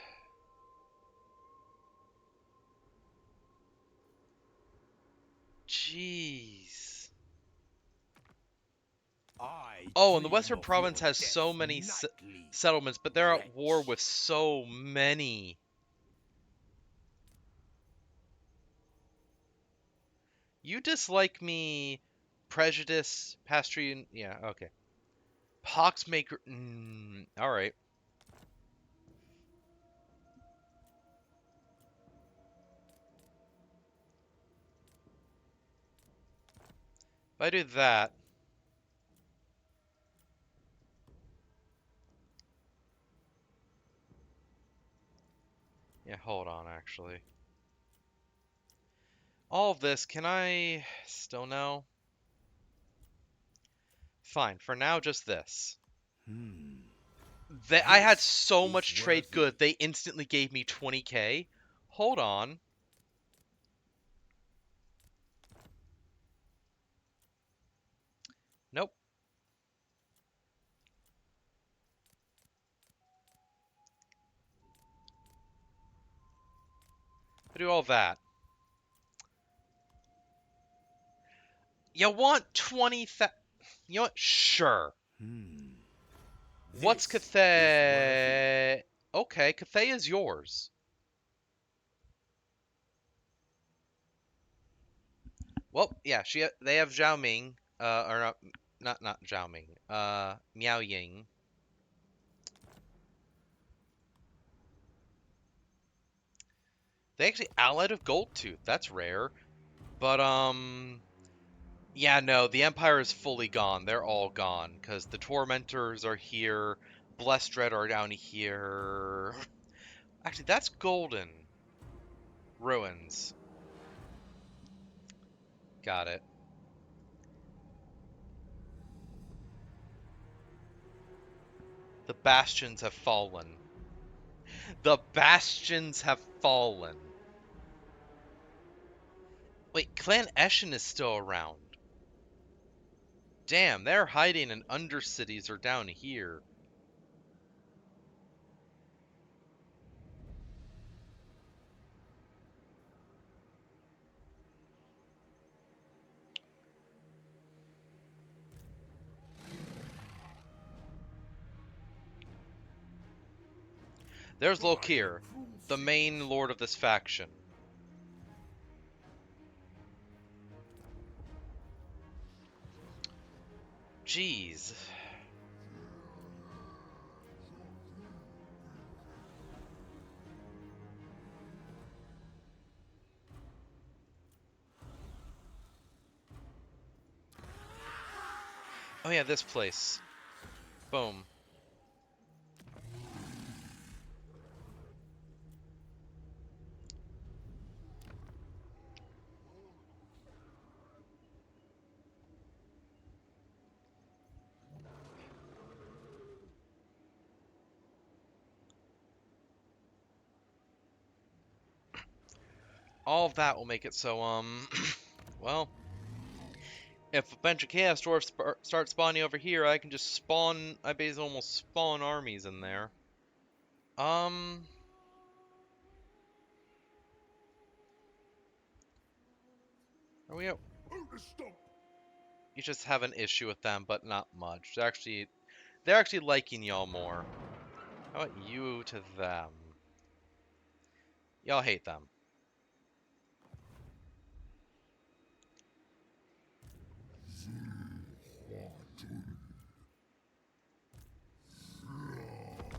Jeez. Oh, and the Western Province has so many settlements, but they're at war with so many. You dislike me, prejudice, Pastrian. Yeah, okay. Poxmaker. Alright. If I do that. Yeah, hold on, actually. All of this, can I still no? Fine, for now, just this. I had so much trade good, they instantly gave me 20k. Hold on. Nope. I do all that. You want 20,000? You know what? Sure. What's Cathay? Okay, Cathay is yours. Well, yeah, they have Zhao Ming, or not Zhao Ming, Miao Ying. They actually allied with Goldtooth. That's rare. But, yeah, no, the Empire is fully gone. They're all gone. Because the Tormentors are here. Blessed Dread are down here. Actually, that's Golden Ruins. Got it. The Bastions have fallen. The Bastions have fallen. Wait, Clan Eshin is still around. Damn, they're hiding in Undercities or down here. There's Lokir, the main lord of this faction. Jeez. Oh yeah, this place. Boom. All of that will make it so, well, if a bunch of chaos dwarfs start spawning over here, I can just spawn, I basically almost spawn armies in there. Are we out? You just have an issue with them, but not much. They're actually liking y'all more. How about you to them? Y'all hate them.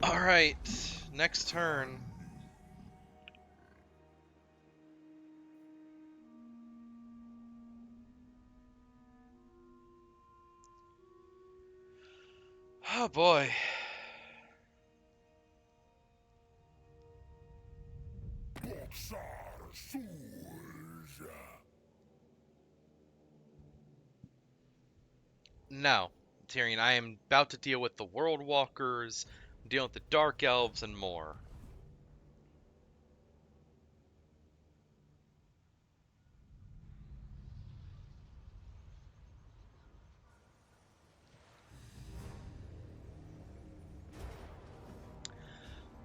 Alright, next turn. Oh boy. Now, Tyrion, I am about to deal with the World Walkers, dealing with the Dark Elves, and more.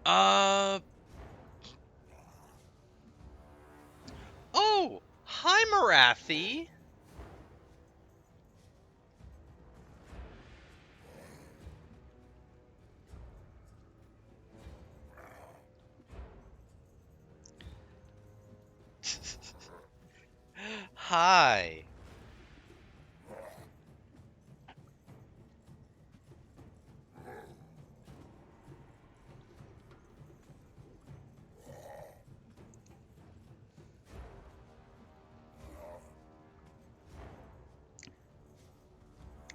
Oh! Hi, Marathi! Hi.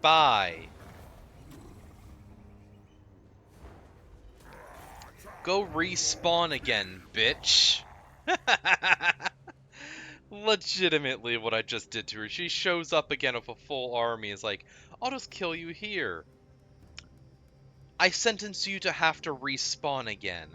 Bye. Go respawn again, bitch. Legitimately what I just did to her. She shows up again with a full army. Is like, I'll just kill you here. I sentence you to have to respawn again.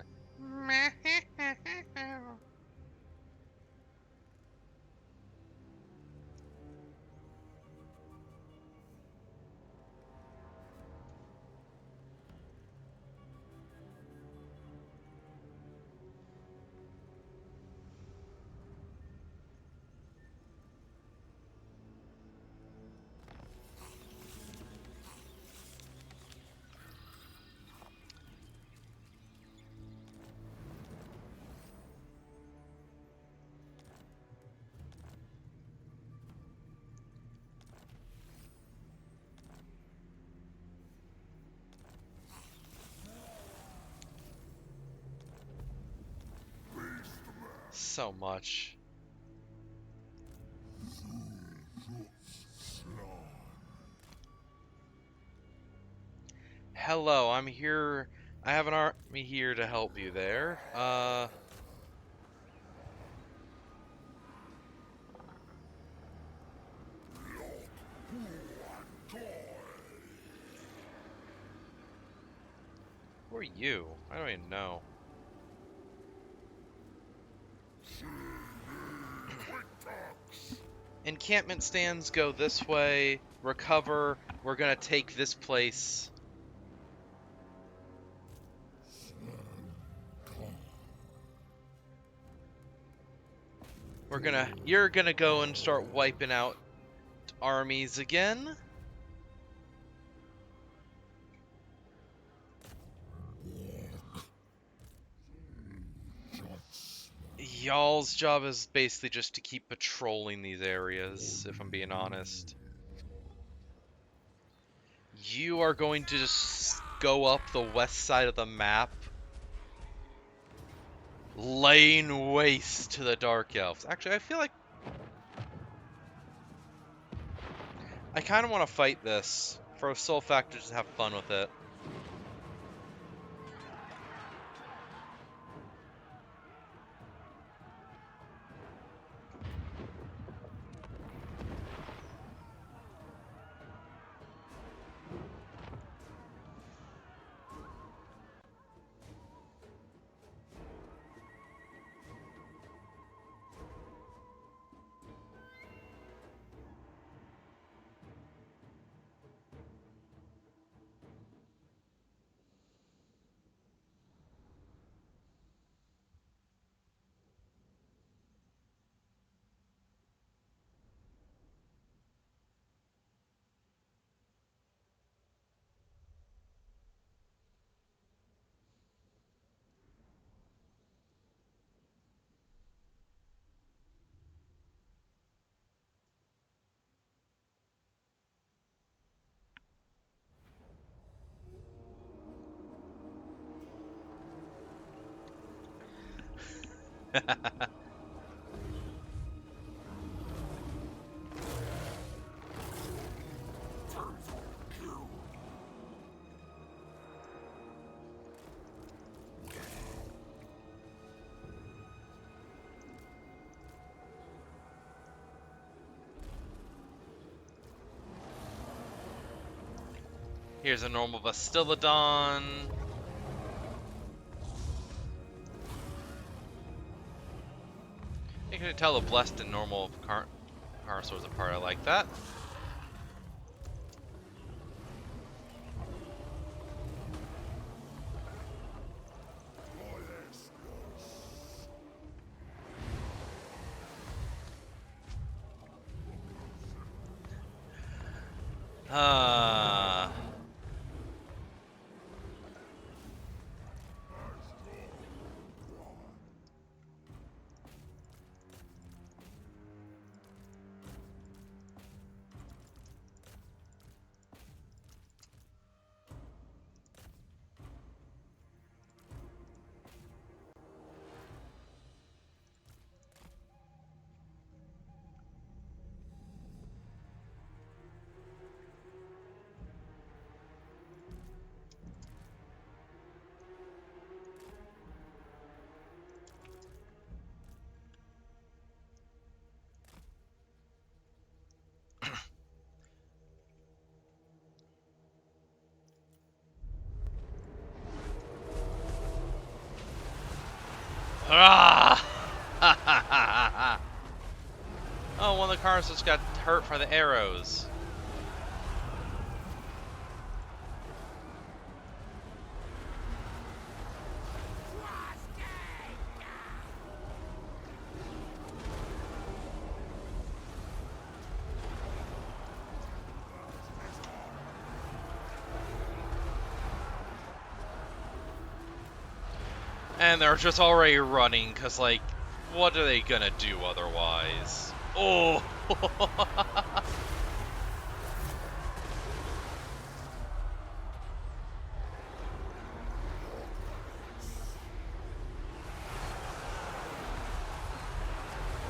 So much. Hello, I'm here. I have an army here to help you there. Who are you? I don't even know. Encampment stands go this way. Recover. We're gonna take this place. You're gonna go and start wiping out armies again. Y'all's job is basically just to keep patrolling these areas, if I'm being honest. You are going to just go up the west side of the map, laying waste to the Dark Elves. Actually, I feel like I kind of want to fight this for a sole factor, just have fun with it. Here's a normal Bastillodon. You can tell the blessed and normal Carnosaurs apart. I like that. Ah. Ah! Oh, one of the cars just got hurt by the arrows. And they're just already running, because, like, what are they gonna do otherwise? Oh!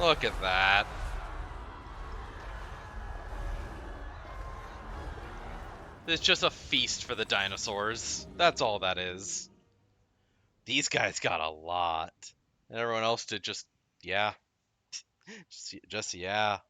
Look at that. It's just a feast for the dinosaurs. That's all that is. These guys got a lot. And everyone else did just, yeah. Just yeah.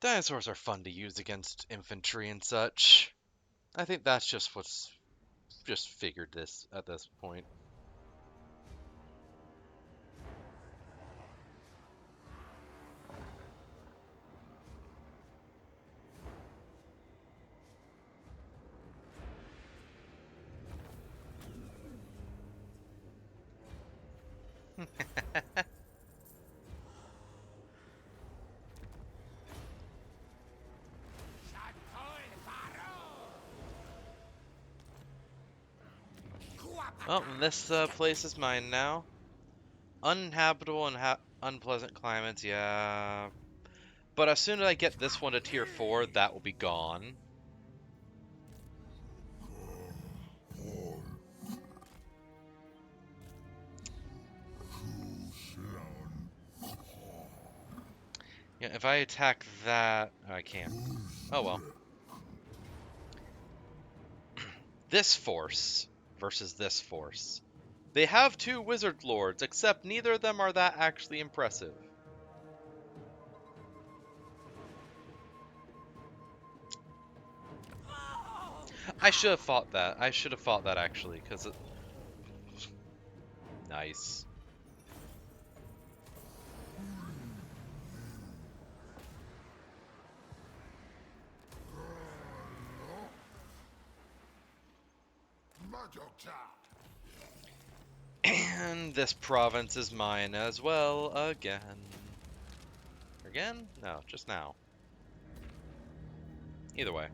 Dinosaurs are fun to use against infantry and such. I think that's just what's just figured this at this point. Well, this place is mine now. Uninhabitable and unpleasant climates, yeah. But as soon as I get this one to tier 4, that will be gone. Yeah, if I attack that, I can't. Oh well. This force versus this force. They have 2 wizard lords, except neither of them are that actually impressive. I should have fought that. I should have fought that actually, because it... Nice. And this province is mine as well, again. Again? No, just now. Either way.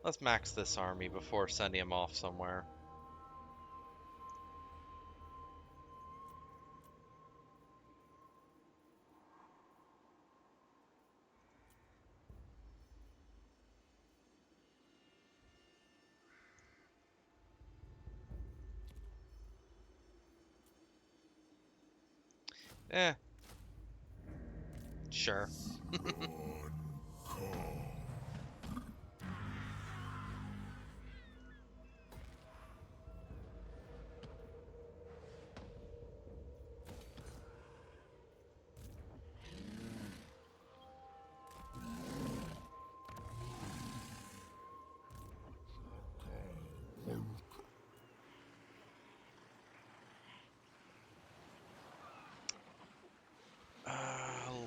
Let's max this army before sending him off somewhere. Eh. Sure.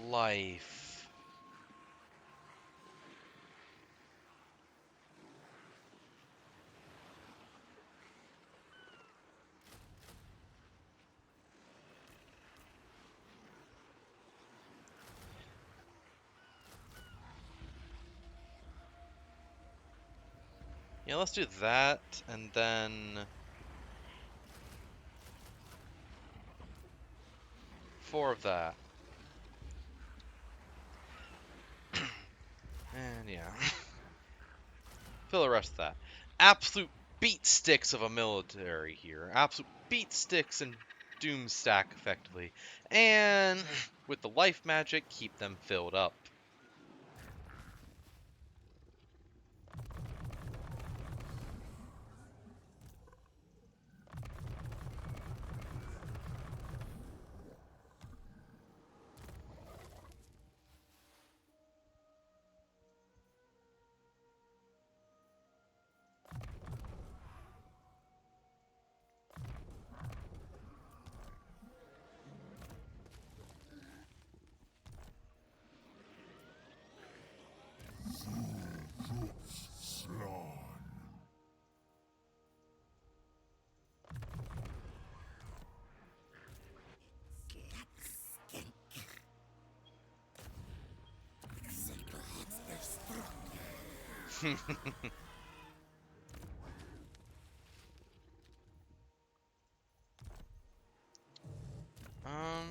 Life. Yeah, let's do that, and then... 4 of that. And yeah. Fill the rest of that. Absolute beat sticks of a military here. Absolute beat sticks and doom stack effectively. And with the life magic, keep them filled up. um...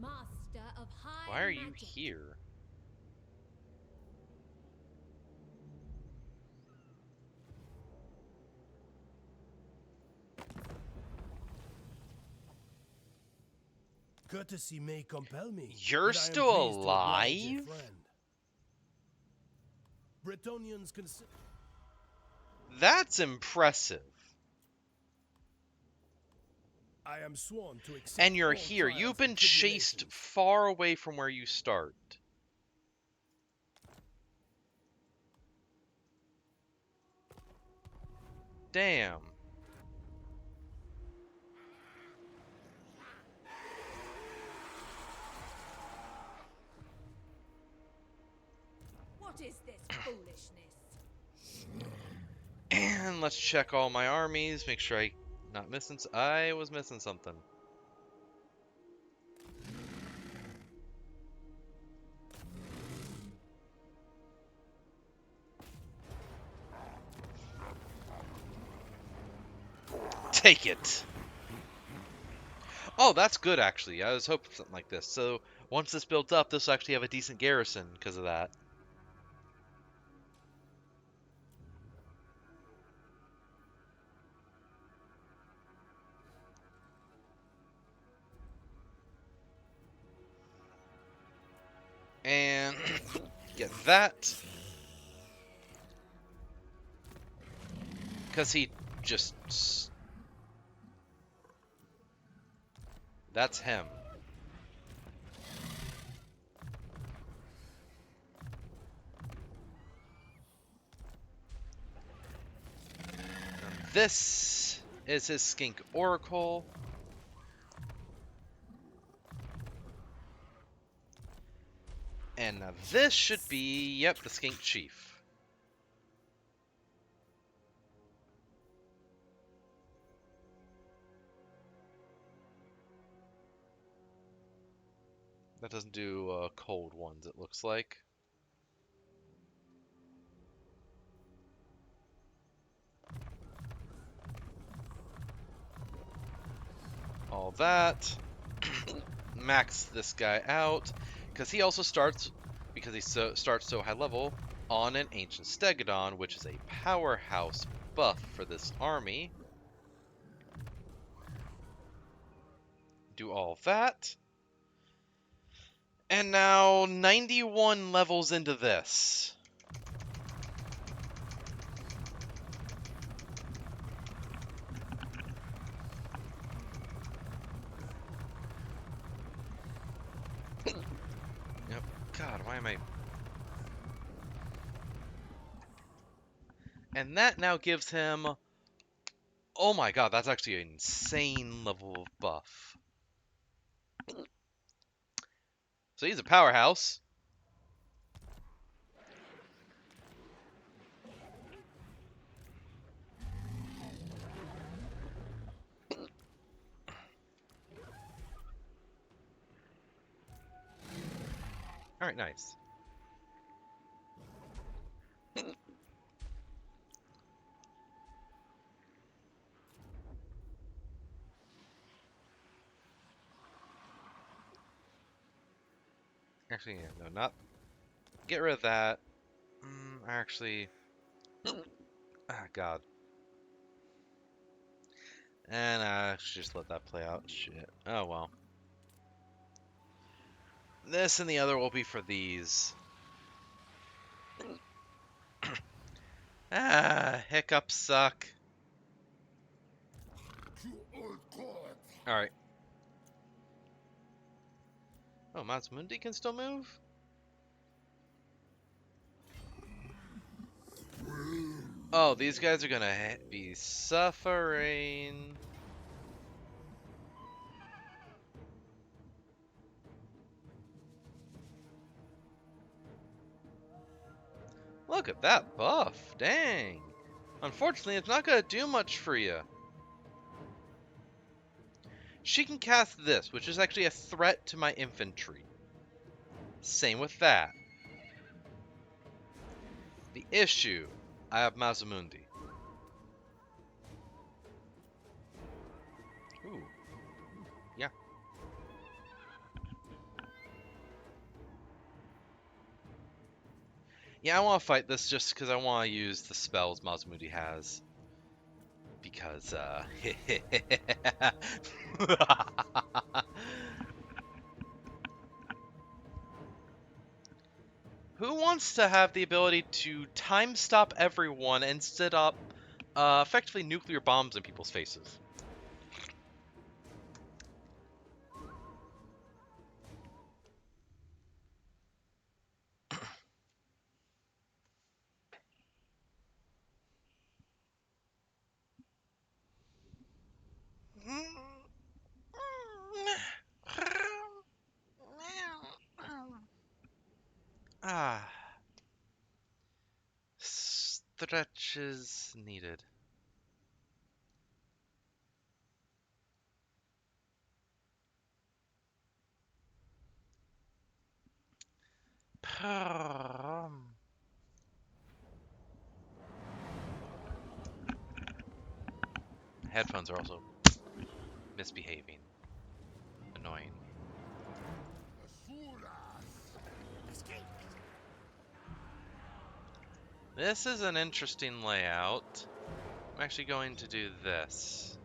master of high Why are you magic. here? Courtesy may compel me. You're but I am still pleased to oblige a alive? friend. Bretonians consider. That's impressive. I am sworn to accept And you're all here. trials You've and been chased tribulations. far away from where you start. Damn. What is this foolishness? And let's check all my armies. Make sure not missing. I was missing something. Take it. Oh, that's good actually. I was hoping for something like this. So once this builds up, this will actually have a decent garrison because of that. And get that. Because he just... That's him. This is his skink oracle. And now this should be, yep, the skink chief. That doesn't do cold ones, it looks like. All that. Max this guy out. Because he also starts, because he starts so high level, on an Ancient Stegodon, which is a powerhouse buff for this army. Do all that. And now 91 levels into this. Yep. God, why am I... And that now gives him... Oh my god, that's actually an insane level of buff. So he's a powerhouse. Alright, nice. Actually, yeah, no, not... Get rid of that. Actually... Ah, God. And I should just let that play out. Shit. Oh, well. This and the other will be for these. Hiccups suck. Alright. Oh, Mazmundi can still move? Oh, these guys are gonna be suffering. Look at that buff. Dang. Unfortunately, it's not gonna do much for you. She can cast this, which is actually a threat to my infantry. Same with that. The issue, I have Mazamundi. Ooh. Yeah. Yeah, I want to fight this just because I want to use the spells Mazmudi has. Because, Who wants to have the ability to time stop everyone and set up, effectively nuclear bombs in people's faces? Ah. Stretches needed. Headphones are also misbehaving. Annoying. This is an interesting layout. I'm actually going to do this.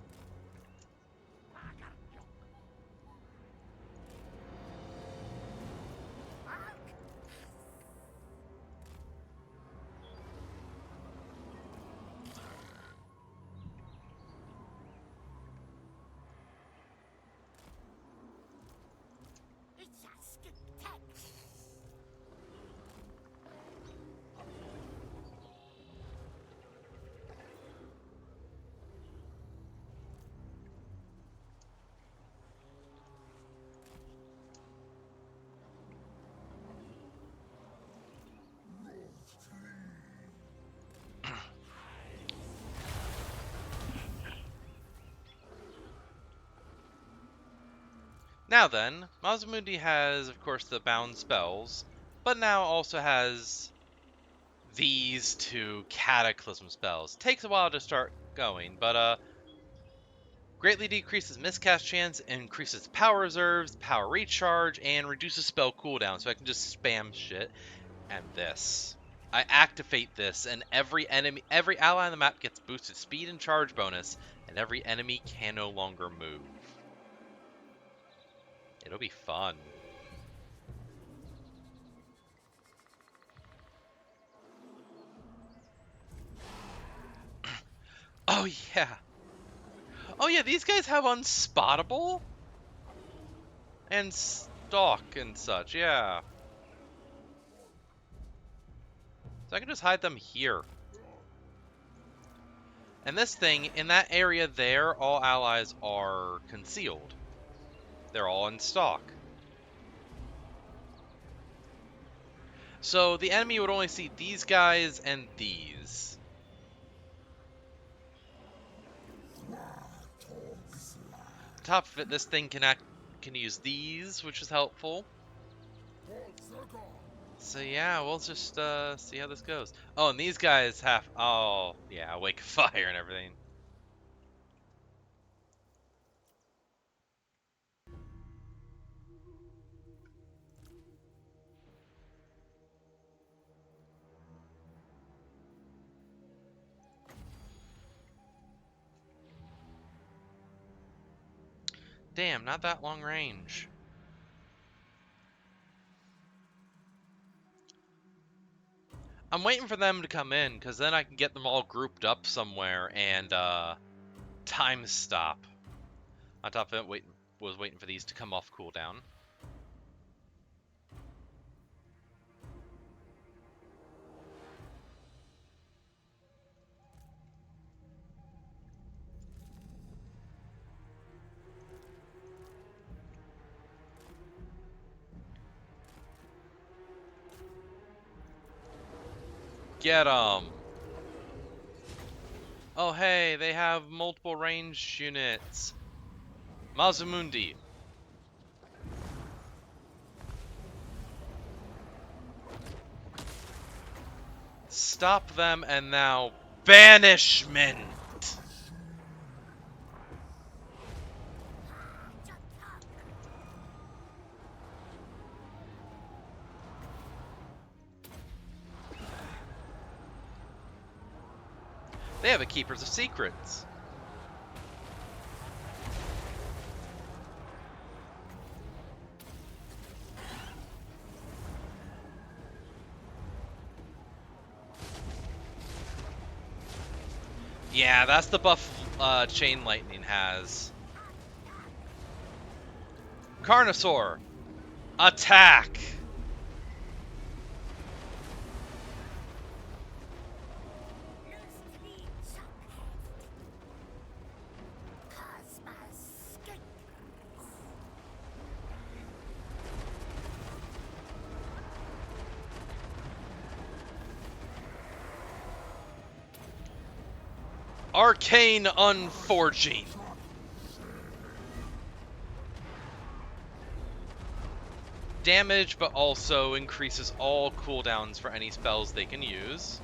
Now then, Masamudi has, of course, the bound spells, but now also has these two cataclysm spells. Takes a while to start going, but greatly decreases miscast chance, increases power reserves, power recharge, and reduces spell cooldown, so I can just spam shit. And this. I activate this, and every ally on the map gets boosted speed and charge bonus, and every enemy can no longer move. It'll be fun. Oh yeah. Oh yeah, these guys have unspottable and stalk and such, yeah. So I can just hide them here. And this thing, in that area there, all allies are concealed. They're all in stalk. So the enemy would only see these guys and these. On top of it, this thing can use these, which is helpful. So yeah, we'll just see how this goes. Oh, and these guys have, oh yeah, wake of fire and everything. Damn, not that long range. I'm waiting for them to come in, because then I can get them all grouped up somewhere and time stop. On top of it, was waiting for these to come off cooldown. Get 'em! Oh hey, they have multiple range units. Mazamundi. Stop them and now banishment! They have a Keepers of Secrets. Yeah, that's the buff Chain Lightning has. Carnosaur, attack! Arcane Unforging. Damage, but also increases all cooldowns for any spells they can use.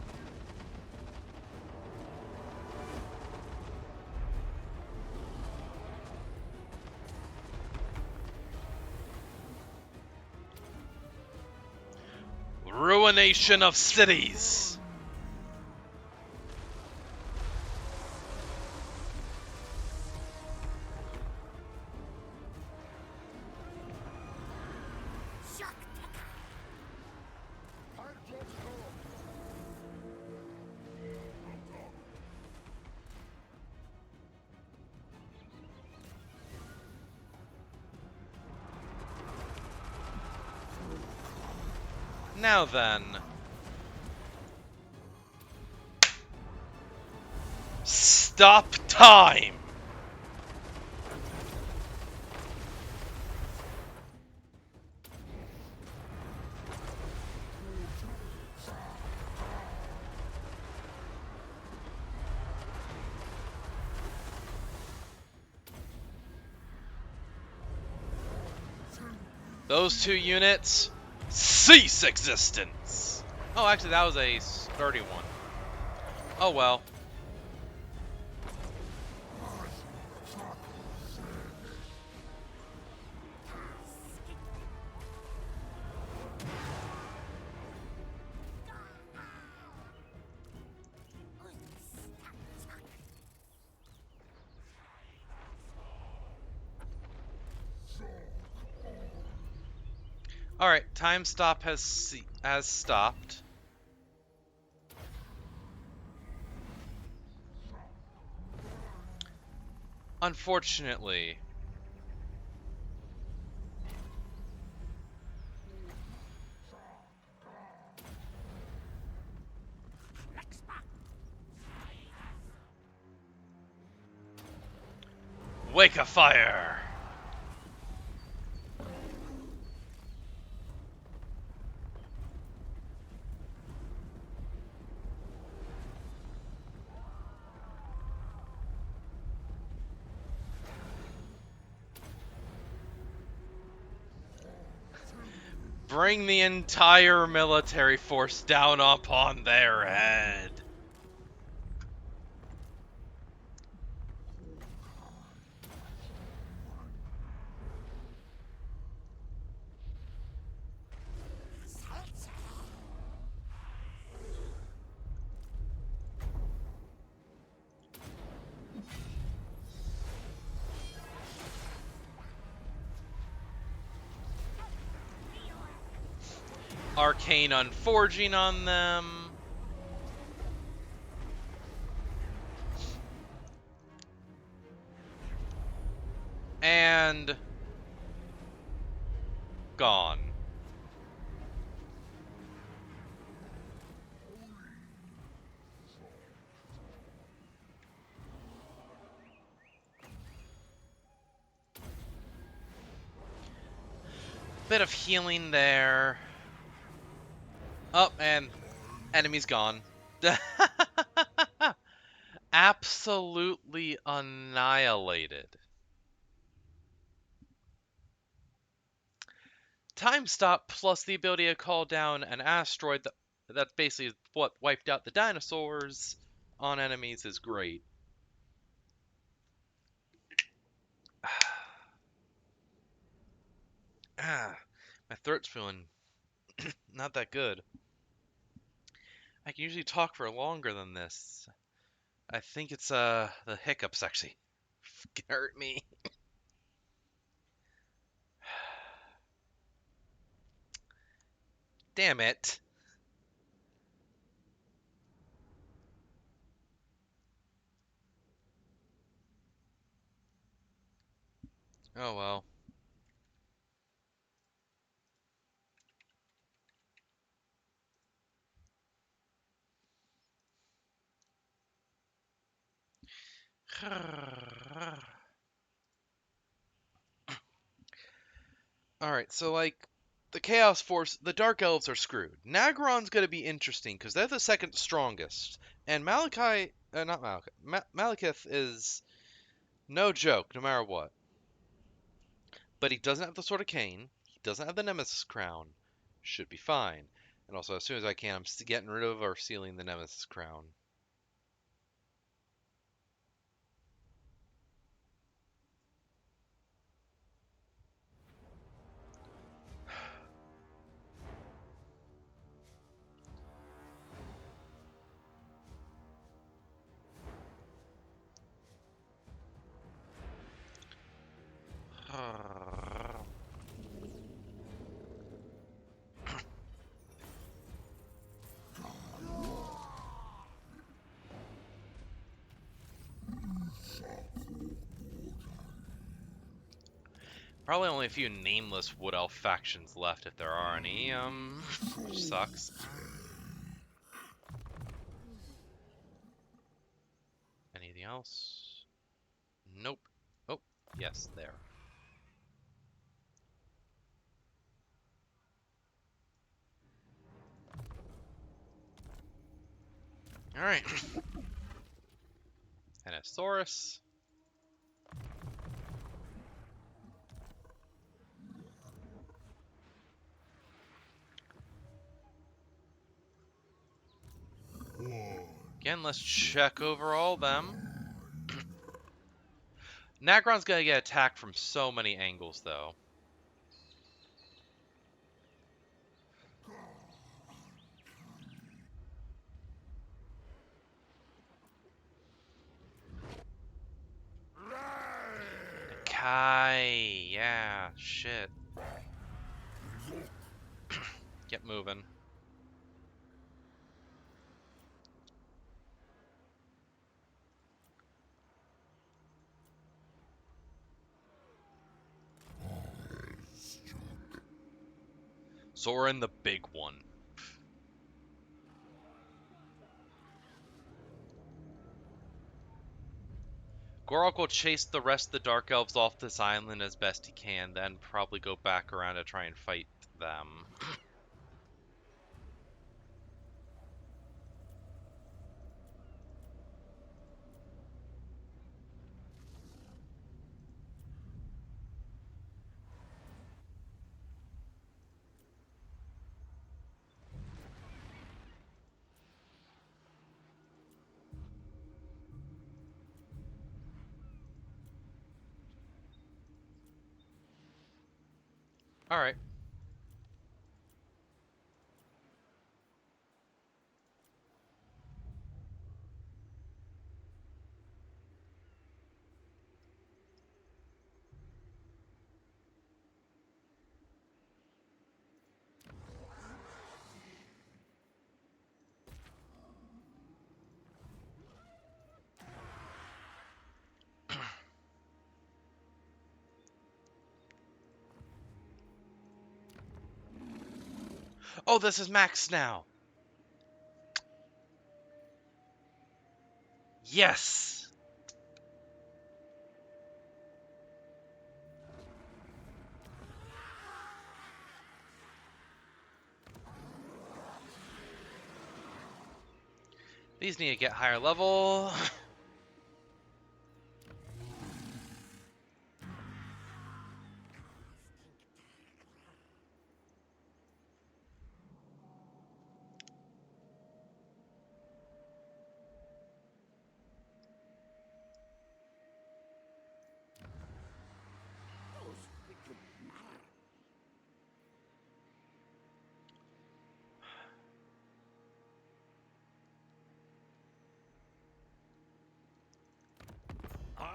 Ruination of cities. Now then. Stop time! Those 2 units cease existence! Oh, actually, that was a sturdy one. Oh well. Alright, time stop has stopped. Unfortunately. Wake a fire! Bring the entire military force down upon their head. Arcane Unforging on them. And gone. Bit of healing there. Oh, and enemy's gone. Absolutely annihilated. Time stop plus the ability to call down an asteroid that's basically what wiped out the dinosaurs on enemies is great. My throat's feeling not that good. I can usually talk for longer than this. I think it's the hiccups actually hurt me. Damn it. Oh well. Alright, so like the Chaos Force, the Dark Elves are screwed. Nagron's gonna be interesting because they're the second strongest. And not Malachi, Malekith is no joke, no matter what. But he doesn't have the Sword of Cain. He doesn't have the Nemesis Crown. Should be fine. And also, as soon as I can, I'm getting rid of or sealing the Nemesis Crown. Probably only a few nameless Wood Elf factions left, if there are any, which sucks. Anything else? Nope. Oh, yes, there. Alright. Anasaurus. Again, let's check over all them. Nagron's gonna get attacked from so many angles, though. Kai, yeah, shit. Get moving. So we're in the big one. Gor-rok will chase the rest of the Dark Elves off this island as best he can, then probably go back around to try and fight them. Alright. Oh, this is Max now! Yes! These need to get higher level.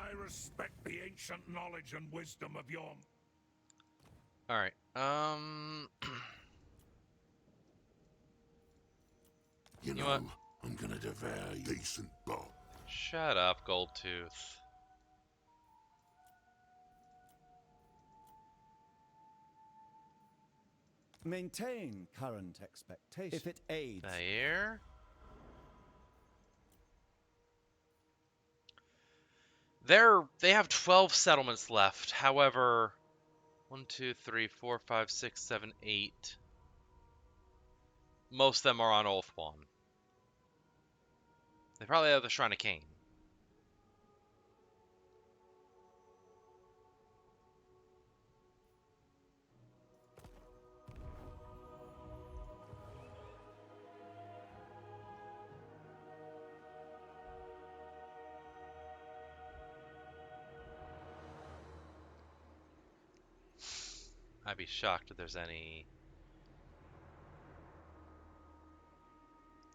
I respect the ancient knowledge and wisdom of your... Alright, You know know, what? I'm gonna devour you. Decent Bob. Shut up, Goldtooth. Maintain current expectation if it aids. There. They have 12 settlements left. However, 1, 2, 3, 4, 5, 6, 7, 8. Most of them are on Ulthuan. They probably have the Shrine of Cain. I'd be shocked if there's any...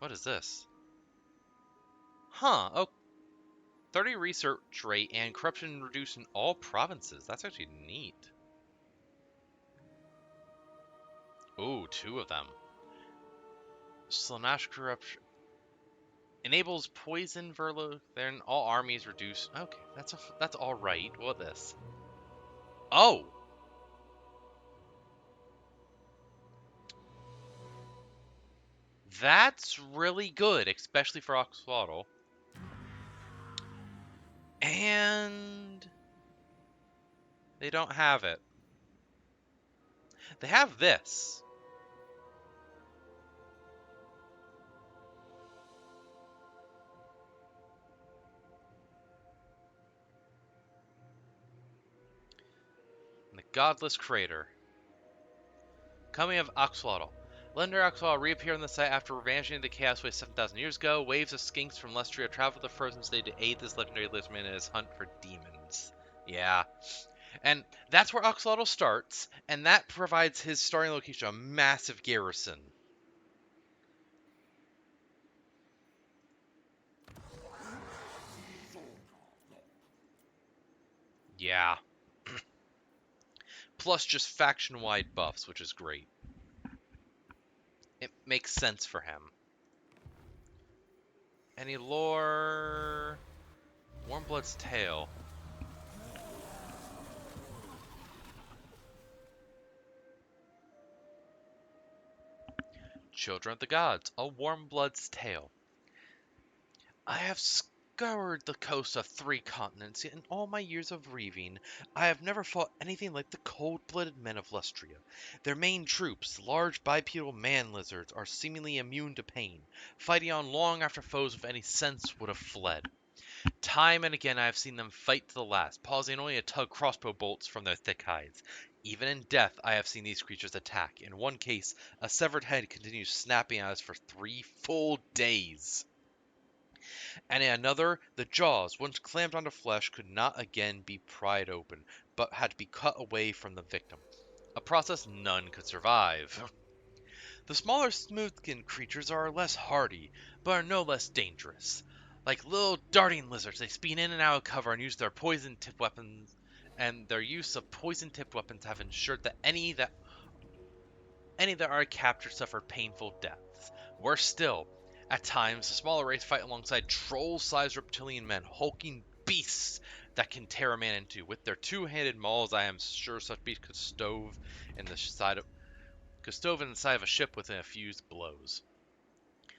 What is this? Huh, oh, 30 research rate and corruption reduced in all provinces. That's actually neat. Ooh, 2 of them. Slaanesh corruption. Enables poison verlo. Then all armies reduce. Okay, that's all right. What this? Oh, that's really good, especially for Oxfordle. And they don't have it. They have this. The Godless Crater. Coming of Oxfordle. Legendary Oxfordle reappeared on the site after vanishing into Chaos Waste 7,000 years ago. Waves of skinks from Lestria traveled the frozen state to aid this legendary lizardman in his hunt for demons. Yeah. And that's where Oxlotl starts, and that provides his starting location a massive garrison. Yeah. Plus just faction-wide buffs, which is great. It makes sense for him. Any lore? Warmblood's Tale. Children of the Gods, A Warmblood's Tale. I have scoured the coast of 3 continents, yet in all my years of reaving, I have never fought anything like the cold-blooded men of Lustria. Their main troops, large bipedal man-lizards, are seemingly immune to pain, fighting on long after foes with any sense would have fled. Time and again I have seen them fight to the last, pausing only to tug crossbow bolts from their thick hides. Even in death, I have seen these creatures attack. In one case, a severed head continues snapping at us for 3 full days. And in another, the jaws, once clamped onto flesh, could not again be pried open, but had to be cut away from the victim. A process none could survive. The smaller smooth-skinned creatures are less hardy, but are no less dangerous. Like little darting lizards, they speed in and out of cover and use their poison-tipped weapons, and their use of poison-tipped weapons have ensured that any that are captured suffer painful deaths. Worse still, at times, the smaller race fight alongside troll-sized reptilian men, hulking beasts that can tear a man in two. With their 2-handed mauls, I am sure such beasts could stove in the side of a ship within a few blows.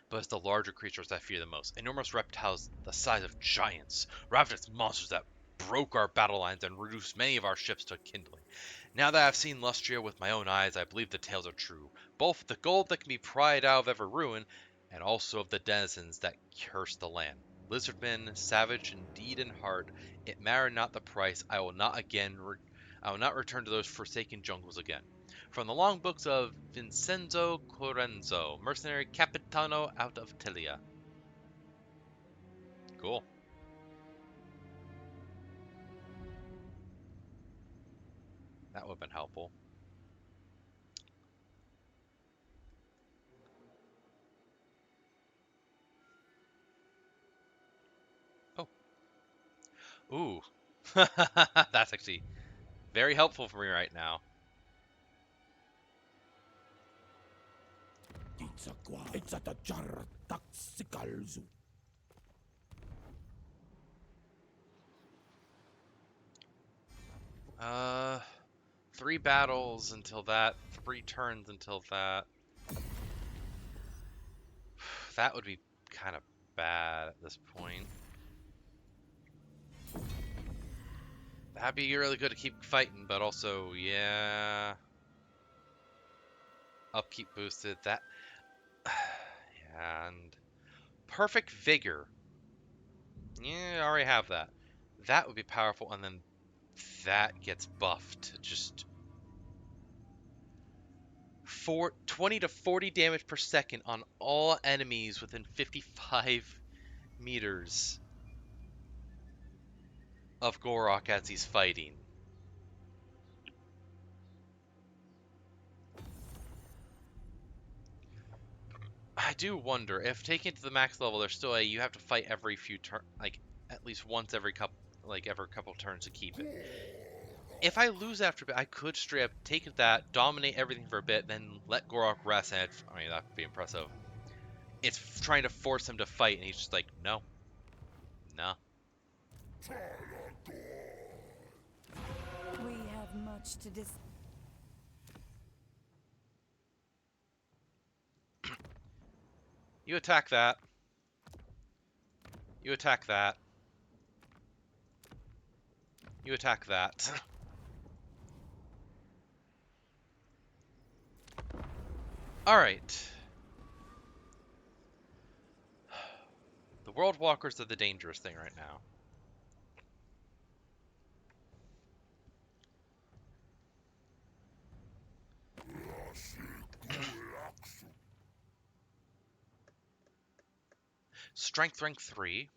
But it's the larger creatures I fear the most. Enormous reptiles the size of giants, ravenous monsters that broke our battle lines and reduced many of our ships to kindling. Now that I've seen Lustria with my own eyes, I believe the tales are true. Both the gold that can be pried out of every ruin, and also of the denizens that curse the land. Lizardmen, savage in deed and heart, it matter not the price. I will not return to those forsaken jungles again. From the long books of Vincenzo Corenzo, mercenary capitano out of Tilia. Cool. That would have been helpful. Oh. Ooh. That's actually very helpful for me right now. Uh, 3 battles until that. 3 turns until that. That would be kind of bad at this point. That'd be really good to keep fighting, but also, yeah. Upkeep boosted. That. Yeah, and. Perfect Vigor. Yeah, I already have that. That would be powerful, and then that gets buffed to just 20 to 40 damage per second on all enemies within 55 meters of Gor-rok as he's fighting. I do wonder if taking it to the max level, there's still you have to fight every few turns, like at least once every couple turns to keep it. If I lose after a bit, I could straight up take that, dominate everything for a bit, then let Gor-rok rest, and I mean, that would be impressive. It's trying to force him to fight, and he's just like, no. No. We have much to dis. You attack that. You attack that. You attack that. Alright. The World Walkers are the dangerous thing right now. Strength rank 3.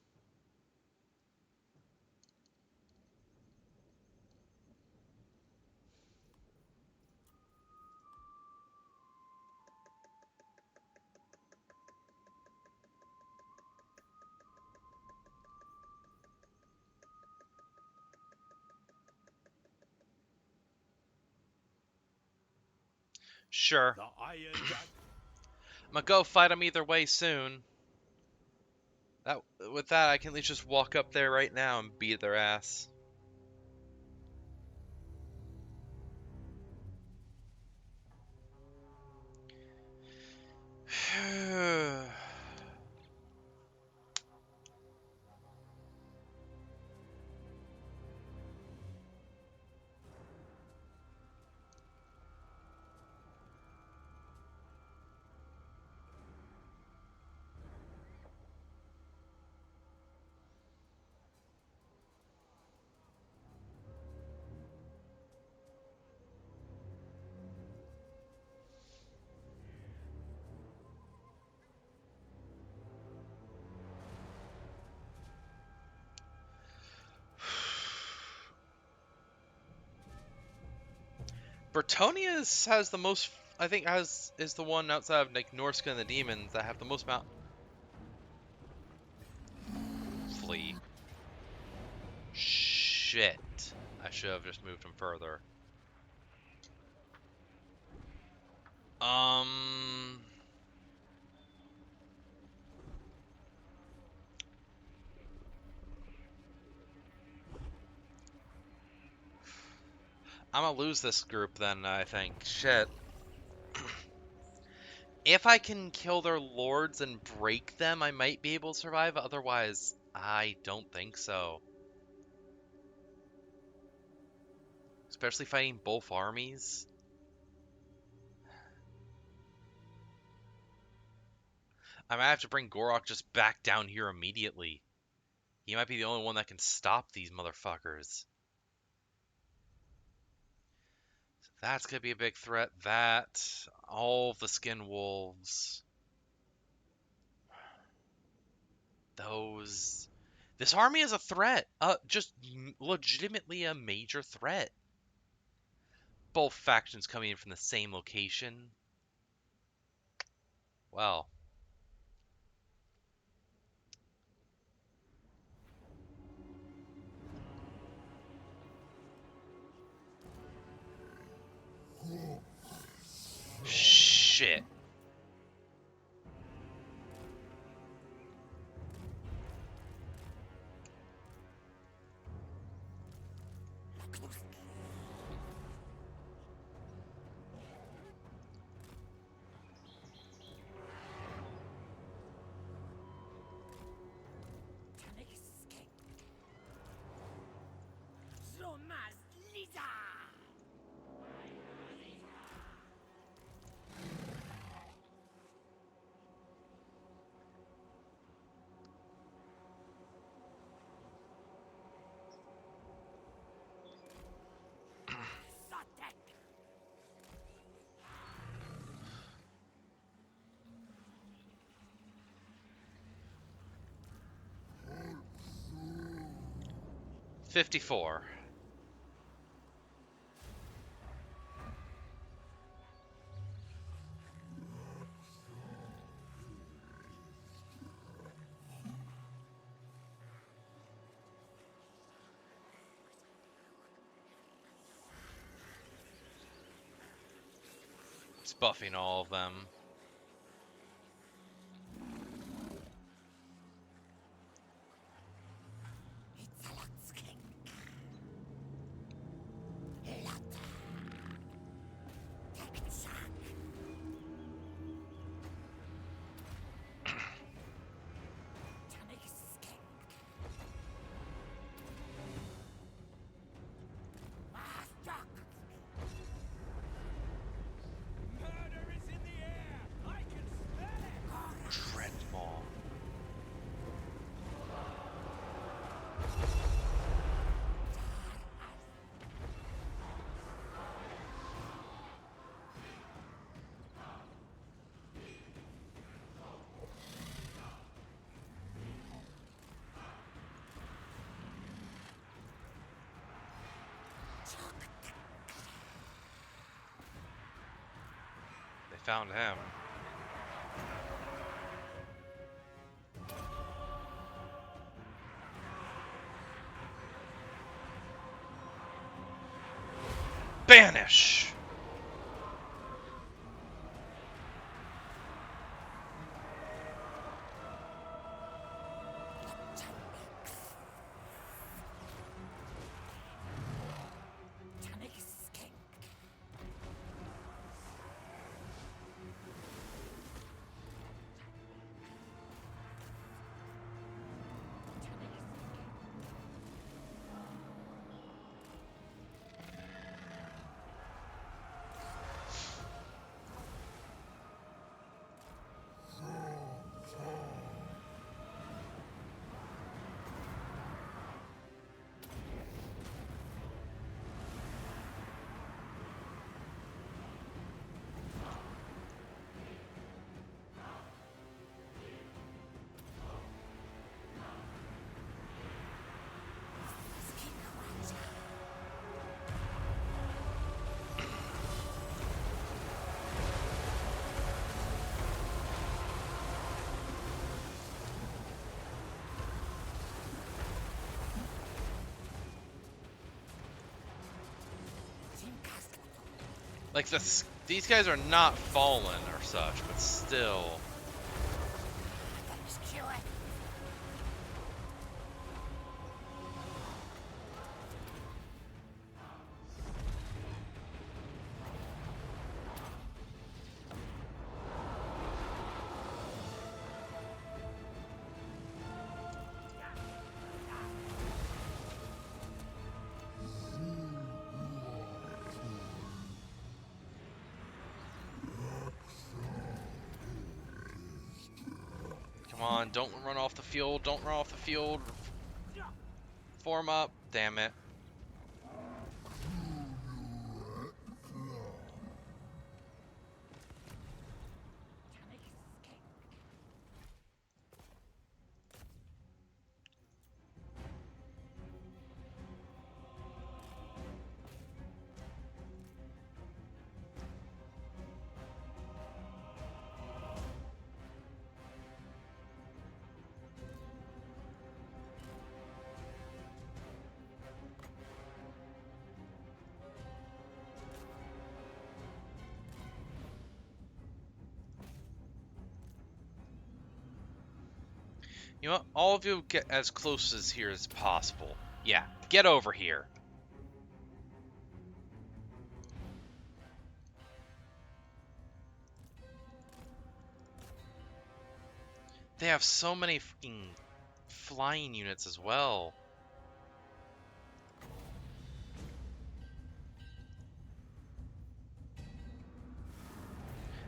Sure. I'm gonna go fight them either way soon. With that, I can at least just walk up there right now and beat their ass. Bretonia's has the most, I think, is the one outside of like Norska and the Demons that have the most amount. Flee. Shit. I should have just moved him further. I'm gonna lose this group then, I think. Shit. If I can kill their lords and break them, I might be able to survive. Otherwise, I don't think so. Especially fighting both armies. I might have to bring Gor-rok just back down here immediately. He might be the only one that can stop these motherfuckers. So that's gonna be a big threat. That, all of the skin wolves. Those. This army is a threat. Just legitimately a major threat. Both factions coming in from the same location. Well. 54. It's buffing all of them. Dreadmaw. They found him. Banish! Like these guys are not fallen or such, but still. Come on, don't run off the field, don't run off the field. Form up, damn it. You know what? All of you get as close as here as possible. Yeah, get over here. They have so many fucking flying units as well.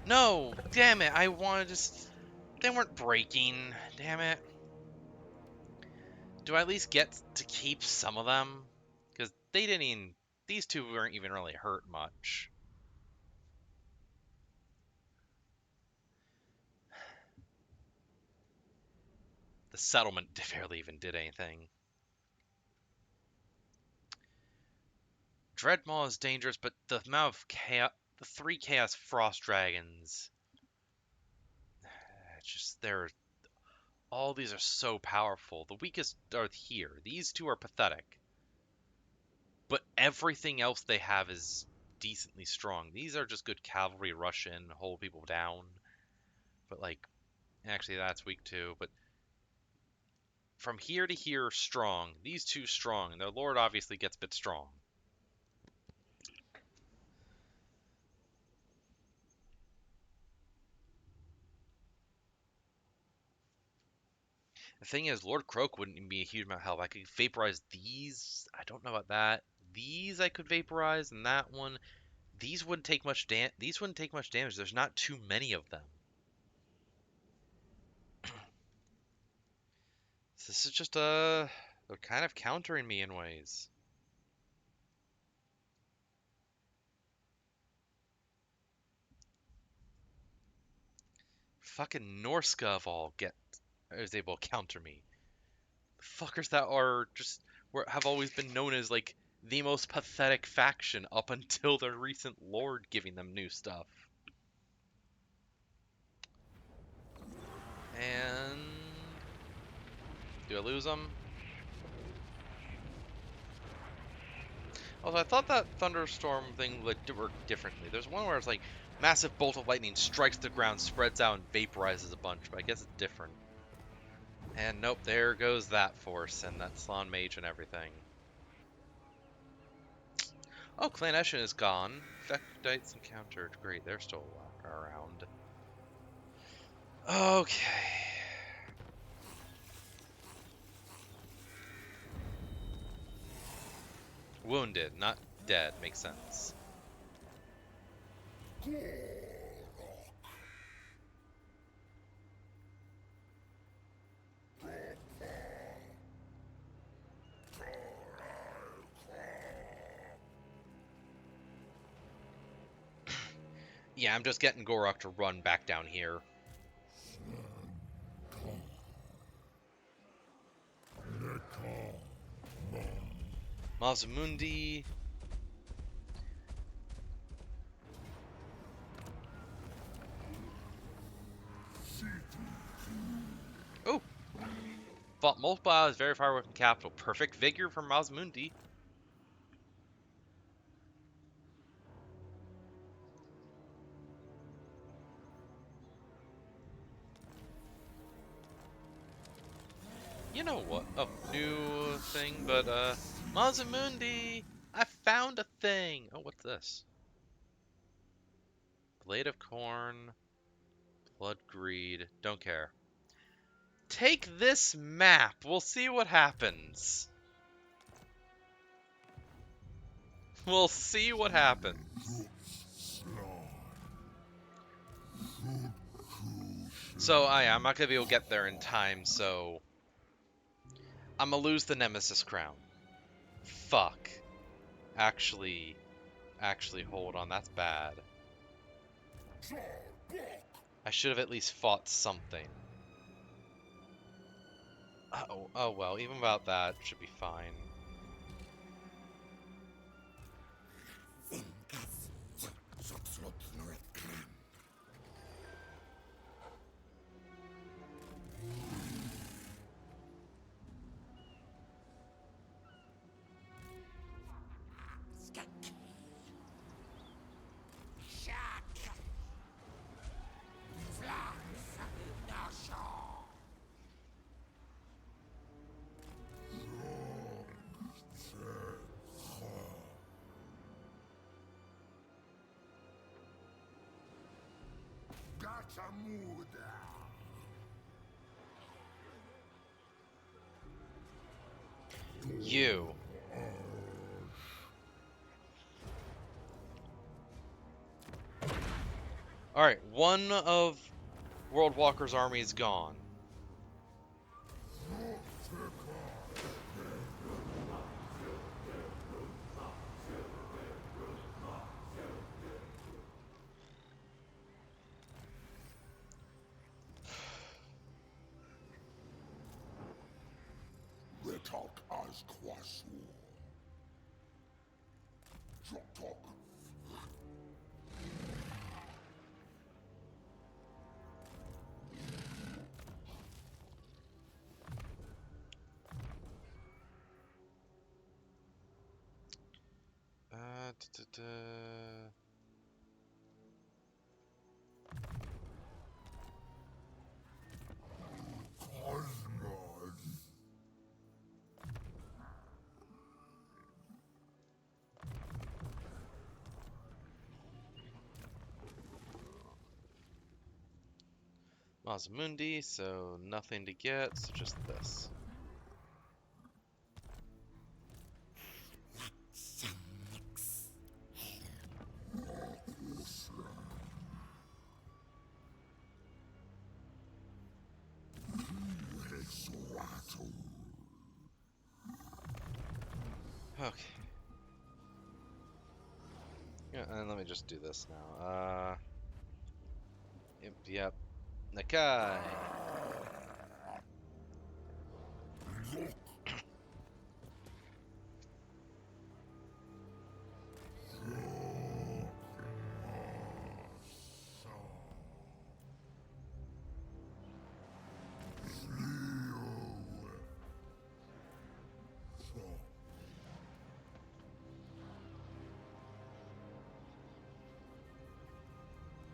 No! Damn it! I wanted to... They weren't breaking. Damn it. Do I at least get to keep some of them? Because they didn't even... These two weren't even really hurt much. The settlement barely even did anything. Dreadmaw is dangerous, but the amount of chaos... The 3 Chaos Frost Dragons... It's just... They're... All these are so powerful. The weakest are here. These two are pathetic. But everything else they have is decently strong. These are just good cavalry, rush in, hold people down. But like, actually that's weak too. But from here to here, strong. These two strong. And their lord obviously gets a bit strong. The thing is, Lord Croak wouldn't even be a huge amount of help. I could vaporize these. I don't know about that. These I could vaporize, and that one. These wouldn't take much These wouldn't take much damage. There's not too many of them. This is just they're kind of countering me in ways. Fucking Norska of all is able to counter me. Fuckers that are just have always been known as like the most pathetic faction up until their recent lord giving them new stuff. And do I lose them? Although I thought that thunderstorm thing would work differently. There's one where it's like massive bolt of lightning strikes the ground, spreads out, and vaporizes a bunch, but I guess it's different. And nope, there goes that force and that Slan Mage and everything. Oh, Clan Eshin is gone. Fectites encountered. Great, they're still around. Okay. Wounded, not dead. Makes sense. Yeah, I'm just getting Gor-rok to run back down here. Mazmundi. Oh! Fought multiple allies very far away from capital. Perfect vigor for Mazmundi. You know what? Oh, new thing, but Mazmundi! I found a thing! Oh, what's this? Blade of Corn. Blood Greed. Don't care. Take this map! We'll see what happens. We'll see what happens. So, I'm not gonna be able to get there in time, so... I'm gonna lose the Nemesis Crown. Fuck. Actually, hold on, that's bad. I should have at least fought something. Oh well, even about that should be fine. You. Alright, one of World Walker's army is gone. Retalk as Kwasu. Talk. Mazamundi, so nothing to get, so just this. Okay. Yeah, and let me just do this now. Yep. Nakai.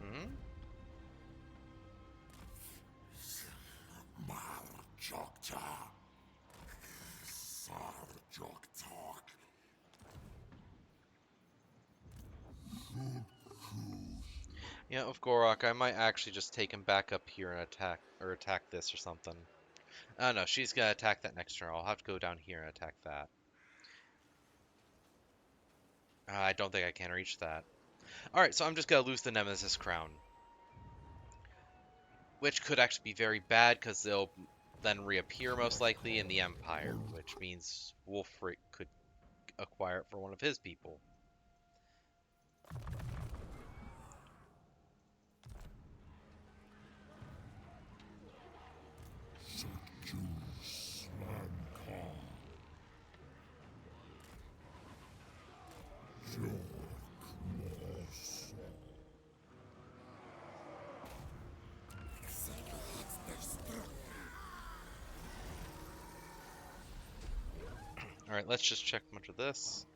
Hmm? Jokta. Sar Joktalk. Yeah, of Gor-rok, I might actually just take him back up here and attack this or something. Oh no, she's gonna attack that next turn. I'll have to go down here and attack that. I don't think I can reach that. Alright, so I'm just gonna lose the Nemesis Crown. Which could actually be very bad, because they'll then reappear most likely in the Empire, which means Wolfric could acquire it for one of his people. Alright, let's just check much of this.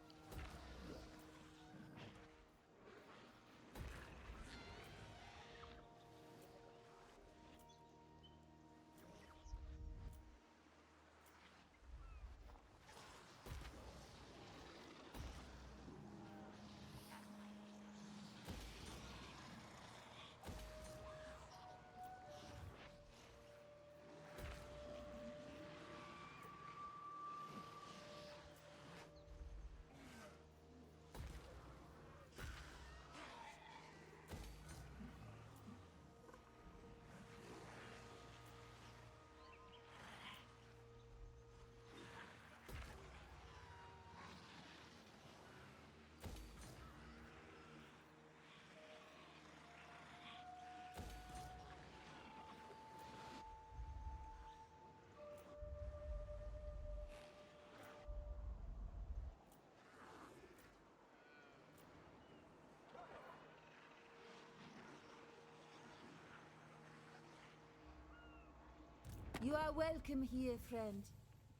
You are welcome here, friend.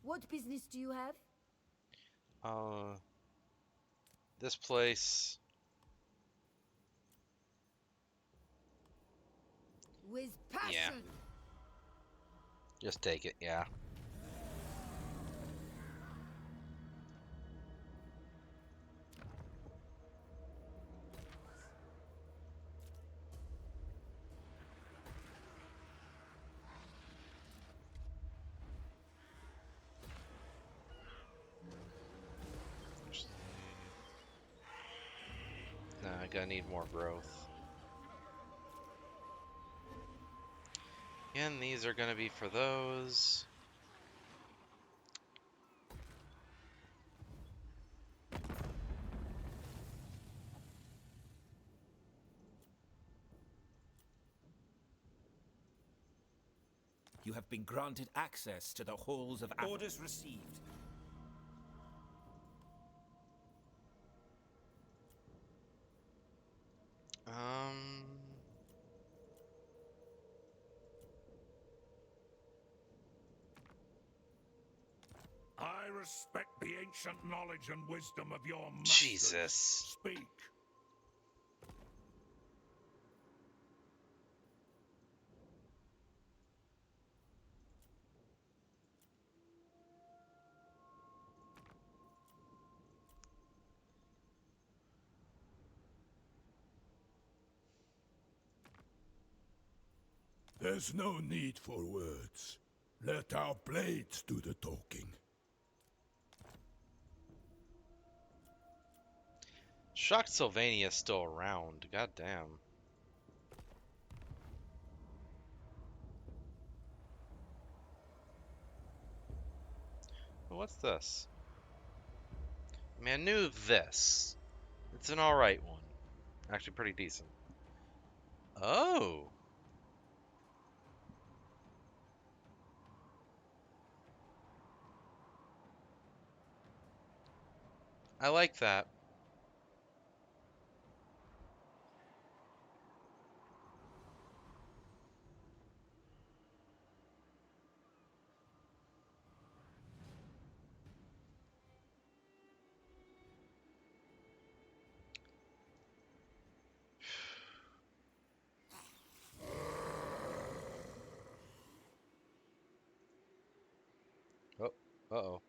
What business do you have? This place. With passion. Just take it, yeah. gonna need more growth. And these are gonna be for those. You have been granted access to the halls of orders received. I respect the ancient knowledge and wisdom of your masters. Jesus. Speak. There's no need for words. Let our blades do the talking. Shocked Sylvania's still around. God damn. What's this? I mean, I knew this. It's an alright one. Actually, pretty decent. Oh. I like that. Oh, uh-oh.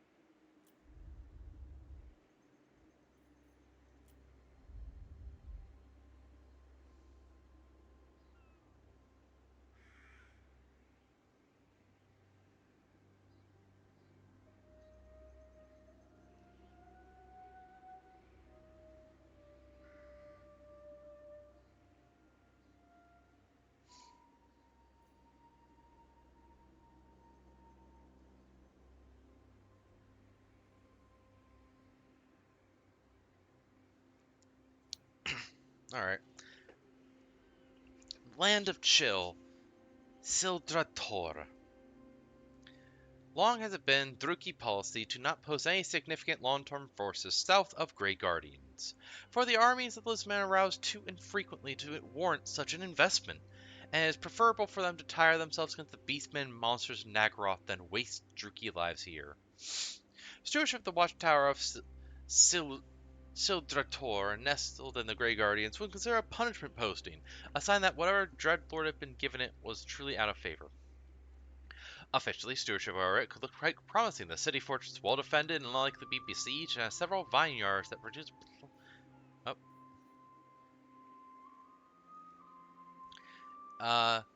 Alright. Land of Chill. Sildrator. Long has it been Druki policy to not post any significant long-term forces south of Grey Guardians, for the armies of those men arouse too infrequently to warrant such an investment, and it is preferable for them to tire themselves against the beastmen monsters of Naggaroth than waste Druki lives here. Stewardship of the watchtower of Sildrator, nestled in the Grey Guardians, would consider a punishment posting, a sign that whatever Dreadlord had been given it was truly out of favor. Officially, stewardship over it could look quite promising. The city fortress is well defended and unlikely to be besieged, and has several vineyards that produce.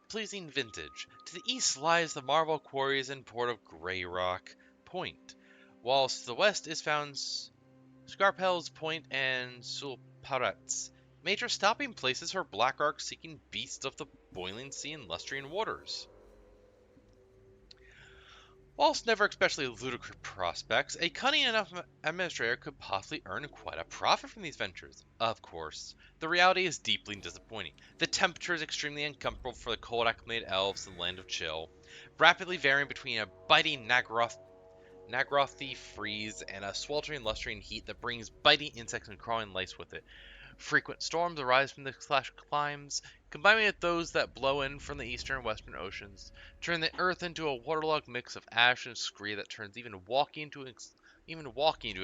Pleasing vintage. To the east lies the marble quarries and port of Gor-rok Point, whilst to the west is found Scarpel's Point and Sulparetz, major stopping places for black seeking beasts of the boiling sea and lustrine waters. Whilst never especially ludicrous prospects, a cunning enough administrator could possibly earn quite a profit from these ventures. Of course, the reality is deeply disappointing. The temperature is extremely uncomfortable for the cold acclimated elves in the Land of Chill, rapidly varying between a biting Nagrothy freeze and a sweltering lustrine heat that brings biting insects and crawling lice with it. Frequent storms arise from the slash climes, combining with those that blow in from the eastern and western oceans, turn the earth into a waterlogged mix of ash and scree that turns even walking into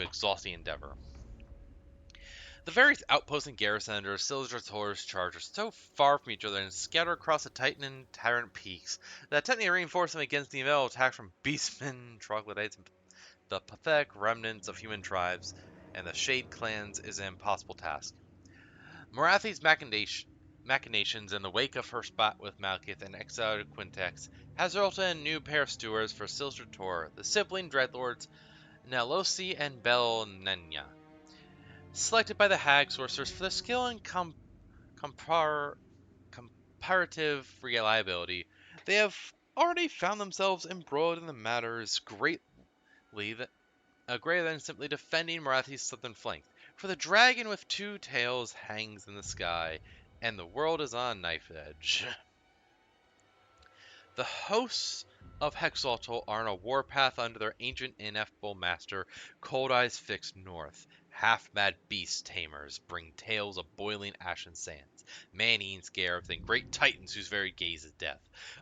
exhausting endeavor. The various outposts and garrisons under Sildrator's charge are so far from each other and scattered across the Titan and Tyrant peaks that attempting to reinforce them against the inevitable attack from beastmen, troglodytes, and the pathetic remnants of human tribes, and the Shade clans is an impossible task. Morathi's machinations in the wake of her spat with Malekith and exiled Quintex has resulted in a new pair of stewards for Sildrator, the sibling dreadlords Nalosi and Belnenya. selected by the Hag Sorcerers for their skill and compar comparative reliability. They have already found themselves embroiled in the matters greater than simply defending Marathi's southern flank. For the dragon with two tails hangs in the sky, and the world is on a knife edge. The hosts of Hexaltal are on a warpath under their ancient ineffable master, Cold Eyes Fixed North. Half-mad beast tamers bring tales of boiling ashen sands, man-eating scarabs, and great titans whose very gaze is death.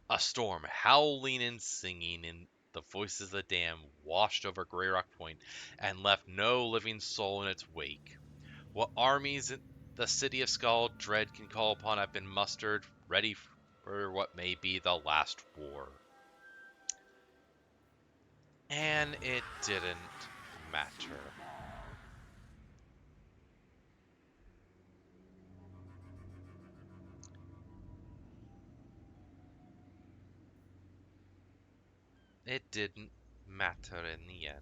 A storm howling and singing in the voices of the damned washed over Gor-rok Point and left no living soul in its wake. What armies the city of Skull Dread can call upon have been mustered, ready for what may be the last war. And it didn't matter. It didn't matter in the end.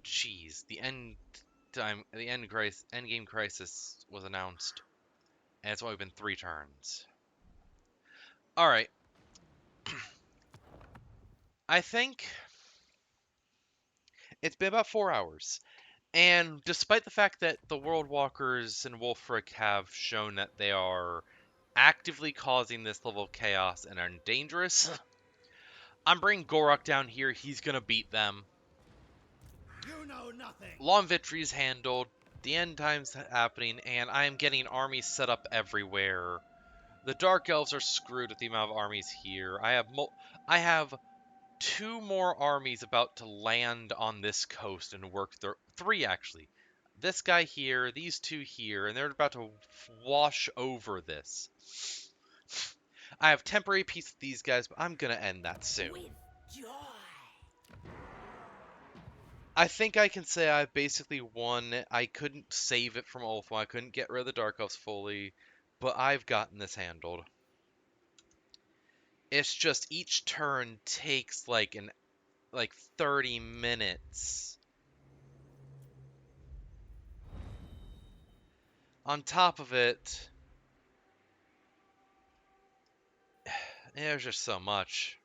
Jeez, end game crisis was announced, and it's only been 3 turns. All right, I think it's been about 4 hours, and despite the fact that the World Walkers and Wolfric have shown that they are actively causing this level of chaos and are dangerous, I'm bringing Gor-rok down here. He's gonna beat them. You know nothing. Long victories handled, the end times happening, and I am getting armies set up everywhere. The Dark Elves are screwed with the amount of armies here. I have 2 more armies about to land on this coast and work their 3 actually. This guy here, these 2 here, and they're about to wash over this. I have temporary peace with these guys, but I'm gonna end that soon. With joy. I think I can say I basically won. I couldn't save it from Ulthuan. I couldn't get rid of the Dark Elves fully, but I've gotten this handled. It's just each turn takes like 30 minutes. On top of it, there's just so much.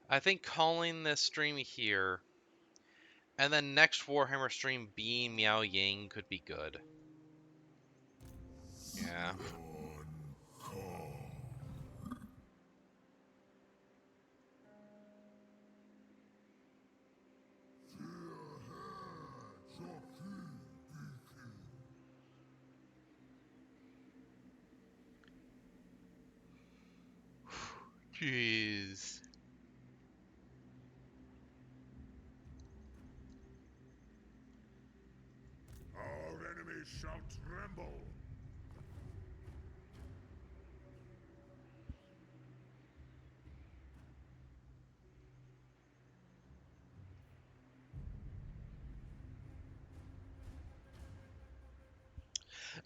I think calling this stream here, and then next Warhammer stream being Miao Ying could be good. Yeah. Jeez. Our enemies shall tremble.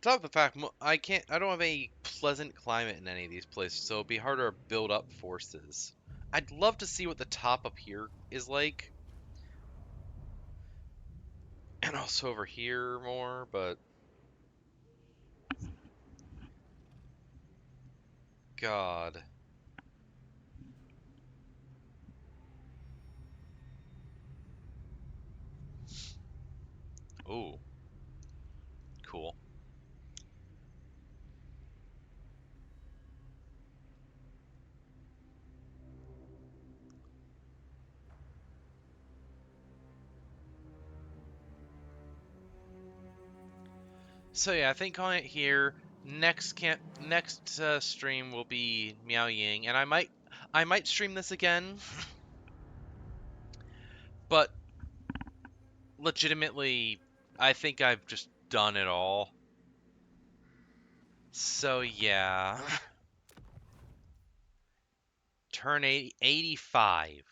Top of the fact, I don't have a pleasant climate in any of these places, so it'd be harder to build up forces. I'd love to see what the top up here is like. And also over here more, but... God. Ooh. Cool. So yeah, I think calling it here. Next stream will be Meow Ying, and I might stream this again, but legitimately, I think I've just done it all. So yeah, turn 85.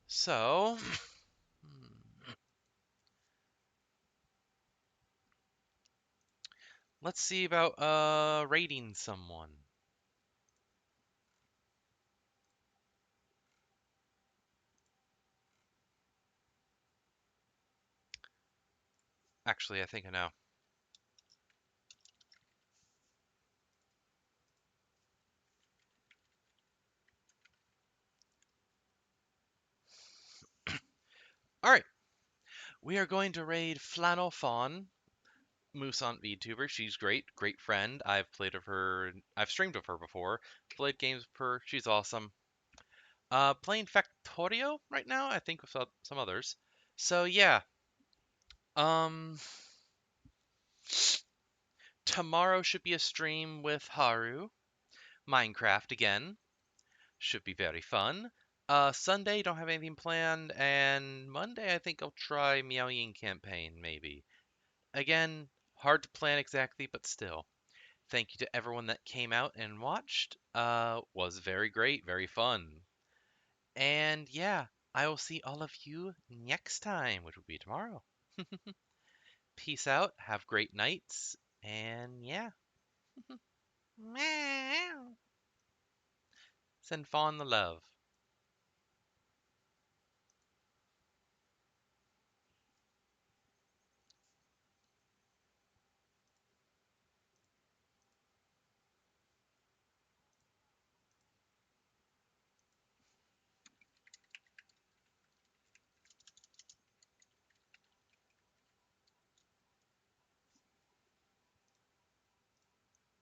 So let's see about rating someone. Actually, I think I know. All right, we are going to raid Flannel Fawn, Moose on VTuber. She's great, great friend. I've streamed with her before, played games with her. She's awesome. Playing Factorio right now, I think with some others. So yeah, um, tomorrow should be a stream with Haru. Minecraft again. Should be very fun. Sunday, don't have anything planned, and Monday, I think I'll try Meowing campaign, maybe. Again, hard to plan exactly, but still. Thank you to everyone that came out and watched. Was very great, very fun. And yeah, I will see all of you next time, which will be tomorrow. Peace out, have great nights, and yeah. Meow. Send Fawn the love.